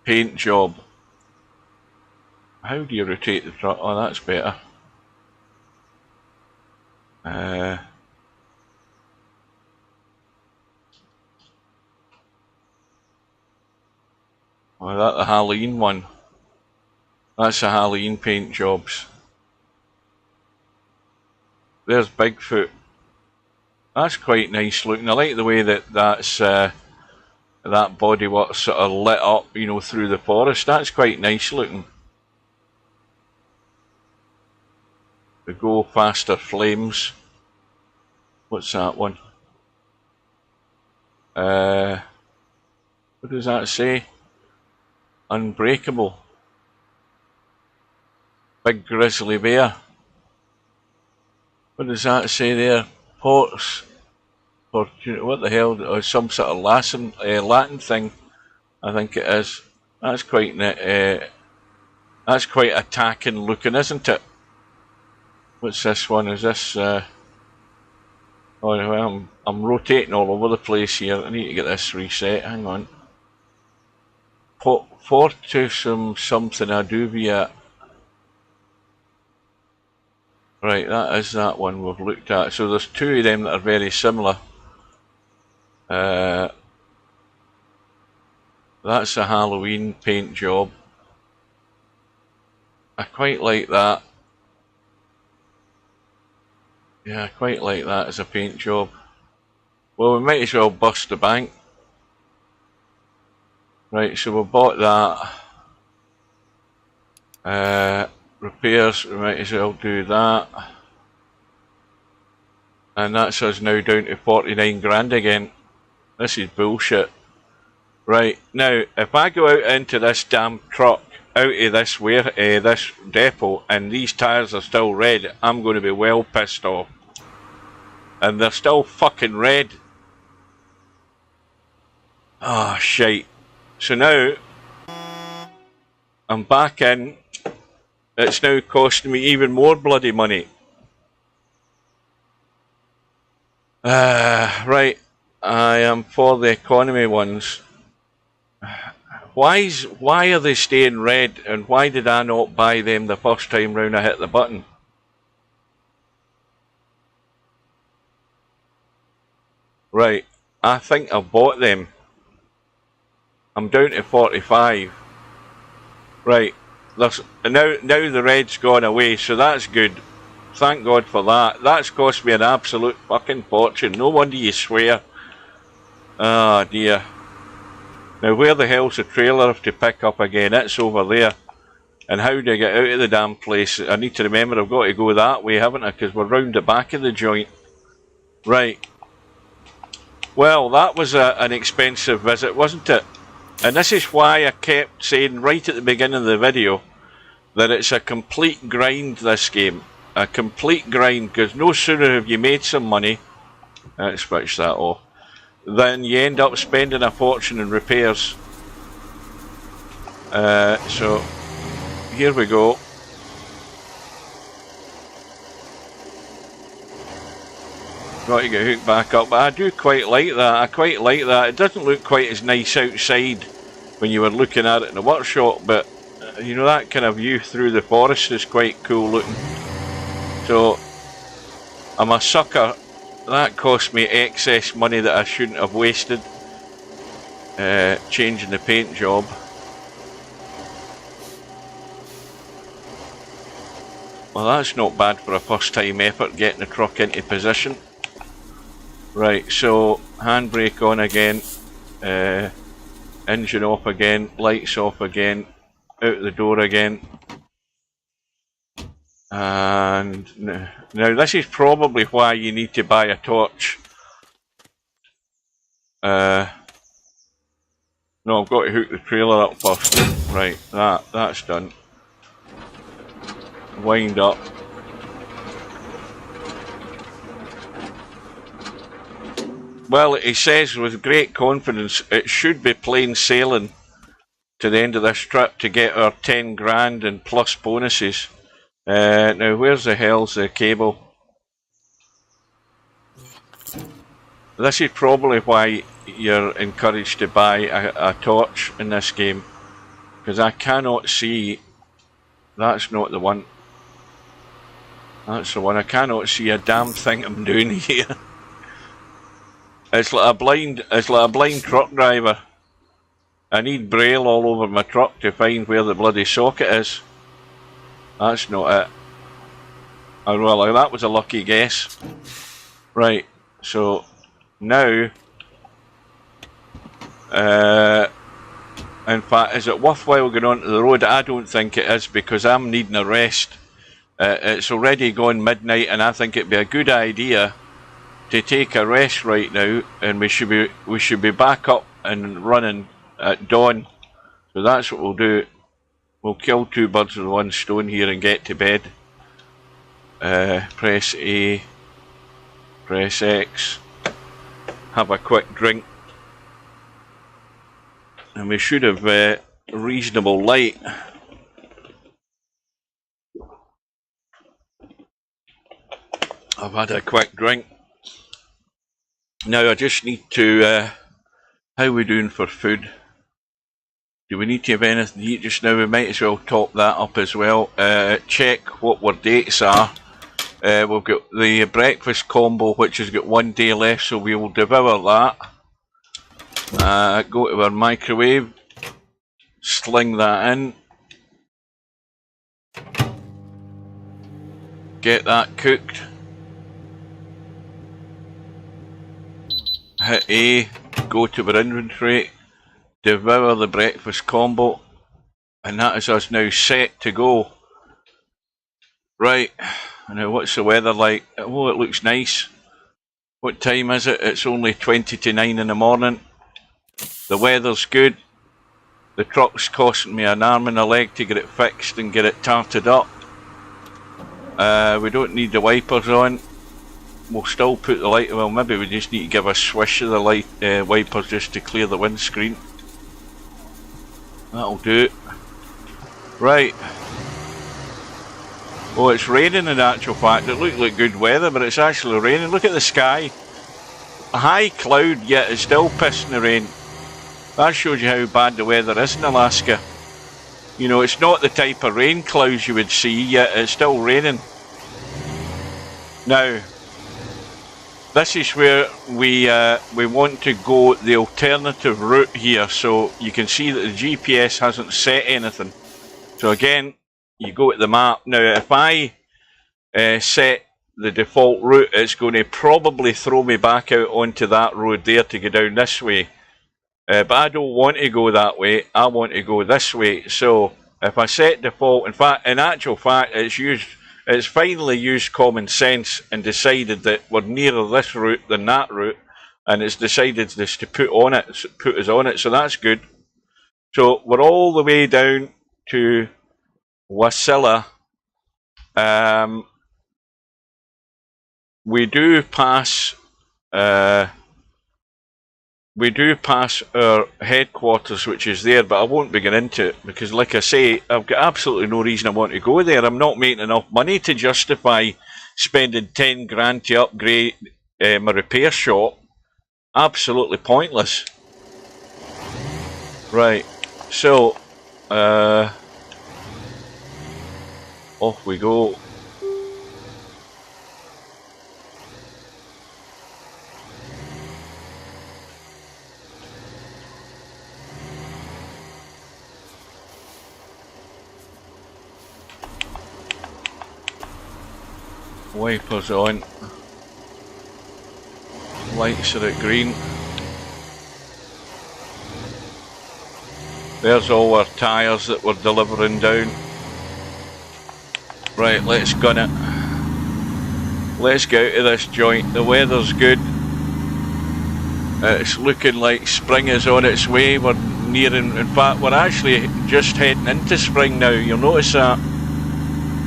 Paint job. How do you rotate the truck? Oh, that's better. Oh, that's the Halloween one. That's the Halloween paint jobs. There's Bigfoot. That's quite nice looking. I like the way that that bodywork sort of lit up, you know, through the forest. That's quite nice looking. The Go Faster Flames. What's that one? What does that say? Unbreakable. Big Grizzly Bear. What does that say there? Ports. What the hell? Oh, some sort of Latin thing, I think it is. That's quite attacking looking, isn't it? What's this one? Is this? Oh, well, I'm rotating all over the place here. I need to get this reset. Hang on. Fortusum something Aduvia. Right, that is that one we've looked at. So there's two of them that are very similar. That's a Halloween paint job. I quite like that. Yeah, I quite like that as a paint job. Well, we might as well bust the bank. Right, so we bought that. Repairs, we might as well do that. And that's us now down to 49 grand again. This is bullshit. Right, now, if I go out into this damn truck, out of this depot, and these tyres are still red, I'm going to be well pissed off. And they're still fucking red. Ah, oh, shite. So now, I'm back in. It's now costing me even more bloody money. Right, I am for the economy ones. Why are they staying red, and why did I not buy them the first time round I hit the button? Right, I think I've bought them. I'm down to 45. Right, now the red's gone away, so that's good. Thank God for that. That's cost me an absolute fucking fortune. No wonder you swear. Ah, dear. Now where the hell's the trailer to pick up again? It's over there. And how do I get out of the damn place? I need to remember I've got to go that way, haven't I? Because we're round the back of the joint. Right. Well, that was an expensive visit, wasn't it? And this is why I kept saying right at the beginning of the video that it's a complete grind, this game. A complete grind, because no sooner have you made some money, let's switch that off, then you end up spending a fortune in repairs. So here we go. Got to get hooked back up, but I do quite like that. I quite like that. It doesn't look quite as nice outside when you were looking at it in the workshop, but you know, that kind of view through the forest is quite cool looking. So I'm a sucker. That cost me excess money that I shouldn't have wasted changing the paint job. Well, that's not bad for a first time effort, getting the truck into position. Right, so handbrake on again, engine off again, lights off again, out the door again. And now this is probably why you need to buy a torch. No, I've got to hook the trailer up first. Right, that's done. Wind up. Well, he says with great confidence it should be plain sailing to the end of this trip to get our 10 grand and plus bonuses. Now, where's the hell's the cable? This is probably why you're encouraged to buy a torch in this game, because I cannot see. That's not the one. That's the one. I cannot see a damn thing I'm doing here. It's like a blind truck driver. I need braille all over my truck to find where the bloody socket is. That's not it. Oh, well, that was a lucky guess. Right, so now, in fact, is it worthwhile going onto the road? I don't think it is, because I'm needing a rest. It's already gone midnight, and I think it'd be a good idea to take a rest right now, and we should be back up and running at dawn. So that's what we'll do. We'll kill two birds with one stone here and get to bed. Press A, press X, have a quick drink, and we should have reasonable light. I've had a quick drink. Now I just need to, how are we doing for food? Do we need to have anything to eat just now? We might as well top that up as well. Check what our dates are. We've got the breakfast combo, which has got 1 day left, so we will devour that. Go to our microwave, sling that in, get that cooked, hit A, go to our inventory, devour the breakfast combo, and that is us now set to go. Right, now what's the weather like? Oh, it looks nice. What time is it? It's only 20 to 9 in the morning. The weather's good. The truck's costing me an arm and a leg to get it fixed and get it tarted up. We don't need the wipers on. We'll still put the light, well maybe we just need to give a swish of the light wipers just to clear the windscreen. That'll do it. Right. Oh, it's raining in actual fact. It looked like good weather, but it's actually raining. Look at the sky. A high cloud, yet it's still pissing the rain. That shows you how bad the weather is in Alaska. You know, it's not the type of rain clouds you would see, yet it's still raining. Now, this is where we want to go the alternative route here, so you can see that the GPS hasn't set anything. So again, you go to the map. Now, if I set the default route, it's going to probably throw me back out onto that road there to go down this way. But I don't want to go that way. I want to go this way. So if I set default, in actual fact, it's finally used common sense and decided that we're nearer this route than that route, and it's decided just to put us on it. So that's good. So we're all the way down to Wasilla. We do pass our headquarters, which is there, but I won't be getting into it because, like I say, I've got absolutely no reason I want to go there. I'm not making enough money to justify spending 10 grand to upgrade my repair shop. Absolutely pointless. Right, so off we go. Wipers on. Lights are at green. There's all our tyres that we're delivering down. Right, let's gun it. Let's get out of this joint. The weather's good. It's looking like spring is on its way. We're nearing, in fact, we're actually just heading into spring now. You'll notice that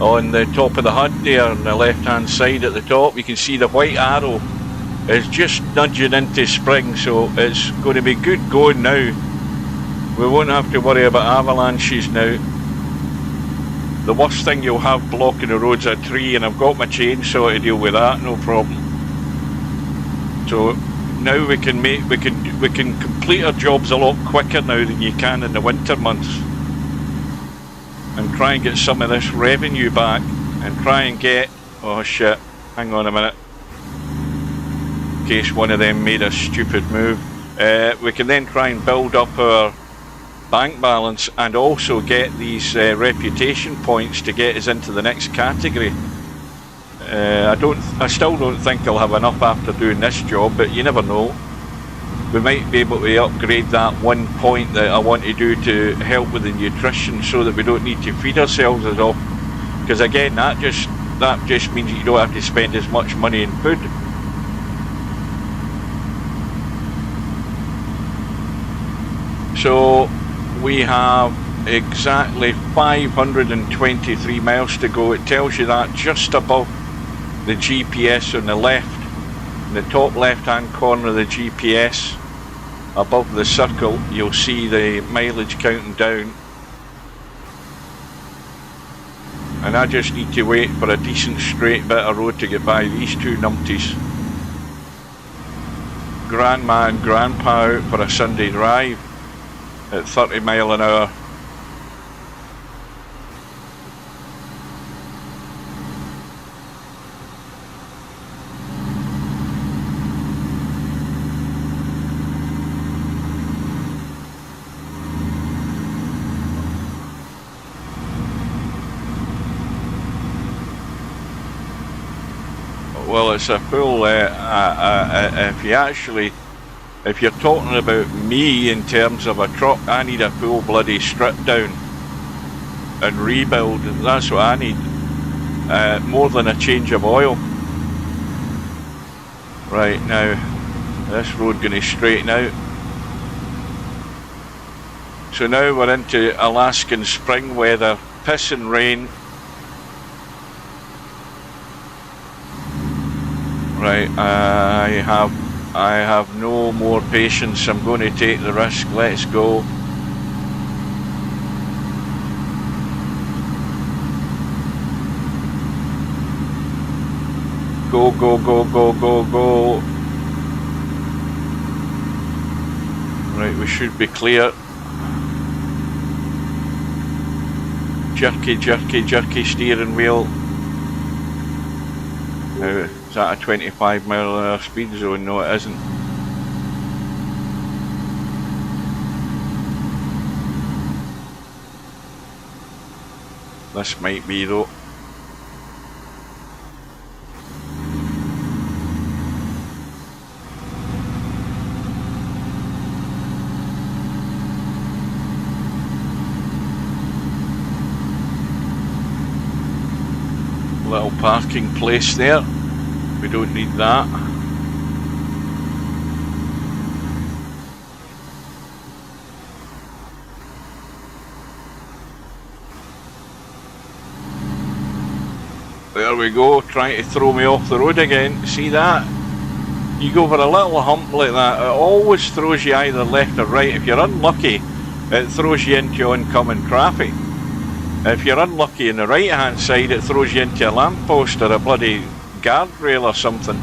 on the top of the HUD there on the left hand side at the top, you can see the white arrow is just nudging into spring, so it's going to be good going now. We won't have to worry about avalanches now. The worst thing you'll have blocking the road's a tree, and I've got my chainsaw to deal with that, no problem. So now we can complete our jobs a lot quicker now than you can in the winter months, and try and get some of this revenue back, and try and get, oh shit, hang on a minute, in case one of them made a stupid move. We can then try and build up our bank balance and also get these reputation points to get us into the next category. I still don't think I'll have enough after doing this job, but you never know. We might be able to upgrade that 1 point that I want to do to help with the nutrition, so that we don't need to feed ourselves as often. Because again, that just means that you don't have to spend as much money in food. So we have exactly 523 miles to go. It tells you that just above the GPS on the left, in the top left hand corner of the GPS, above the circle, you'll see the mileage counting down. And I just need to wait for a decent straight bit of road to get by these two numpties. Grandma and Grandpa out for a Sunday drive at 30 mile an hour. Well, it's a full, if you're talking about me in terms of a truck, I need a full bloody strip down and rebuild. That's what I need, more than a change of oil. Right, now this road going to straighten out. So now we're into Alaskan spring weather, piss and rain. Right, I have no more patience. I'm going to take the risk. Let's go. Go, go, go, go, go, go. Right, we should be clear. Jerky, jerky, jerky steering wheel. Now, is that a 25 mile an hour speed zone? No, it isn't. This might be though. Little parking place there. We don't need that. There we go, trying to throw me off the road again. See that? You go over a little hump like that, it always throws you either left or right. If you're unlucky, it throws you into oncoming traffic. If you're unlucky on the right hand side, it throws you into a lamppost or a bloody guardrail or something.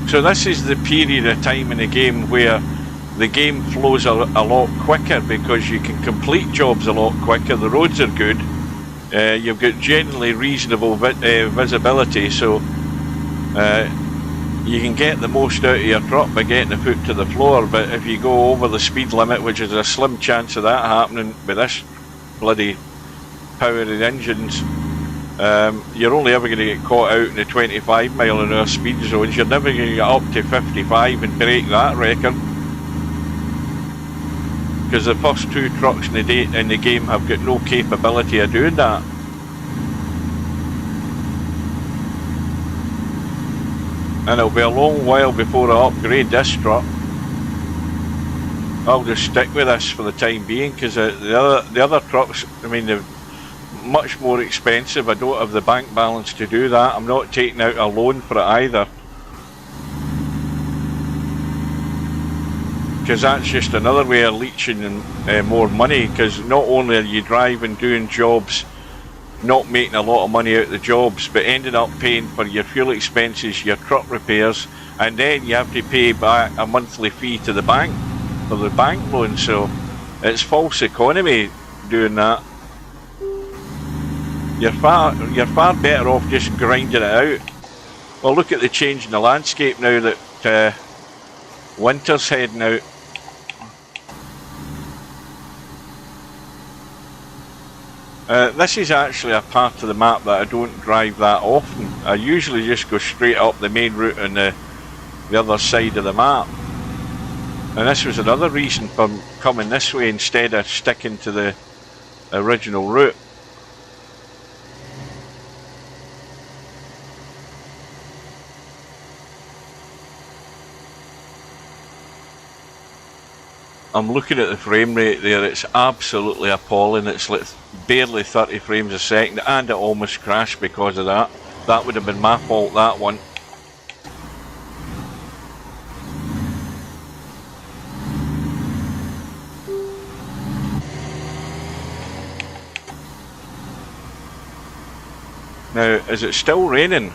So this is the period of time in the game where the game flows a lot quicker because you can complete jobs a lot quicker. The roads are good. You've got generally reasonable visibility, so you can get the most out of your truck by getting the foot to the floor. But if you go over the speed limit, which is a slim chance of that happening with this bloody powered engines, you're only ever going to get caught out in the 25 mile an hour speed zones. You're never going to get up to 55 and break that record, because the first two trucks in the game have got no capability of doing that. And it'll be a long while before I upgrade this truck. I'll just stick with this for the time being, because the other trucks, I mean, they're much more expensive. I don't have the bank balance to do that. I'm not taking out a loan for it either, because that's just another way of leeching more money. Because not only are you driving, doing jobs, not making a lot of money out of the jobs, but ending up paying for your fuel expenses, your truck repairs, and then you have to pay back a monthly fee to the bank for the bank loan. So it's false economy doing that. You're far better off just grinding it out. Well, look at the change in the landscape now that winter's heading out. This is actually a part of the map that I don't drive that often. I usually just go straight up the main route on the other side of the map. And this was another reason for coming this way instead of sticking to the original route. I'm looking at the frame rate there, it's absolutely appalling. It's like barely 30 frames a second, and it almost crashed because of that. That would have been my fault, that one. Now, is it still raining?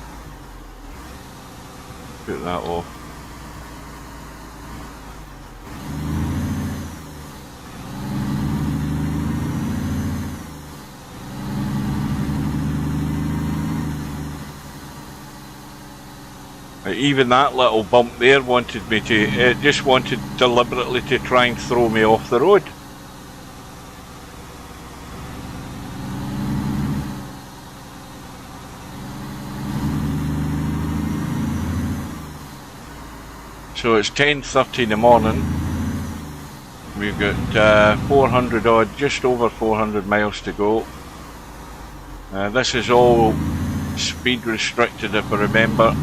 Put that off. Even that little bump there wanted me to, it just wanted deliberately to try and throw me off the road. So it's 10:30 in the morning. We've got 400 odd, just over 400 miles to go. This is all speed restricted, if I remember,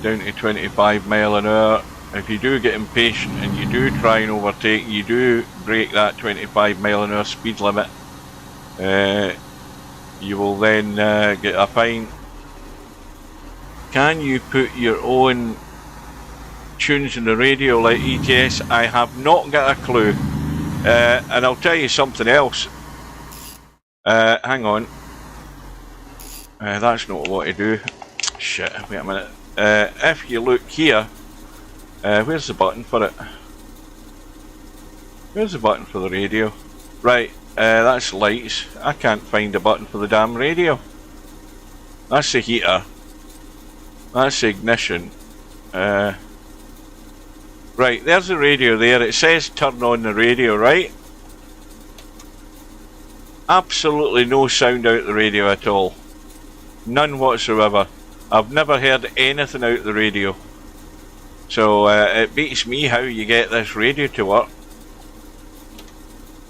down to 25 mile an hour. If you do get impatient and you do try and overtake, you do break that 25 mile an hour speed limit, you will then get a fine. Can you put your own tunes in the radio like ETS? I have not got a clue. And I'll tell you something else. Hang on. That's not what I do. Shit, wait a minute. If you look here, where's the button for it? Where's the button for the radio? Right, that's lights. I can't find a button for the damn radio. That's the heater. That's the ignition. Right, there's the radio there. It says turn on the radio, right? Absolutely no sound out the radio at all. None whatsoever. I've never heard anything out the radio. So it beats me how you get this radio to work.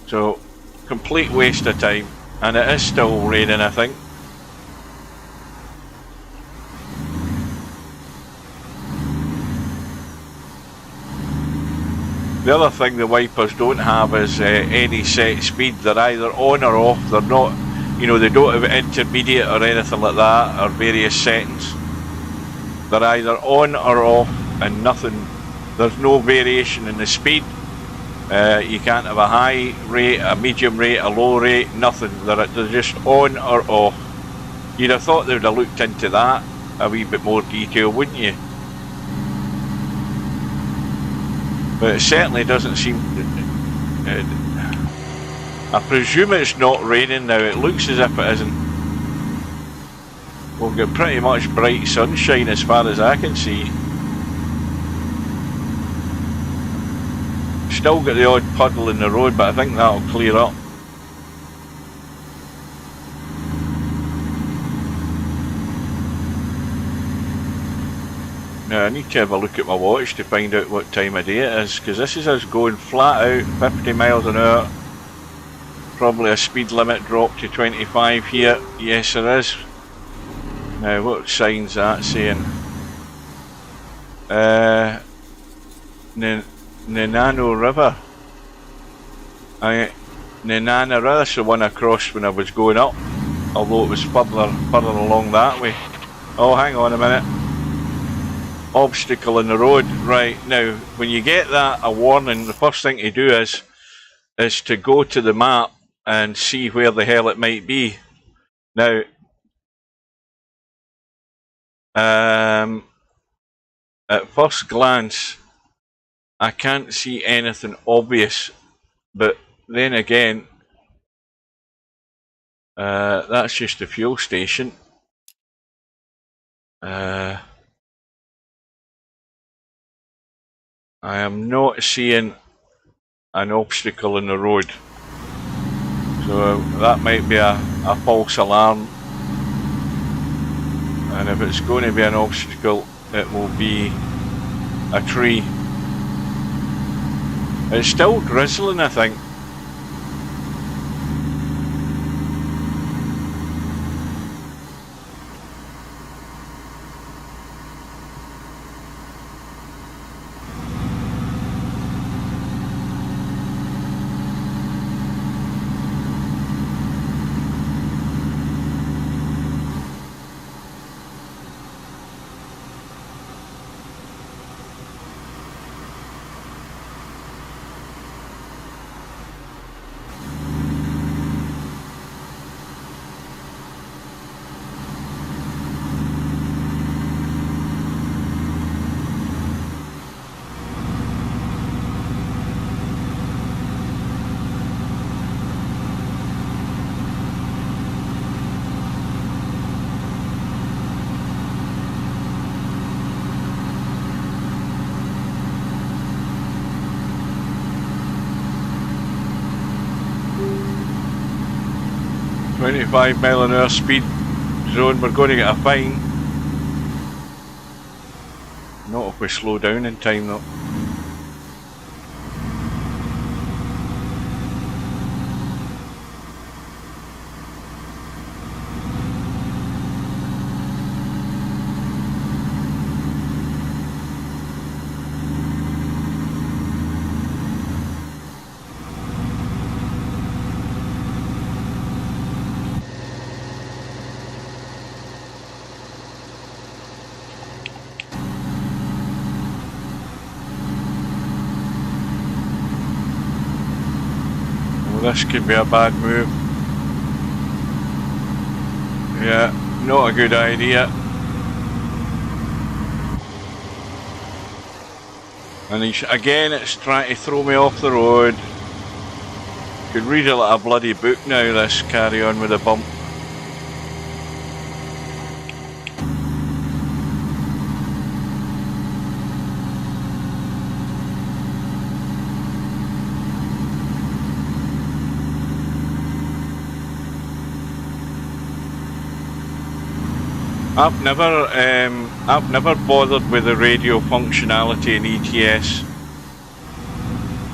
So, complete waste of time. And it is still raining, I think. The other thing the wipers don't have is any set speed. They're either on or off. They're not, you know, they don't have intermediate or anything like that, or various settings. They're either on or off, and nothing. There's no variation in the speed. You can't have a high rate, a medium rate, a low rate, nothing. They're just on or off. You'd have thought they would have looked into that a wee bit more detail, wouldn't you? But it certainly doesn't seem to, I presume it's not raining now. It looks as if it isn't. We've got pretty much bright sunshine as far as I can see. Still got the odd puddle in the road, but I think that'll clear up. Now I need to have a look at my watch to find out what time of day it is, because this is us going flat out 50 miles an hour. Probably a speed limit drop to 25 here. Yes, there is. Now what sign's that saying? Nenano River. Nenana River, that's the one I crossed when I was going up, although it was further along that way. Oh, hang on a minute. Obstacle in the road. Right, now when you get that a warning, the first thing to do is to go to the map and see where the hell it might be. Now at first glance I can't see anything obvious, but then again that's just a fuel station. I am not seeing an obstacle in the road, so that might be a false alarm, and if it's going to be an obstacle it will be a tree. It's still drizzling, I think. .25 mile an hour speed zone, we're going to get a fine. Not if we slow down in time though. This could be a bad move. Yeah, not a good idea. And again, it's trying to throw me off the road. Could read it like a bloody book now, this carry on with a bump. I've never bothered with the radio functionality in ETS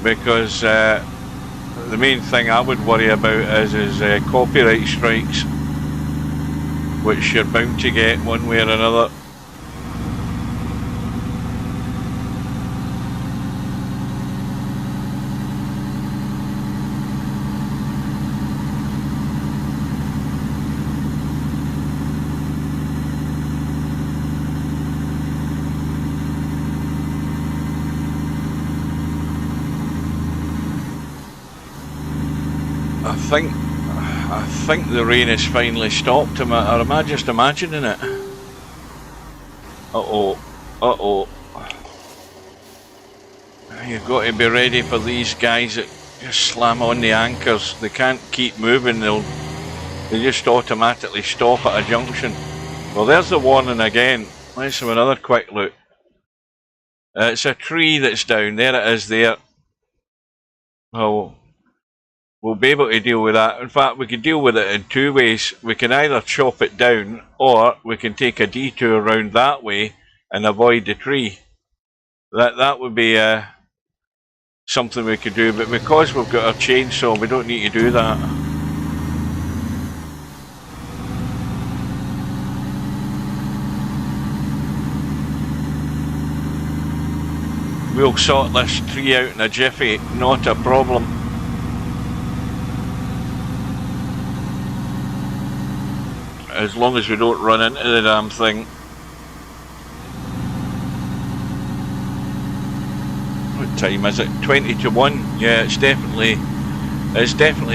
because the main thing I would worry about is copyright strikes, which you're bound to get one way or another. I think the rain has finally stopped, or am I just imagining it? Uh-oh. You've got to be ready for these guys that just slam on the anchors. They can't keep moving, they just automatically stop at a junction. Well, there's the warning again. Let's have another quick look. It's a tree that's down, there it is there. Oh. We'll be able to deal with that. In fact, we can deal with it in two ways. We can either chop it down, or we can take a detour around that way and avoid the tree. That would be something we could do, but because we've got our chainsaw, we don't need to do that. We'll sort this tree out in a jiffy, not a problem. As long as we don't run into the damn thing. What time is it? 20 to 1? Yeah, it's definitely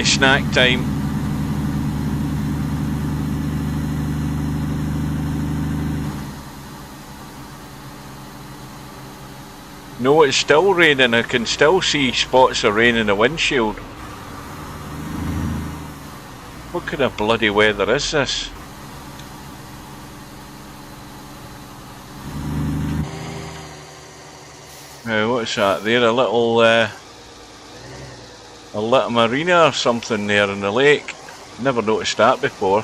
snack time. No, it's still raining. I can still see spots of rain in the windshield. What kind of bloody weather is this? What's that there? A little marina or something there in the lake. Never noticed that before.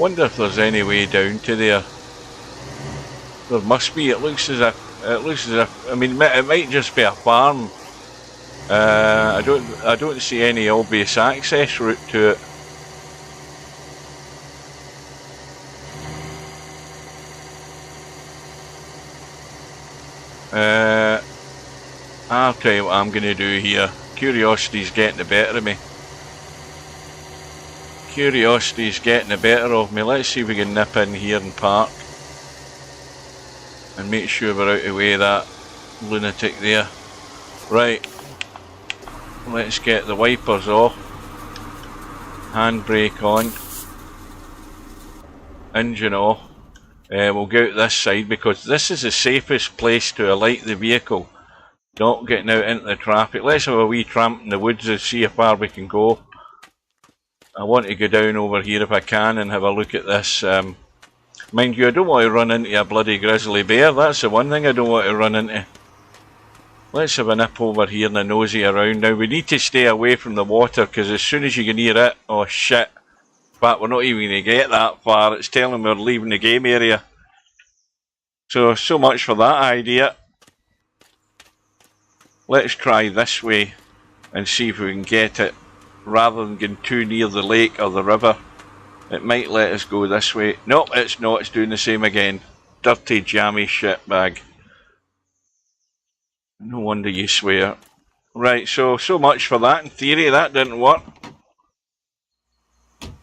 Wonder if there's any way down to there. There must be. It looks as if. I mean, it might just be a farm. I don't see any obvious access route to it. I'll tell you what I'm going to do here. Curiosity's getting the better of me. Curiosity's getting the better of me. Let's see if we can nip in here and park. And make sure we're out of the way of that lunatic there. Right. Let's get the wipers off. Handbrake on. Engine off. We'll go out this side because this is the safest place to alight the vehicle. Not getting out into the traffic. Let's have a wee tramp in the woods and see how far we can go. I want to go down over here if I can and have a look at this. Mind you, I don't want to run into a bloody grizzly bear. That's the one thing I don't want to run into. Let's have a nip over here and a nosy around. Now we need to stay away from the water because as soon as you can hear it, oh shit. In fact, we're not even going to get that far. It's telling we're leaving the game area. So much for that idea. Let's try this way and see if we can get it rather than getting too near the lake or the river. It might let us go this way. Nope, it's not. It's doing the same again. Dirty, jammy shitbag. No wonder you swear. Right, so much for that. In theory, that didn't work.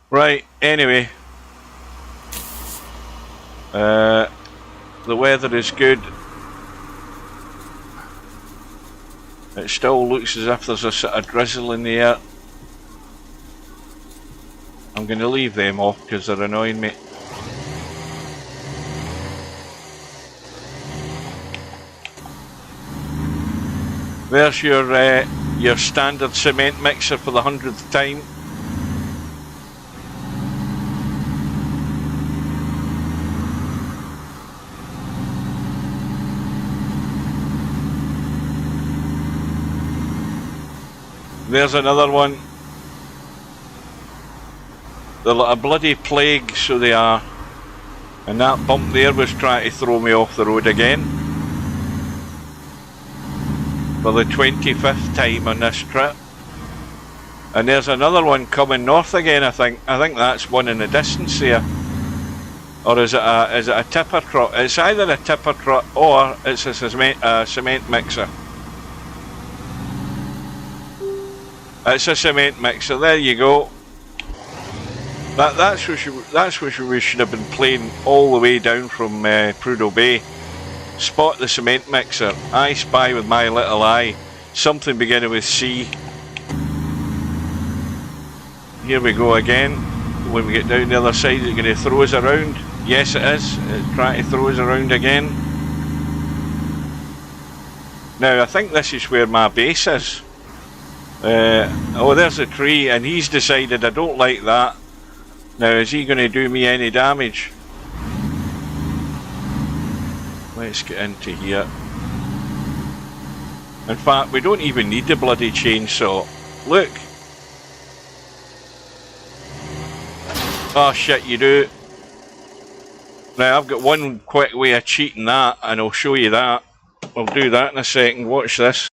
Right, anyway. The weather is good. It still looks as if there's a sort of drizzle in the air. I'm going to leave them off because they're annoying me. There's your standard cement mixer for the 100th time. There's another one. They're like a bloody plague, so they are. And that bump there was trying to throw me off the road again. For the 25th time on this trip. And there's another one coming north again, I think. I think that's one in the distance here. Or is it a tipper truck? It's either a tipper truck or it's a cement mixer. It's a cement mixer, there you go. That's what we should have been playing all the way down from Prudhoe Bay. Spot the cement mixer. I spy with my little eye. Something beginning with C. Here we go again. When we get down the other side, it's going to throw us around. Yes, it is. It's trying to throw us around again. Now, I think this is where my base is. Oh, there's a tree, and he's decided I don't like that. Now, is he going to do me any damage? Let's get into here. In fact, we don't even need the bloody chainsaw. Look. Oh shit, you do. Now, I've got one quick way of cheating that, and I'll show you that. I'll do that in a second. Watch this.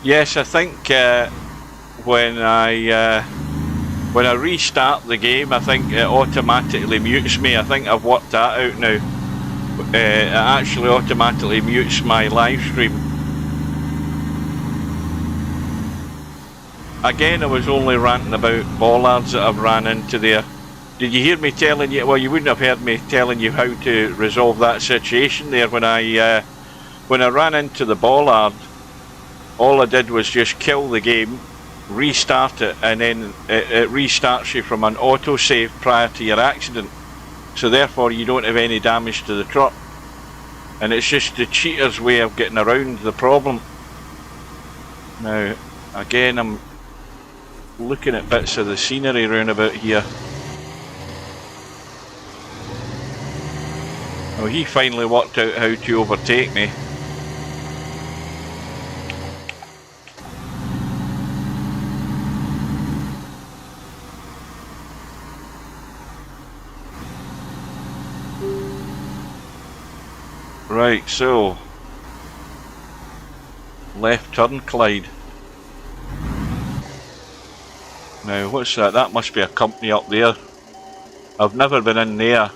Yes, I think when I restart the game, I think it automatically mutes me. I think I've worked that out now. It actually automatically mutes my live stream. Again, I was only ranting about bollards that I've ran into there. Did you hear me telling you? Well, you wouldn't have heard me telling you how to resolve that situation there when I ran into the bollard. All I did was just kill the game, restart it, and then it restarts you from an autosave prior to your accident. So therefore you don't have any damage to the truck. And it's just the cheater's way of getting around the problem. Now, again, I'm looking at bits of the scenery round about here. Oh, he finally worked out how to overtake me. Right, so left turn, Clyde. Now, what's that? That must be a company up there. I've never been in there.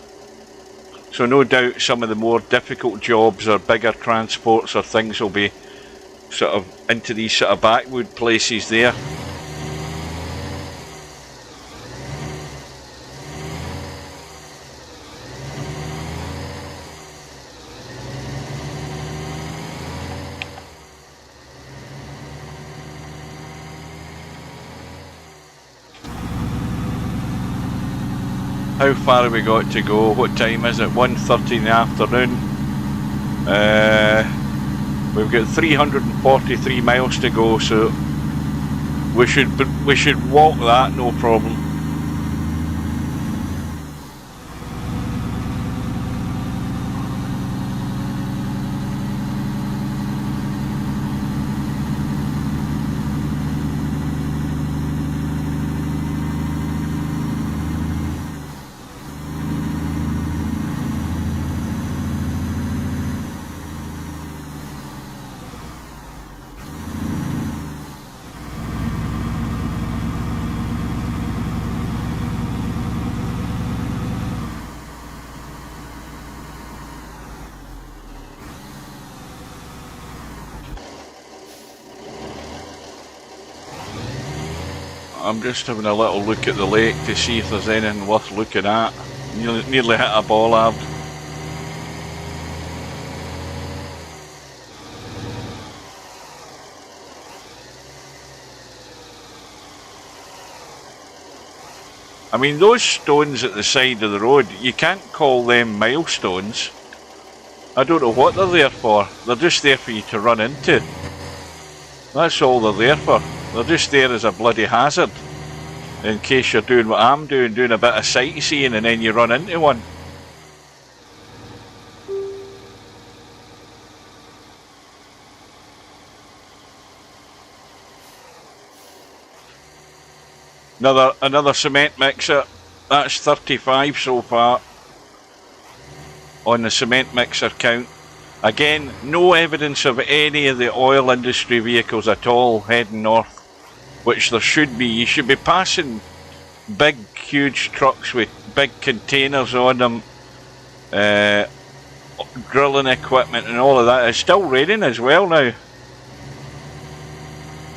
So no doubt some of the more difficult jobs or bigger transports or things will be sort of into these sort of backwood places there. How far have we got to go? What time is it? 1:30 in the afternoon. We've got 343 miles to go, so we should walk that, no problem. I'm just having a little look at the lake to see if there's anything worth looking at. Nearly hit a bollard. I mean, those stones at the side of the road, you can't call them milestones. I don't know what they're there for. They're just there for you to run into. That's all they're there for. They're just there as a bloody hazard. in case you're doing what I'm doing a bit of sightseeing and then you run into one. Another cement mixer. That's 35 so far on the cement mixer count. Again, no evidence of any of the oil industry vehicles at all heading north, which there should be. You should be passing big, huge trucks with big containers on them, drilling equipment and all of that. It's still raining as well now.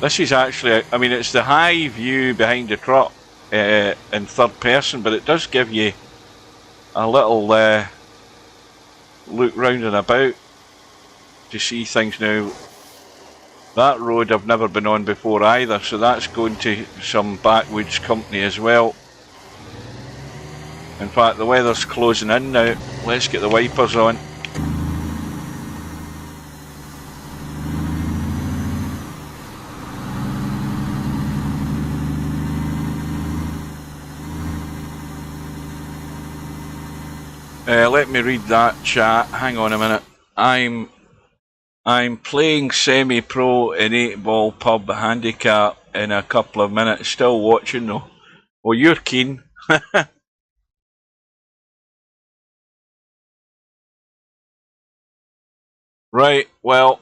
This is actually, I mean, it's the high view behind the truck in third person, but it does give you a little look round and about to see things now. That road I've never been on before either, so that's going to some backwoods company as well. In fact, the weather's closing in now. Let's get the wipers on. Let me read that chat. Hang on a minute. I'm playing semi-pro in 8-ball pub handicap in a couple of minutes. Still watching though. Well, you're keen. Right, well,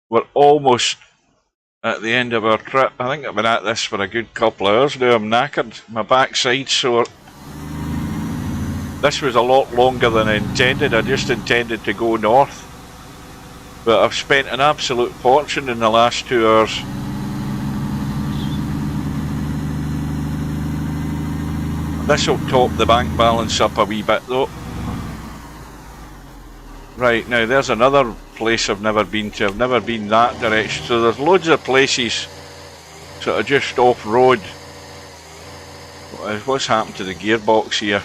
we're almost at the end of our trip. I think I've been at this for a good couple of hours now. I'm knackered. My backside's sore. This was a lot longer than I intended. I just intended to go north. But I've spent an absolute fortune in the last 2 hours. This will top the bank balance up a wee bit though. Right, now there's another place I've never been to. I've never been that direction. So there's loads of places sort of just off-road. What's happened to the gearbox here?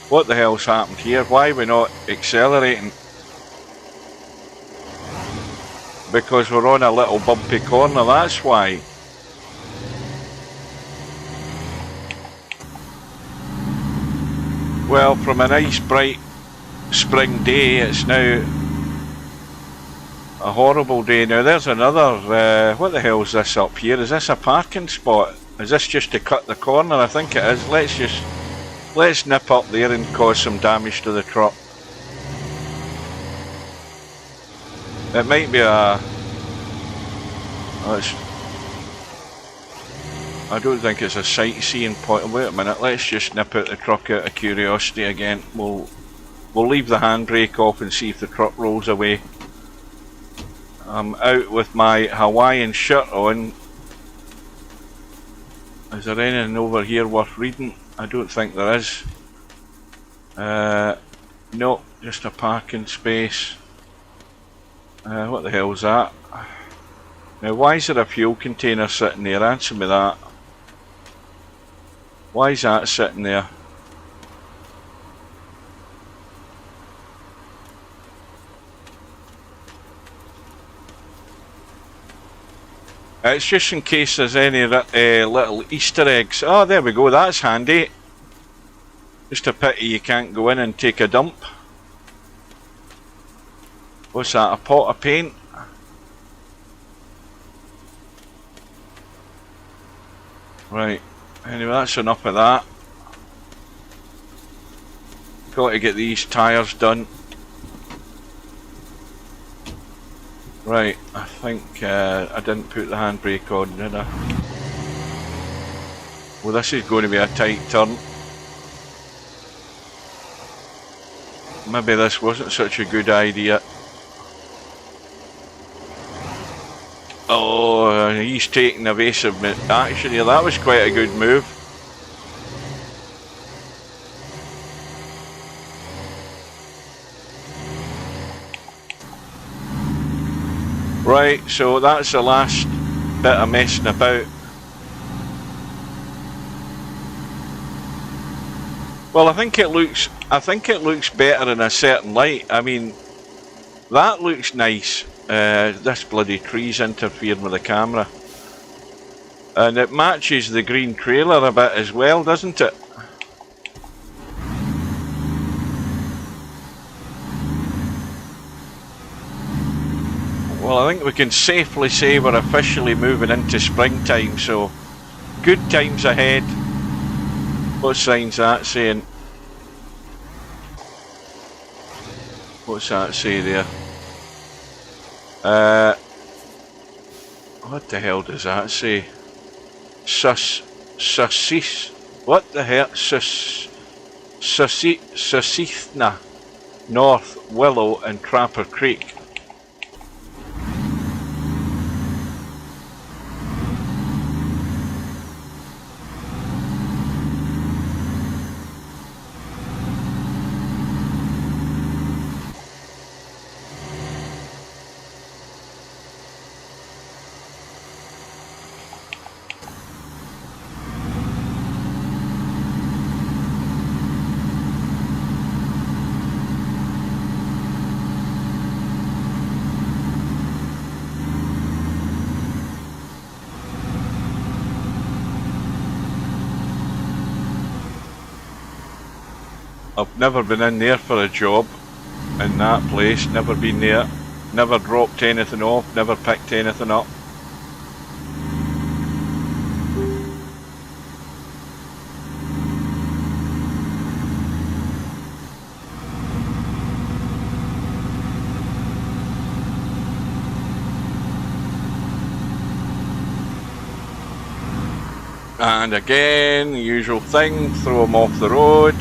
What the hell's happened here? Why are we not accelerating? Because we're on a little bumpy corner, that's why. Well, from a nice bright spring day, it's now a horrible day. Now there's another, what the hell is this up here? Is this a parking spot? Is this just to cut the corner? I think it is. Let's nip up there and cause some damage to the truck. It might be a... I don't think it's a sightseeing point. Wait a minute, let's just nip out the truck out of curiosity again. We'll leave the handbrake off and see if the truck rolls away. I'm out with my Hawaiian shirt on. Is there anything over here worth reading? I don't think there is. No, just a parking space. What the hell is that? Now why is there a fuel container sitting there? Answer me that. Why is that sitting there? It's just in case there's any little Easter eggs. Oh, there we go, that's handy. Just a pity you can't go in and take a dump. What's that, a pot of paint? Right, anyway, that's enough of that. Got to get these tyres done. Right, I think I didn't put the handbrake on, did I? Well, this is going to be a tight turn. Maybe this wasn't such a good idea. Oh, he's taking evasive action here. That was quite a good move. Right, so that's the last bit of messing about. Well, I think it looks better in a certain light. I mean, that looks nice. this bloody tree's interfering with the camera. And it matches the green trailer a bit as well, doesn't it? Well, I think we can safely say we're officially moving into springtime, so good times ahead. What sign's that saying? What's that say there? What the hell does that say? Susseith. What the hell? Susseithna North, Willow and Trapper Creek. I've never been in there for a job, in that place, never been there, never dropped anything off, never picked anything up. And again, the usual thing, throw them off the road.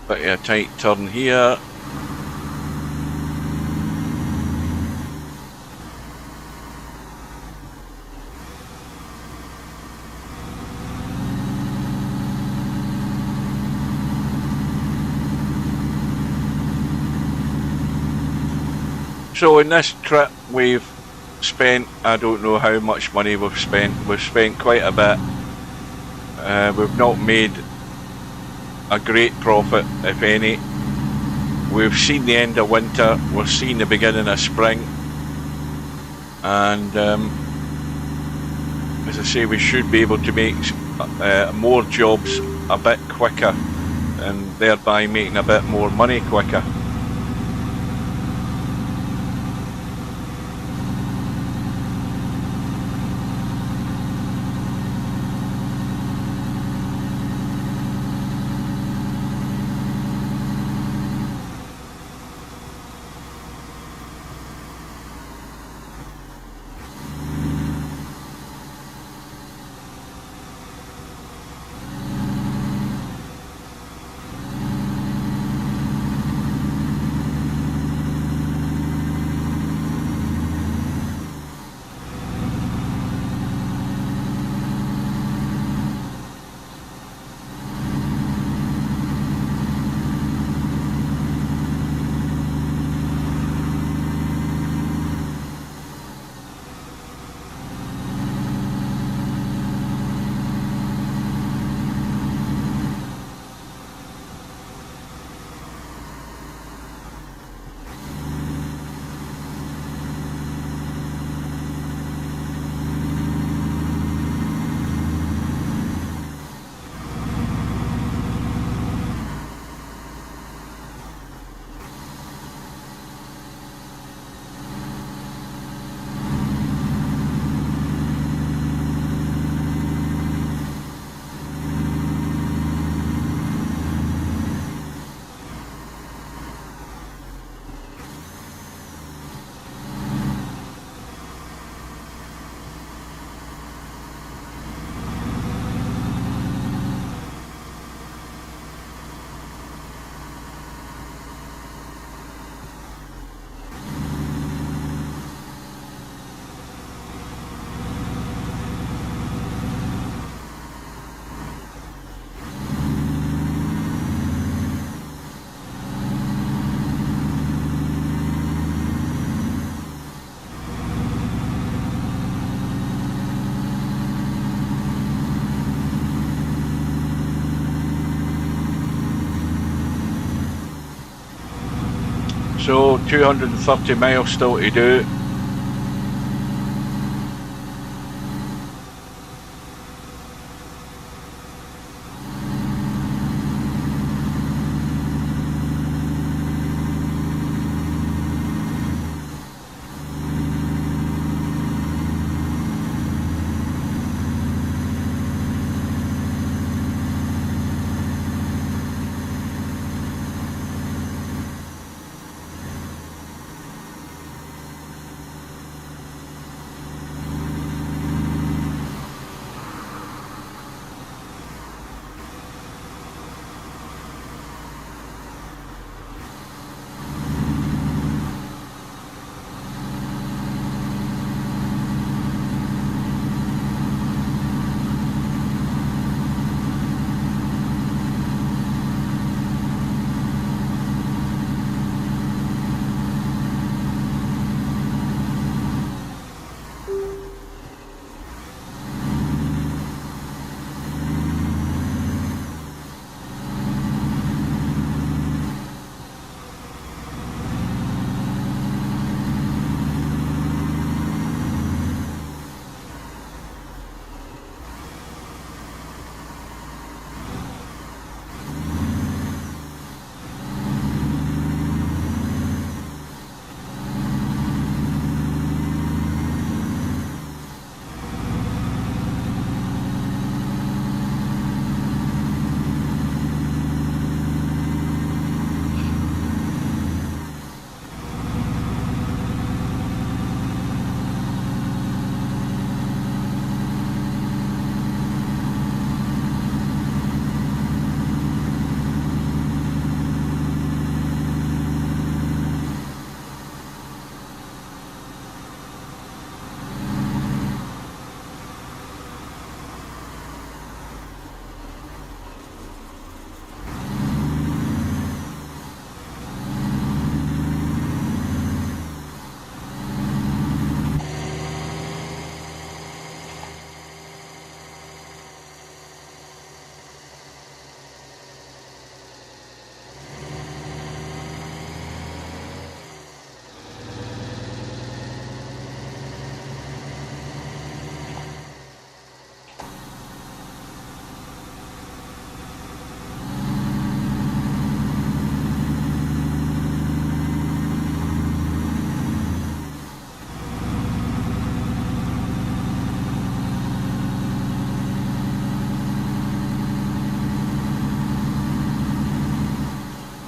Bit of a tight turn here. So in this trip we've spent, I don't know how much money we've spent quite a bit. We've not made a great profit, if any. We've seen the end of winter, we're seeing the beginning of spring, and as I say, we should be able to make more jobs a bit quicker, and thereby making a bit more money quicker. So 230 miles still to do.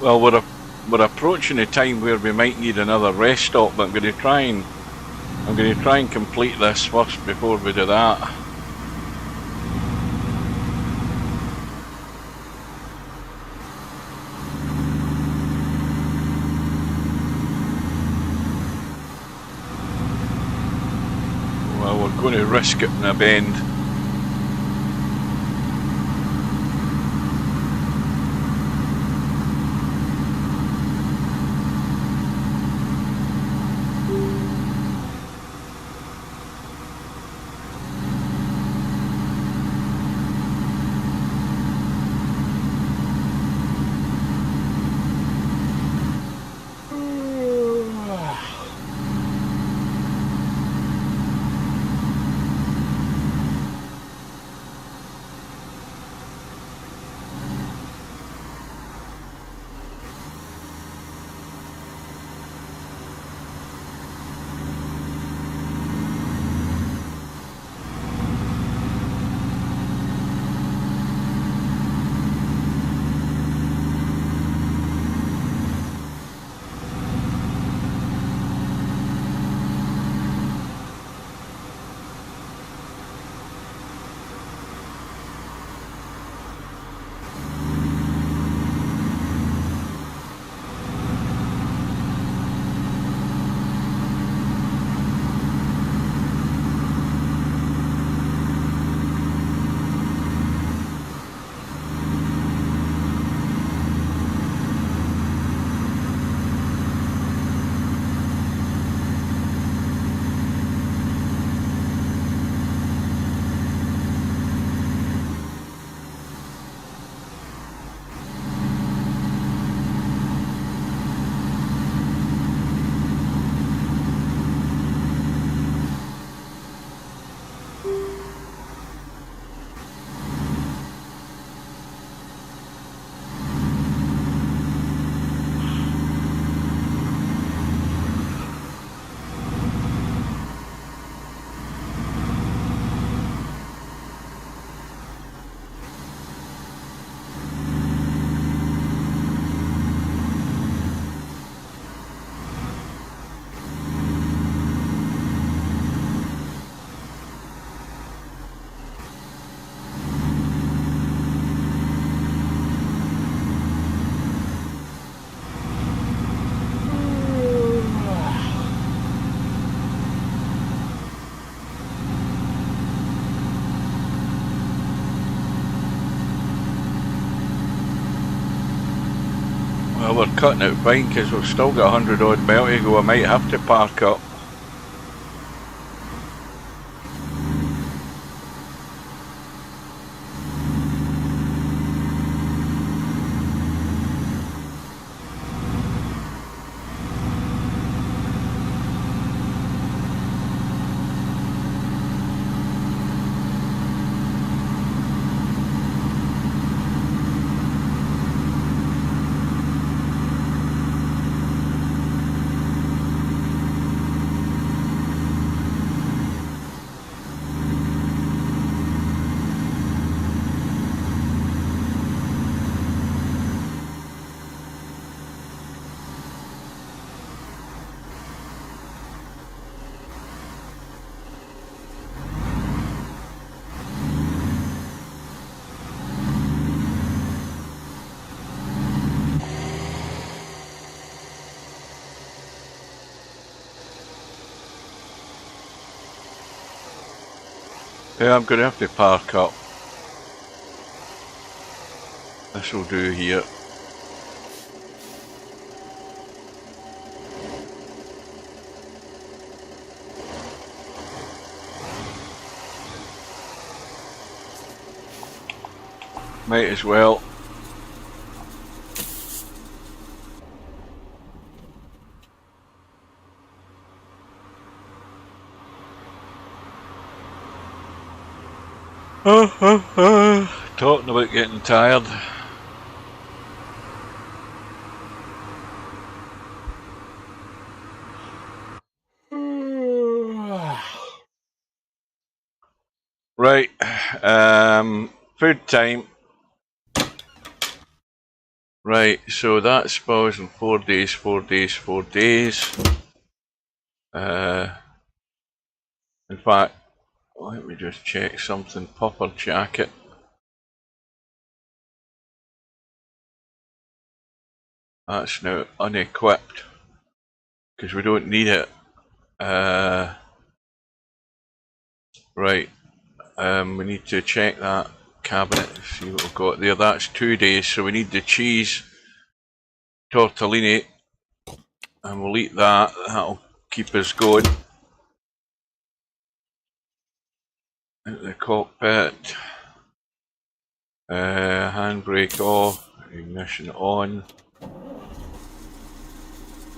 Well, we're approaching a time where we might need another rest stop, but I'm going to try and complete this first before we do that. Well, we're going to risk it in a bend. Well, we're cutting it fine because we've still got 100 odd mile to go. I might have to park up. Yeah, I'm going to have to park up. This will do here. Might as well. Talking about getting tired. Right, food time. Right, so that spawns in 4 days, 4 days, 4 days. In fact, let me just check something. Puffer jacket. That's now unequipped because we don't need it. Right, we need to check that cabinet, see what we've got there. That's 2 days, so we need the cheese tortellini, and we'll eat that. That'll keep us going. Into the cockpit. Handbrake off, ignition on,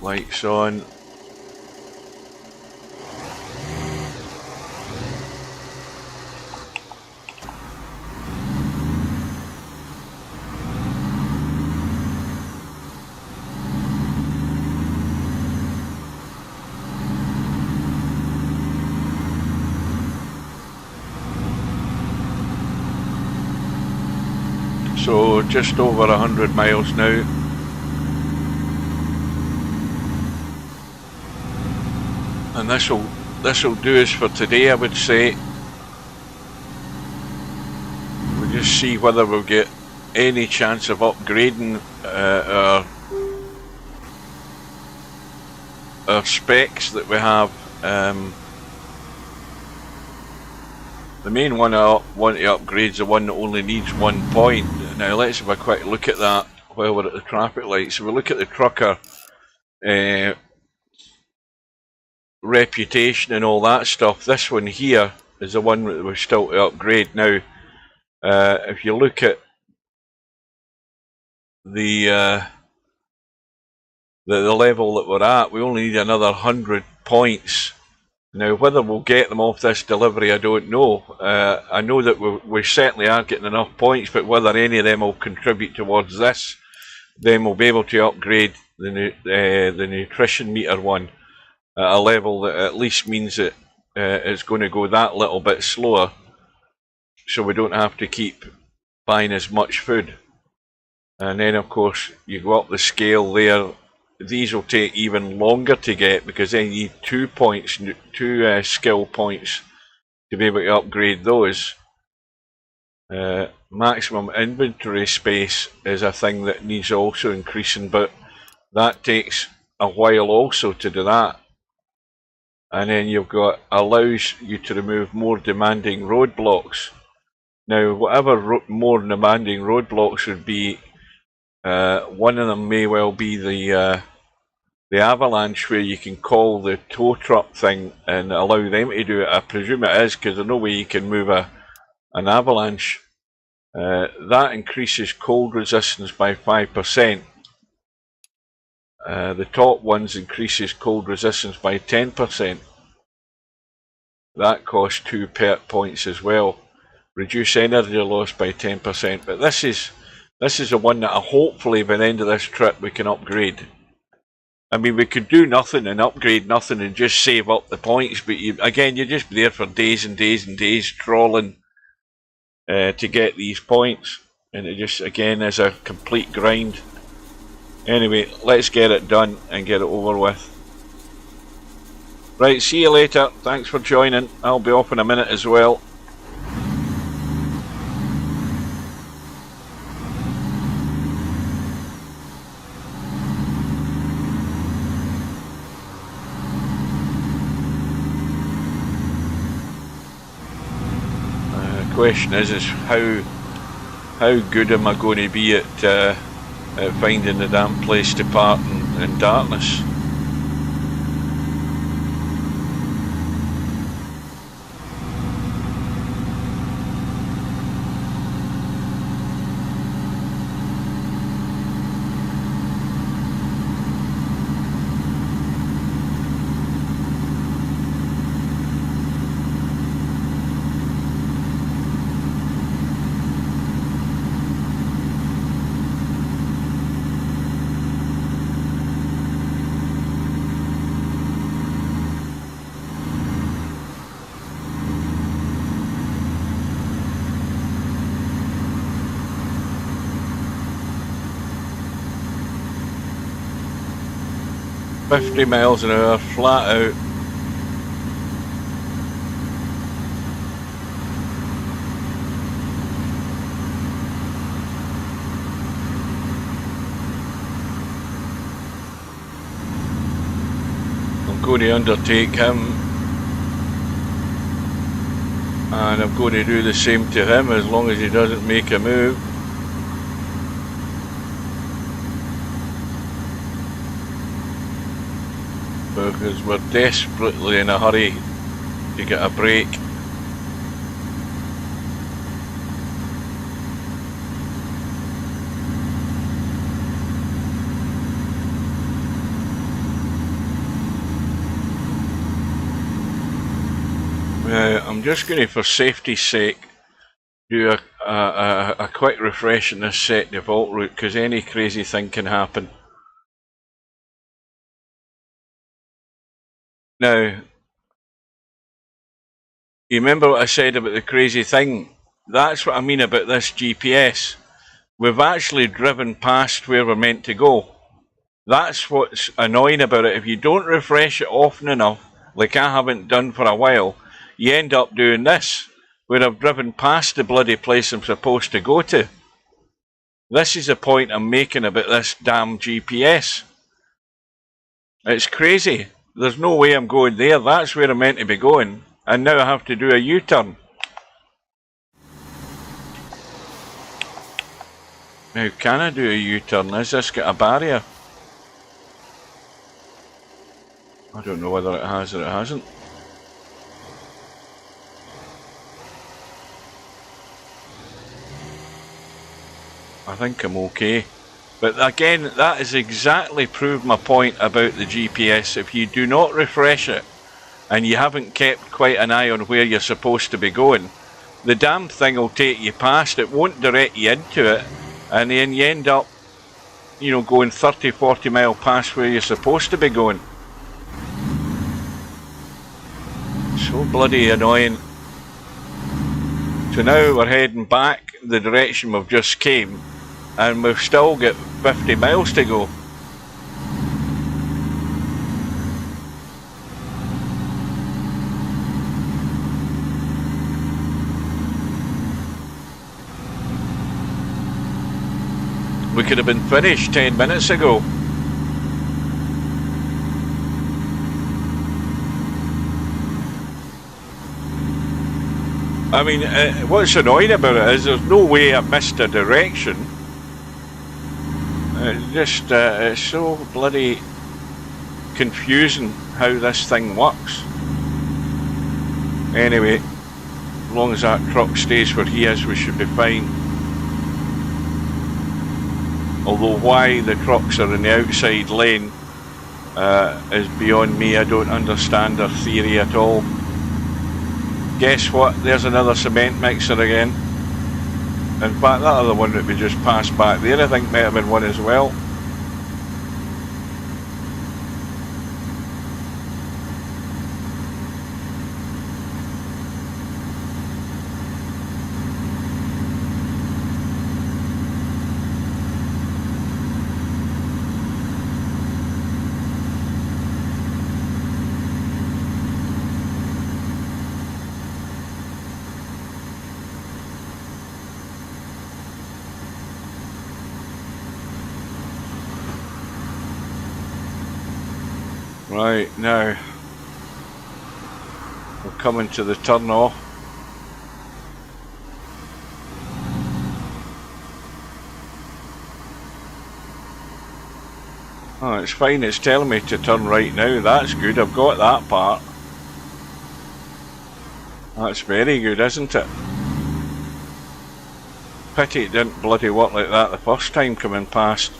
lights on. So just over 100 miles now. And this'll do us for today, I would say. We'll just see whether we'll get any chance of upgrading our specs that we have. The main one I want to upgrade is the one that only needs 1 point. Now let's have a quick look at that while we're at the traffic lights. So we look at the trucker reputation and all that stuff. This one here is the one that we're still to upgrade. Now, if you look at the level that we're at, we only need another 100 points. Now, whether we'll get them off this delivery, I don't know. I know that we certainly are getting enough points, but whether any of them will contribute towards this, then we'll be able to upgrade the nutrition meter one at a level that at least means that it's going to go that little bit slower, so we don't have to keep buying as much food. And then, of course, you go up the scale there. These will take even longer to get because then you need 2 points, 2 skill points to be able to upgrade those. Maximum inventory space is a thing that needs also increasing, but that takes a while also to do that. And then you've got allows you to remove more demanding roadblocks. Now, whatever more demanding roadblocks would be, One of them may well be the avalanche, where you can call the tow truck thing and allow them to do it. I presume it is, because there's no way you can move an avalanche. That increases cold resistance by 5%. The top ones increases cold resistance by 10%. That costs 2 perk points as well. Reduce energy loss by 10%. But this is the one that hopefully by the end of this trip we can upgrade. I mean, we could do nothing and upgrade nothing and just save up the points, but you're just there for days and days and days trawling to get these points, and it just again is a complete grind. Anyway, let's get it done and get it over with. Right, see you later. Thanks for joining. I'll be off in a minute as well. The question is how good am I going to be at finding the damn place to park in darkness? $50 miles an hour, flat out. I'm going to undertake him, and I'm going to do the same to him as long as he doesn't make a move. Because we're desperately in a hurry to get a break. I'm just going to, for safety's sake, do a quick refresh in this set default route, because any crazy thing can happen. Now, you remember what I said about the crazy thing? That's what I mean about this GPS. We've actually driven past where we're meant to go. That's what's annoying about it. If you don't refresh it often enough, like I haven't done for a while, you end up doing this, where I've driven past the bloody place I'm supposed to go to. This is the point I'm making about this damn GPS. It's crazy. There's no way I'm going there. That's where I'm meant to be going. And now I have to do a U-turn. Now, can I do a U-turn? Has this got a barrier? I don't know whether it has or it hasn't. I think I'm okay. But again, that has exactly proved my point about the GPS. If you do not refresh it, and you haven't kept quite an eye on where you're supposed to be going, the damn thing will take you past. It won't direct you into it, and then you end up, going 30, 40 miles past where you're supposed to be going. So bloody annoying. So now we're heading back the direction we've just came, and we've still got 50 miles to go. We could have been finished 10 minutes ago. I mean, what's annoying about it is there's no way I missed a direction. It's just, it's so bloody confusing how this thing works. Anyway, as long as that truck stays where he is, we should be fine. Although why the trucks are in the outside lane is beyond me. I don't understand their theory at all. Guess what? There's another cement mixer again. In fact, that other one that we just passed back there, I think might have been one as well. Right, now we're coming to the turn off. Oh, it's fine, it's telling me to turn right now. That's good, I've got that part. That's very good, isn't it? Pity it didn't bloody work like that the first time coming past.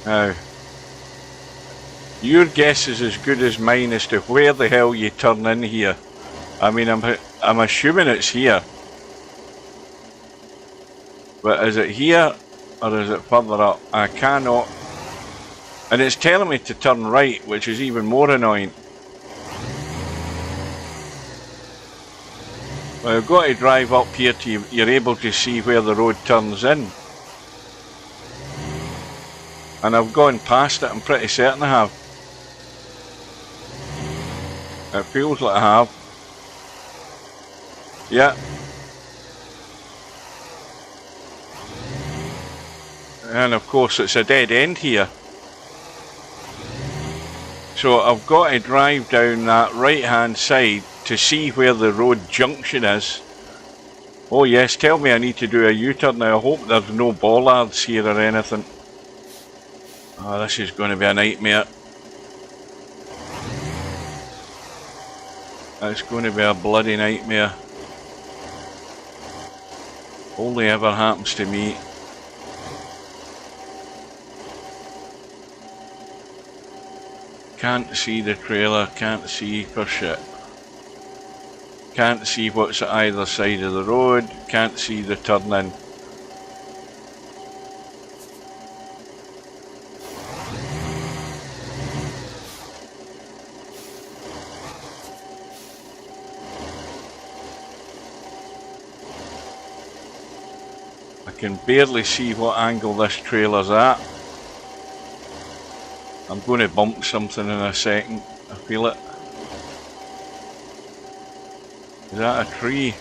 Now, your guess is as good as mine as to where the hell you turn in here. I mean, I'm assuming it's here. But is it here or is it further up? I cannot. And it's telling me to turn right, which is even more annoying. Well, I've got to drive up here till you're able to see where the road turns in. And I've gone past it, I'm pretty certain I have. It feels like I have. Yeah. And of course it's a dead end here. So I've got to drive down that right hand side to see where the road junction is. Oh yes, tell me I need to do a U-turn now. I hope there's no bollards here or anything. Oh, this is going to be a nightmare. It's going to be a bloody nightmare. Only ever happens to me. Can't see the trailer, can't see for shit. Can't see what's at either side of the road, can't see the turn in. I can barely see what angle this trailer's at. I'm going to bump something in a second, I feel it. Is that a tree?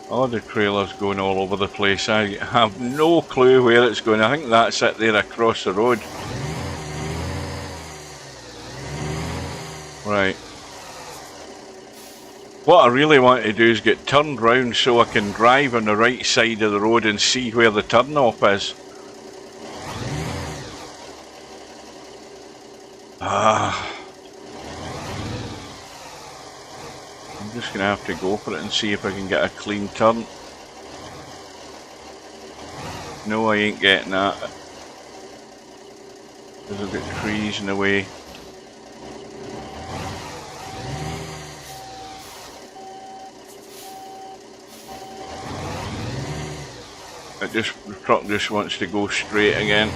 Oh, the trailer's going all over the place. I have no clue where it's going. I think that's it there across the road. Right. What I really want to do is get turned round so I can drive on the right side of the road and see where the turn off is. I'm just going to have to go for it and see if I can get a clean turn. No, I ain't getting that. Because I've got trees in the way. The truck just wants to go straight again.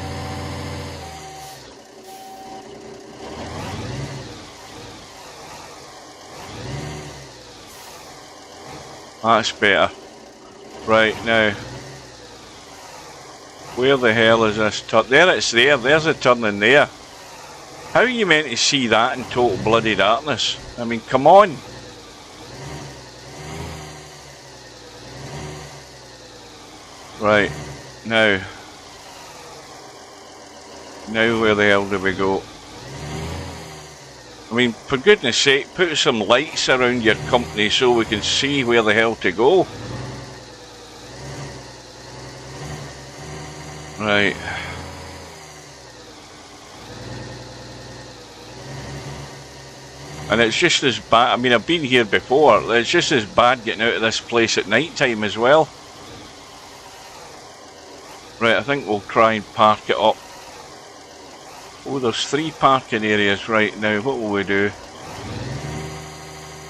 That's better. Right, now Where the hell is this turn? There it's there. There's a turning there. How are you meant to see that in total bloody darkness? I mean, come on. Right. Now where the hell do we go? I mean, for goodness sake, put some lights around your company so we can see where the hell to go. Right. And it's just as bad, I mean, I've been here before, it's just as bad getting out of this place at night time as well. Right, I think we'll try and park it up. Oh, there's 3 parking areas right now. What will we do?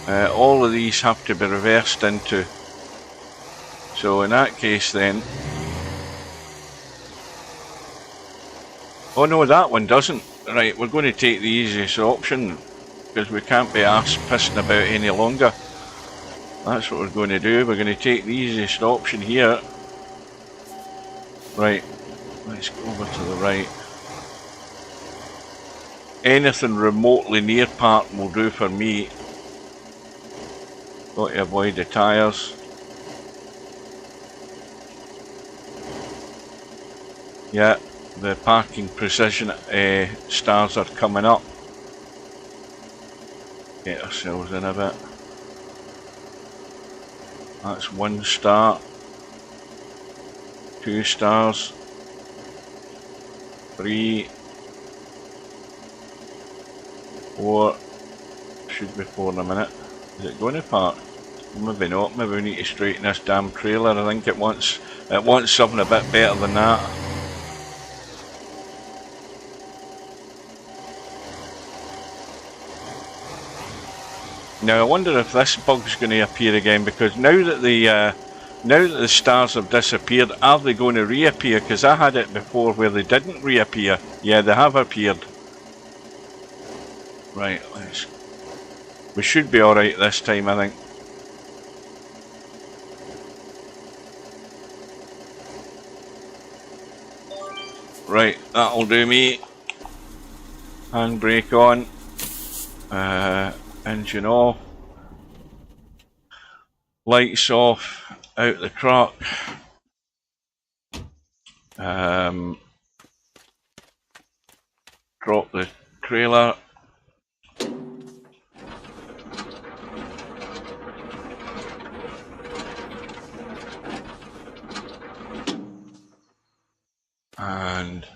All of these have to be reversed into. So in that case then... Oh no, that one doesn't. Right, we're going to take the easiest option because we can't be arsed pissing about any longer. That's what we're going to do. We're going to take the easiest option here. Right, let's go over to the right. Anything remotely near park will do for me. Got to avoid the tyres. Yeah, the parking precision stars are coming up. Get ourselves in a bit. That's 1 star. 2 stars. 3. 4. Should be 4 in a minute. Is it going to park? Maybe not. Maybe we need to straighten this damn trailer. I think it wants something a bit better than that. Now I wonder if this bug's going to appear again, because now that the stars have disappeared, are they going to reappear? Because I had it before where they didn't reappear. Yeah, they have appeared. Right, we should be alright this time, I think. Right, that'll do me. Handbrake on. Engine off. Lights off. Out the truck. Drop the trailer. And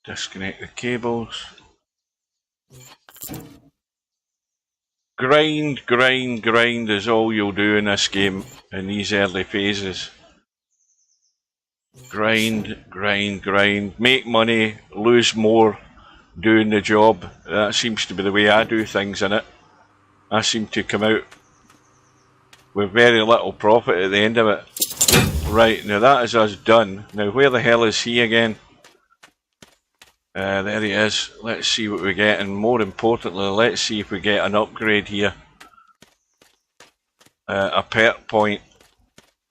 disconnect the cables. Grind, grind, grind is all you'll do in this game in these early phases. Grind, grind, grind. Make money, lose more doing the job. That seems to be the way I do things in it. I seem to come out with very little profit at the end of it. Right, now that is us done. Now where the hell is he again? There he is. Let's see what we get, and more importantly, let's see if we get an upgrade here. A perk point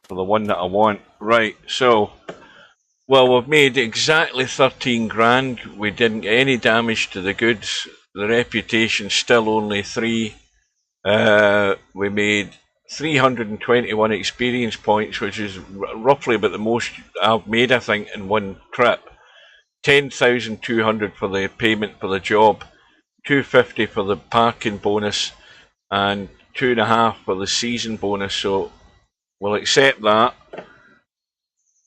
for the one that I want. Right, so, well, we've made exactly 13 grand. We didn't get any damage to the goods. The reputation still only 3. We made 321 experience points, which is roughly about the most I've made, I think, in one trip. 10,200 for the payment for the job, 250 for the parking bonus, and 2.5 for the season bonus. So we'll accept that.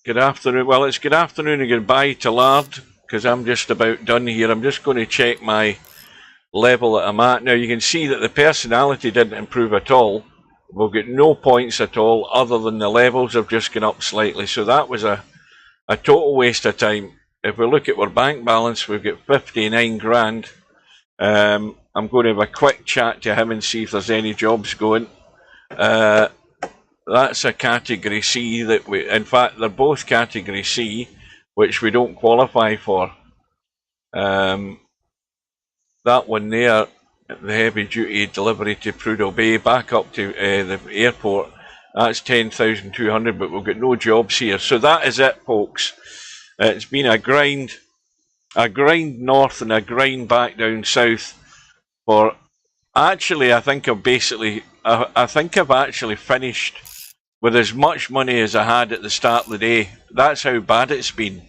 Good afternoon. Well, it's good afternoon and goodbye to Lard, because I'm just about done here. I'm just going to check my level that I'm at. Now you can see that the personality didn't improve at all. We'll get no points at all, other than the levels have just gone up slightly. So that was a total waste of time. If we look at our bank balance, we've got 59 grand. I'm going to have a quick chat to him and see if there's any jobs going. That's a category C that we, in fact, they're both category C, which we don't qualify for. That one there, the heavy duty delivery to Prudhoe Bay, back up to the airport, That's 10,200, but we've got no jobs here. So that is it, folks. It's been a grind north and a grind back down south for, actually, I think I've actually finished with as much money as I had at the start of the day. That's how bad it's been.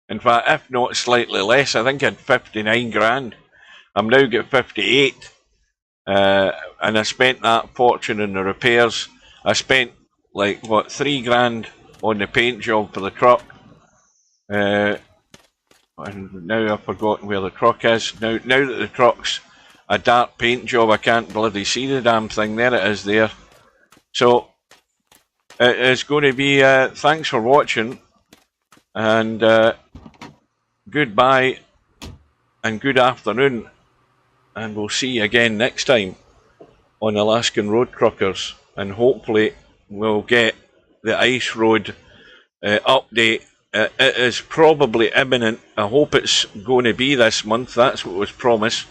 In fact, if not slightly less, I think I had 59 grand. I'm now got 58. And I spent that fortune in the repairs. I spent like, what, 3 grand on the paint job for the truck. And now I've forgotten where the truck is. Now that the truck's a dark paint job, I can't bloody see the damn thing. There it is there. So, it's going to be, thanks for watching, and goodbye, and good afternoon, and we'll see you again next time on Alaskan Road Truckers, and hopefully we'll get the ice road update. It is probably imminent. I hope it's going to be this month. That's what was promised.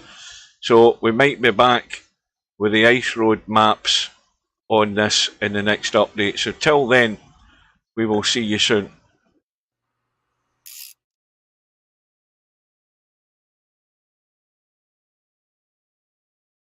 So we might be back with the ice road maps on this in the next update. So till then, we will see you soon.